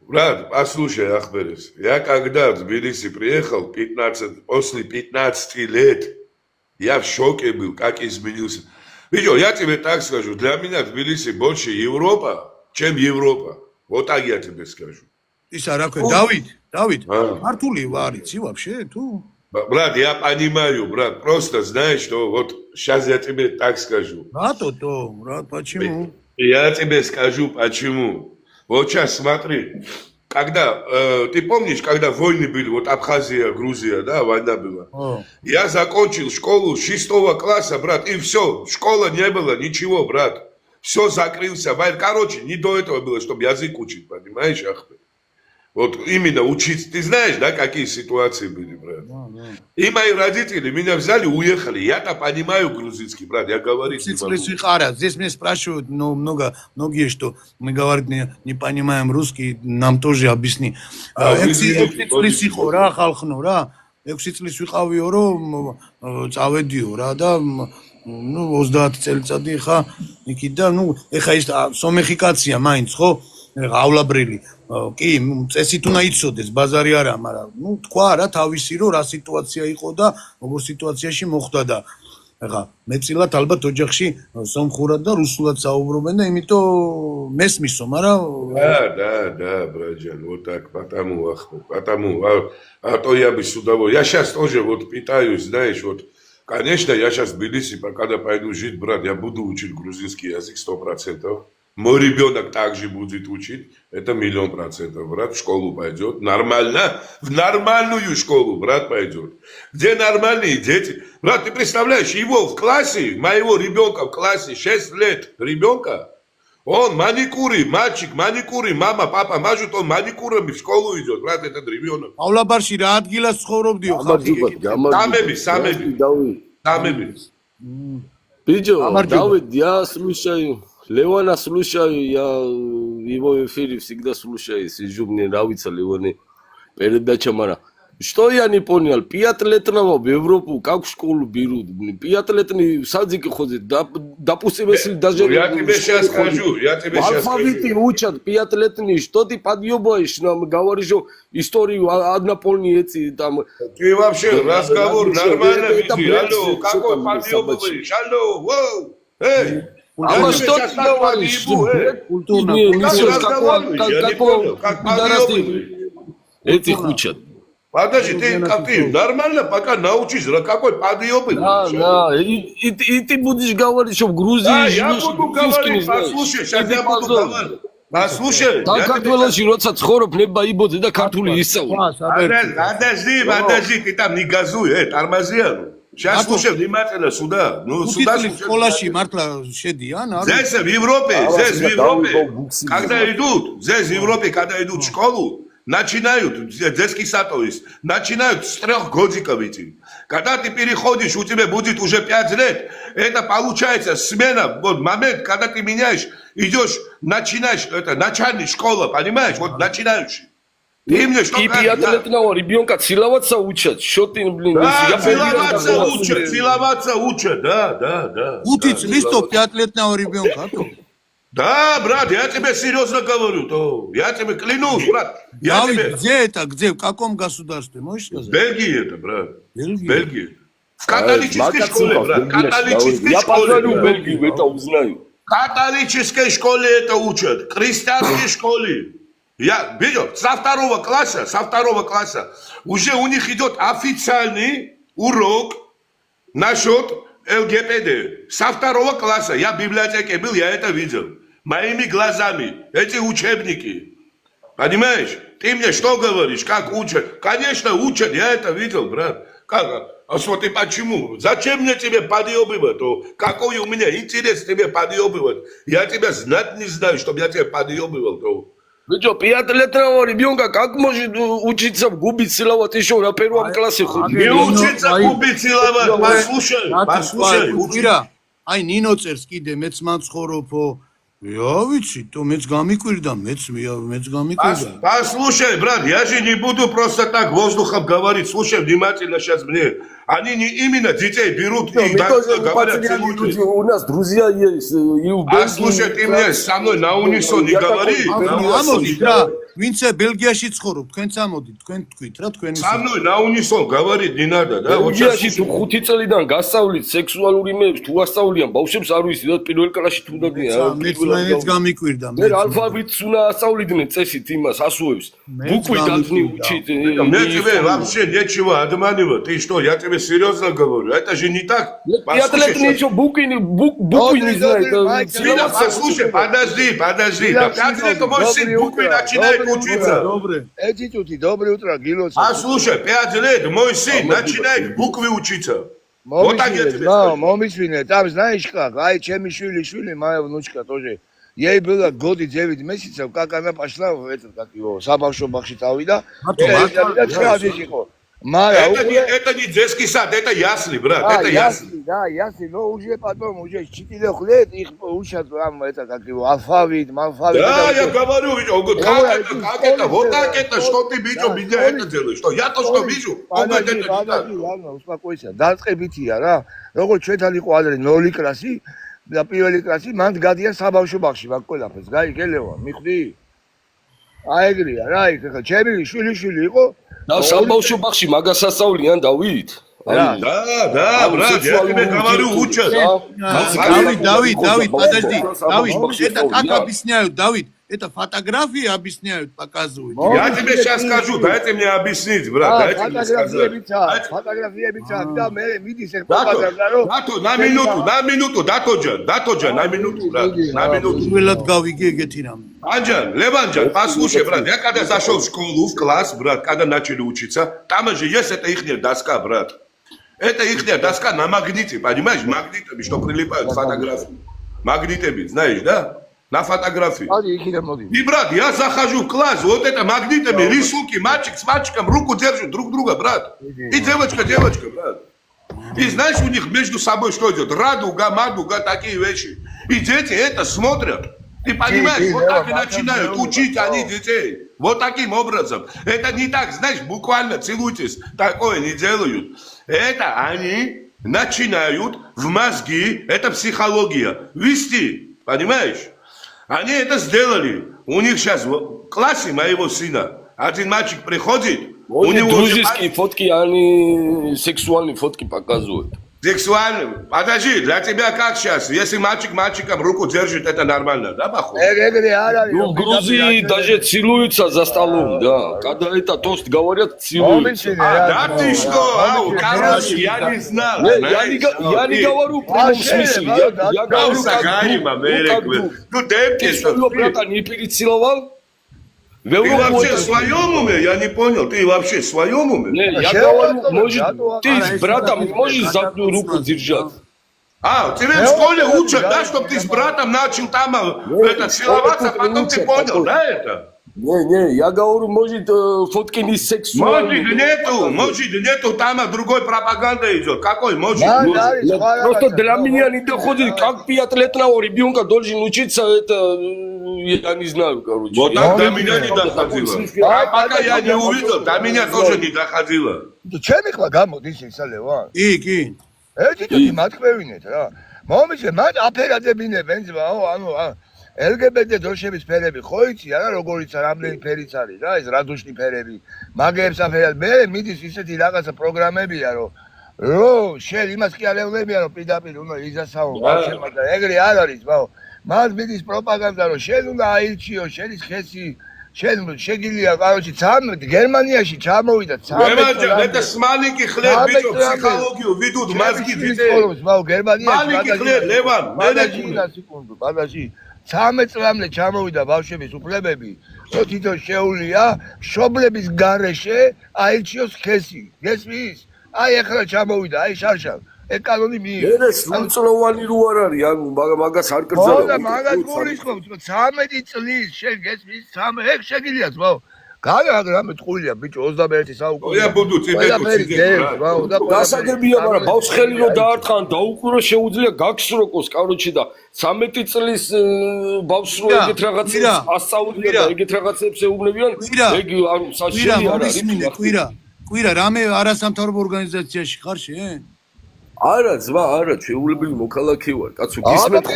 Брат, послушай, Ахмерес, я когда в Тбилиси приехал, после 15 лет, я в шоке был, как изменился. Видишь, я тебе так скажу, для меня Тбилиси больше Европа, чем Европа. Вот так я тебе скажу. ისა რა ქვია, დავით, ქართული ვარ, იცი вообще, თუ? Брат, я понимаю, брат, просто знаешь, что вот сейчас я тебе так скажу. Почему? Я тебе скажу, почему. Вот сейчас смотри, когда, ты помнишь, когда войны были, вот Абхазия, Грузия, да, война была. Я закончил школу 6 класса, брат, и все, школа не было, ничего, брат. Все закрылся. Короче, не до этого было, чтобы язык учить, понимаешь, Ахмед? Вот именно учиться. Ты знаешь, да, какие ситуации были, брат? И мои родители меня взяли, уехали. Я-то понимаю грузинский, брат, я говорить не могу. Здесь меня спрашивают, многие, что мы, говорят, не понимаем русский, нам тоже объясни. 6 წლის იყო რა ხალხნო რა 6 წლის ვიყავიო რომ წავედიო რა და 30 წელიწადი ხა იქით და ეხა ის სომეხი კაცია მაინც ხოავლაბრილი კი წესით უნდა იცოდეს ბაზარი არა მაგრამ თქვა რა თავისი რომ რა სიტუაცია იყო და როგორ სიტუაციაში მოხვდა და ეხა მეწილად ალბათ ოჯახში სომხურად და русულად საუბრობენ და იმიტომ მესმისო მაგრამ Да, братьян, вот так, потому, а то я бы с удовольствием. Я сейчас тоже вот питаюсь, знаешь, вот, конечно, я сейчас в Тбилиси, когда пойду жить, брат, я буду учить грузинский язык 100%. Мой ребенок также будет учить, это 1000000%, брат, в школу пойдет, нормально, в нормальную школу, брат, пойдет. Где нормальные дети? Брат, ты представляешь, его в классе, моего ребенка в классе, 6 лет ребенка, он маникюры, мальчик, маникюры, мама, папа мажут, он маникюрами в школу идет, брат, этот ребенок. Павлабарში რა ადგილას ცხოვრობდიო Самები. Биджо, Давид, я слушаю, Левана слушаю, я его эфире всегда слушаю, сижу мне нравится Леваны передача мара. Что я не понял, 5 лет в Европу, как в школу берут, 5 лет в садике ходят, допустим, если даже... Я тебе сейчас скажу, алфавиты учат, 5 лет, что ты подъебаешь, нам говоришь историю однополные эти там... Ты вообще разговор нормально веди, алло, какой подъебываешь, алло, воу, эй! А что ты говоришь? Как пидорасты этих учат. Подожди, ты нормально пока научись, какой подъебы? Да, и ты будешь говорить, что в Грузии... Да, я буду говорить, послушай, сейчас я буду говорить. Послушай, так как велоши, роца цхороб, неба ибоды, да картули исау. Подожди, ты там не газуй, тормози. Сейчас слушай внимательно сюда. Сюда школаши мартла шедиян. Здесь в Европе, когда идут в школу, начинают, детский сад, то есть, начинают с 3 годиков идти. Когда ты переходишь, у тебя будет уже 5 лет, это получается смена, вот момент, когда ты меняешь, идешь, начинаешь, это начальная школа, понимаешь, вот начинающий. Ты мне что говоришь? И 5-летнего ребенка целоваться учат, что ты, блин, да, целоваться учат, да. Учить, что 5-летнего ребенка, Да, брат, я тебе серьезно говорю, то я тебе клянусь, брат. Где это, где, в каком государстве, можешь сказать? Бельгия это, брат. Бельгия. В католической школе, брат. Я позвоню в Бельгию, это узнаю. В католической школе это учат, в христианской школе. Я видел, со второго класса уже у них идет официальный урок насчет ЛГБТ. Со 2 класса, я в библиотеке был, я это видел. моими глазами, эти учебники. Понимаешь? Ты мне что говоришь, как учат? Конечно, учат, я это видел, брат. Как? А что ты почему? Зачем мне тебе подъебывать? Какой у меня интерес тебе подъебывать? Я тебя знать не знаю, чтобы я тебя подъебывал. Бычо, 5-летнего ребенка как может учиться губить целовать еще на первом классе хоть? Не учиться губить целовать. Послушай, უყირა აი ნინო წერს კიდე მეც მაცხოვრობო ვიცი то მეც გამიკვირდა მეც გამიკვირდა Послушай, брат, я же не буду просто так воздухом говорить. Слушай внимательно сейчас мне. Они не именно детей берут и говорят, целуйте. У нас друзья есть, и в А слушай, ты мне со мной на унисон не говори. ამოდით რა ვინცე ბელგიაში ცხოვრობ თქვენ წამოდით თქვენ თქვით რა თქვენი Со мной на унисон говорить не надо, да? Вот ბელგიაში თუ 5 წელიდან გასწავლით სექსუალური იმეებს თუ ასწავლიან ბავშვებს არ ვიცი და პირველ კლასში თუ დაგიან მეც გამიკვირდა მე ალფაბეტს უნდა ასწავლიდნენ წესით იმას ასუებს ბუკვი დათნი учить Мне тебе вообще нечего обманывать. Ты что, я тебе серьезно говорю? Это же не так. пятилетний еще буквы не знает Послушай, подожди. Да 5 лет мой сын буквы начинает учиться. Доброе утро, Гилос. А слушай, 5 лет мой сын начинает буквы учиться. Вот так я тебе скажу. Момичвине, там знаешь как? Ай, чем швили, моя внучка тоже. Ей было год и 9 месяцев, как она пошла в этот, как его, Сабавшо Бахшитауида. Это не детский сад, это ясли, брат, это ясли. Да, ясли, но уже потом, уже с 4 лет их учат прям это, как его, алфавит, малфавит. Да, я говорю, как это, вот так это, что ты видел, меня это делаешь, что я то, что вижу, он говорит, это не так. Ладно, успокойся, დაწყებითია რა, როგორც ჩვენთან იყო ადრე 0 კლასი და პირველი კლასი, მან გადიან საბავშვო ბაღში, მაგ ყველაფერს, გაიგელევა, მიხვდი? აი ეგრეა რა, იქ ხა ჩემი შვილი იყო და საბავშვო ბაღში მაგას ასწავლიან დავით Да, брат, я тебе говорю, учат. Давид, подожди. Давид, это как объясняют, Давид? Это фотографии объясняют, показывают. Я тебе сейчас скажу, дайте мне объяснить, брат, дайте мне сказать. Фотографиებიცა და მე მიდის ერთ პროპაგანდა რომ Дато, на минуту, датоджан, на минуту, брат, на минуту. Ველად გავიგე ეგეთი რამე. Анджан, Леванджан, послушай, брат, я когда зашел в школу, в класс, брат, когда начали учиться, там же есть эта ихняя доска, брат. Это ихняя доска на магните, понимаешь, магнитами, что прилипают к фотографии. Магнитами, знаешь, да? На фотографии. И, брат, я захожу в класс, вот это магнитами, рисунки, мальчик с мальчиком руку держат друг друга, брат. И девочка, брат. И знаешь, у них между собой что идет? Радуга, мадуга, такие вещи. И дети это смотрят. Ты понимаешь, вот так и начинают учить они детей. Вот таким образом. Это не так, знаешь, буквально целуйтесь, такое не делают. Это они начинают в мозги, это психология, вести, понимаешь? Они это сделали. У них сейчас в классе моего сына один мальчик приходит, у него дружеские фотки, они сексуальные фотки показывают. Сексуальным. Подожди, для тебя как сейчас? Если мальчик мальчиком руку держит, это нормально, да, походу? Ну, в Грузии даже целуются за столом, да. Когда это тост говорят, целуются. Да ты что? Короче, я не знал. Я не говорю в прямом смысле. Я говорю, как друг. Ты своего брата не перецеловал? Ты вообще в своем уме? Я не понял. Ты вообще в своем уме? Я говорю, может, ты с братом не можешь за одну руку держать? Тебе в школе учат, да, чтобы ты с братом начал там целоваться, а потом ты понял, да, это? Не, я говорю, может, фотки не сексуальные. Может, нету, там другой пропаганда идет. Какой, может? Просто для меня не доходит, как 5-летнего ребенка должен учиться, это, я не знаю, короче. Вот так до меня не доходило. А пока я не увидел, до меня тоже не доходило. ჩემი ხლა გამოდის ისა ლევან? კი. ერთი თვით მათქვევინეთ რა. მომიჩე, მათ აფერადებინებენ ძმაო, ანუ LGBT დროშების ფერები ხო იცი არა როგორიც რამდენი ფერიც არის რა ეს რადუშნი ფერები მაგებს აფერად მე მიდის ისეთი რაღაცა პროგრამებია რომ შენ იმას კი არ ეუბნებიან რომ პირდაპირ უნდა იზასაო ბავშვებმა და ეგრე არ არის ბაო მას მიდის პროპაგანდა რომ შენ უნდა აირჩიო შენი ხესი შენ შეგიძლია კაროჩი გერმანიაში ჩამოვიდა 13 это смайлики хлеб бიჭო психологию ведут мозги детей ბაო გერმანიაში смайлики хлеб ლევან მე ბადაჟი 13 წლამდე ჩამოვიდა ბავშვების უფლებები, რომ თვითონ შეუძლია მშობლების გარეშე აირჩიოს სქესი. გესმის? აი ახლა ჩამოვიდა, აი შარშან. ეკანონი მიიღო. ეს სრულწლოვანი რო არ არის, ანუ მაგას არ ხო კრძალა. და მაგას გულისხმობთ, 13 წლის შენ გესმის 13 ეგ შეგიძლია ძმაო. გაგრამე ტყუილია ბიჭო 21 საუკუნე. ოია ბუდუ გასაგებია, მაგრამ ბავშვს ხელი რო დაარტყან, დაუკვირო შეუძლია გაგსროკოს კაროჩი და 13 წლის ბავშვს რო ეგეთ რაღაცებს ასწავლიან და ეგეთ რაღაცებს ეუბნებიან, ეგ ანუ საშიში არ არის. კვირა, რამე არასამთავრობო ორგანიზაციაში ხარ შენ? არა ძმა, არა, შეუძლებელი მოქალაქე ვარ. კაცო, გისმენთ ხო?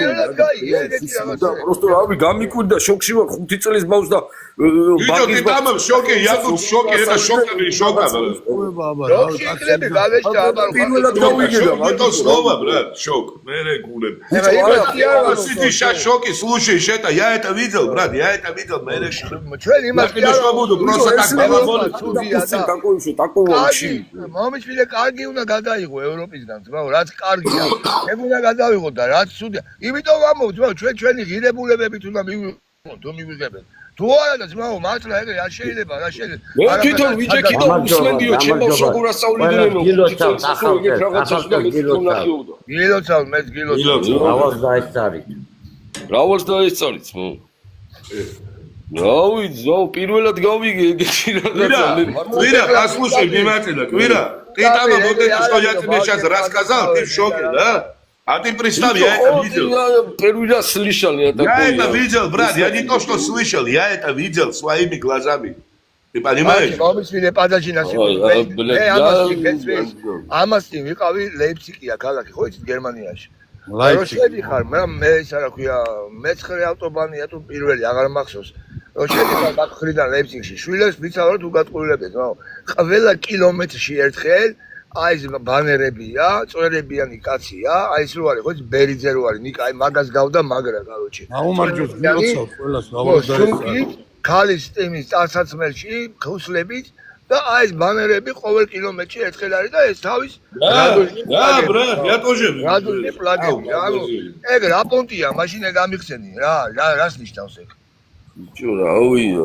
და просто რავი, გამიკვირდა, შოქში ვარ 5 წლის ბავშვს და ბიჭო, თამამ შოკი, იაკობ შოკი, ეს შოკები, შოკა. როქში იკლები გალეშდა აბარ. პირველად გავიგე то слово, брат, шок. Мере гулем. Сидишь шоки, слушай, это я это видел, брат, я это видел, мере. ჩვენ იმას Я что буду просто так балаболить. такой მომიჩვილე კარგი უნდა გადაიღო ევროპისგან, ძმაო, რაც კარგია. ეგ უნდა გადავიღო და რაც ცუდია. იმიტომ ვამბობ, ძმაო, ჩვენი ღირებულებებით უნდა მივიღოთ, თუ მივიღებენ. თუ არა და ძმაო, მართლა ეგ არ შეიძლება, რა შეიძლება. მე თვითონ ვიჯექი და უსმენდიო, ჩემო როგორ ასწავლინენო. გილოცავ, მეც გილოცავ. რავალს დაეწარით, მო. რავი, ძო, პირველად გავიგე ეგეთი რაღაცა. Квира, послушай внимательно, Квира. Ты там вот это, что я тебе сейчас рассказал, ты в шоке, да? А ты представь, я это видел. Первый раз слышал я такое. Я это видел, брат, я не то, что слышал, я это видел своими глазами. Ты понимаешь? მომიჩვილე პადაჟინაში. ამასი ვიყავი ლეიფციგია ქალაქი, ხო იცით გერმანიაში. როშები ხარ, მე ისა რა ქვია, მე-9 ავტობანია თუ პირველი აღარ მახსოვს. როშები ხარ ბაქხრიდან ლეიფციგში, შვილებს ვიცავ თუ გატყუილებენ, ხო? ყველა კილომეტრში ერთხელ აი ეს ბანერებია, წვერებიანი კაცია, აი ეს რო არის, ხო იცი ბერიძე რო არის, ნიკა აი მაგას გავდა მაგრა, კაროჩი. აუმარჯოს გილოცავ ყველას, სულკით, ქალის ტიმის წარსაცმელში, ხუსლებით და აი ეს ბანერები ყოველ კილომეტრში ერთხელ არის და ეს თავის брат, я тоже. რადული პლაგები, ანუ ეგ რა პონტია, მაშინ ეგ ამიხსენი, რას ნიშნავს ეგ? Чё, რავი.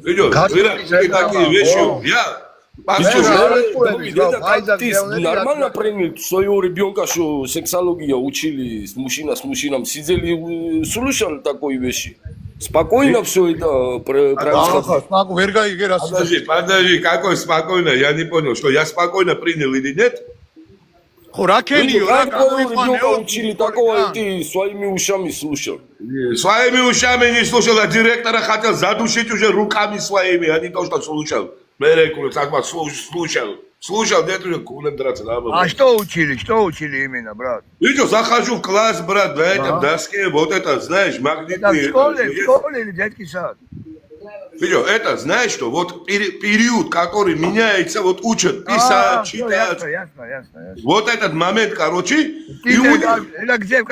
Видишь, Квира, такие вещи. Я Нормально принял своего ребенка, что сексология учили, мужчинам сидели, слушали такой вещи. Спокойно все это происходит. Подожди, какой спокойно? Я не понял, что я спокойно принял или нет? Ребенка учили такого, и ты своими ушами слушал. Своими ушами не слушал, а директора хотел задушить уже руками своими, а не то, что слушал. Мерекуле, так вот слушал, нет уже кулем драться. А что учили именно, брат? Видишь, захожу в класс, брат, на этом доске, вот это, знаешь, магнитный. В школе или детский сад? Видишь, это, знаешь что, вот период, который меняется, вот учат писать, читать. Ясно. Вот этот момент, короче, И где,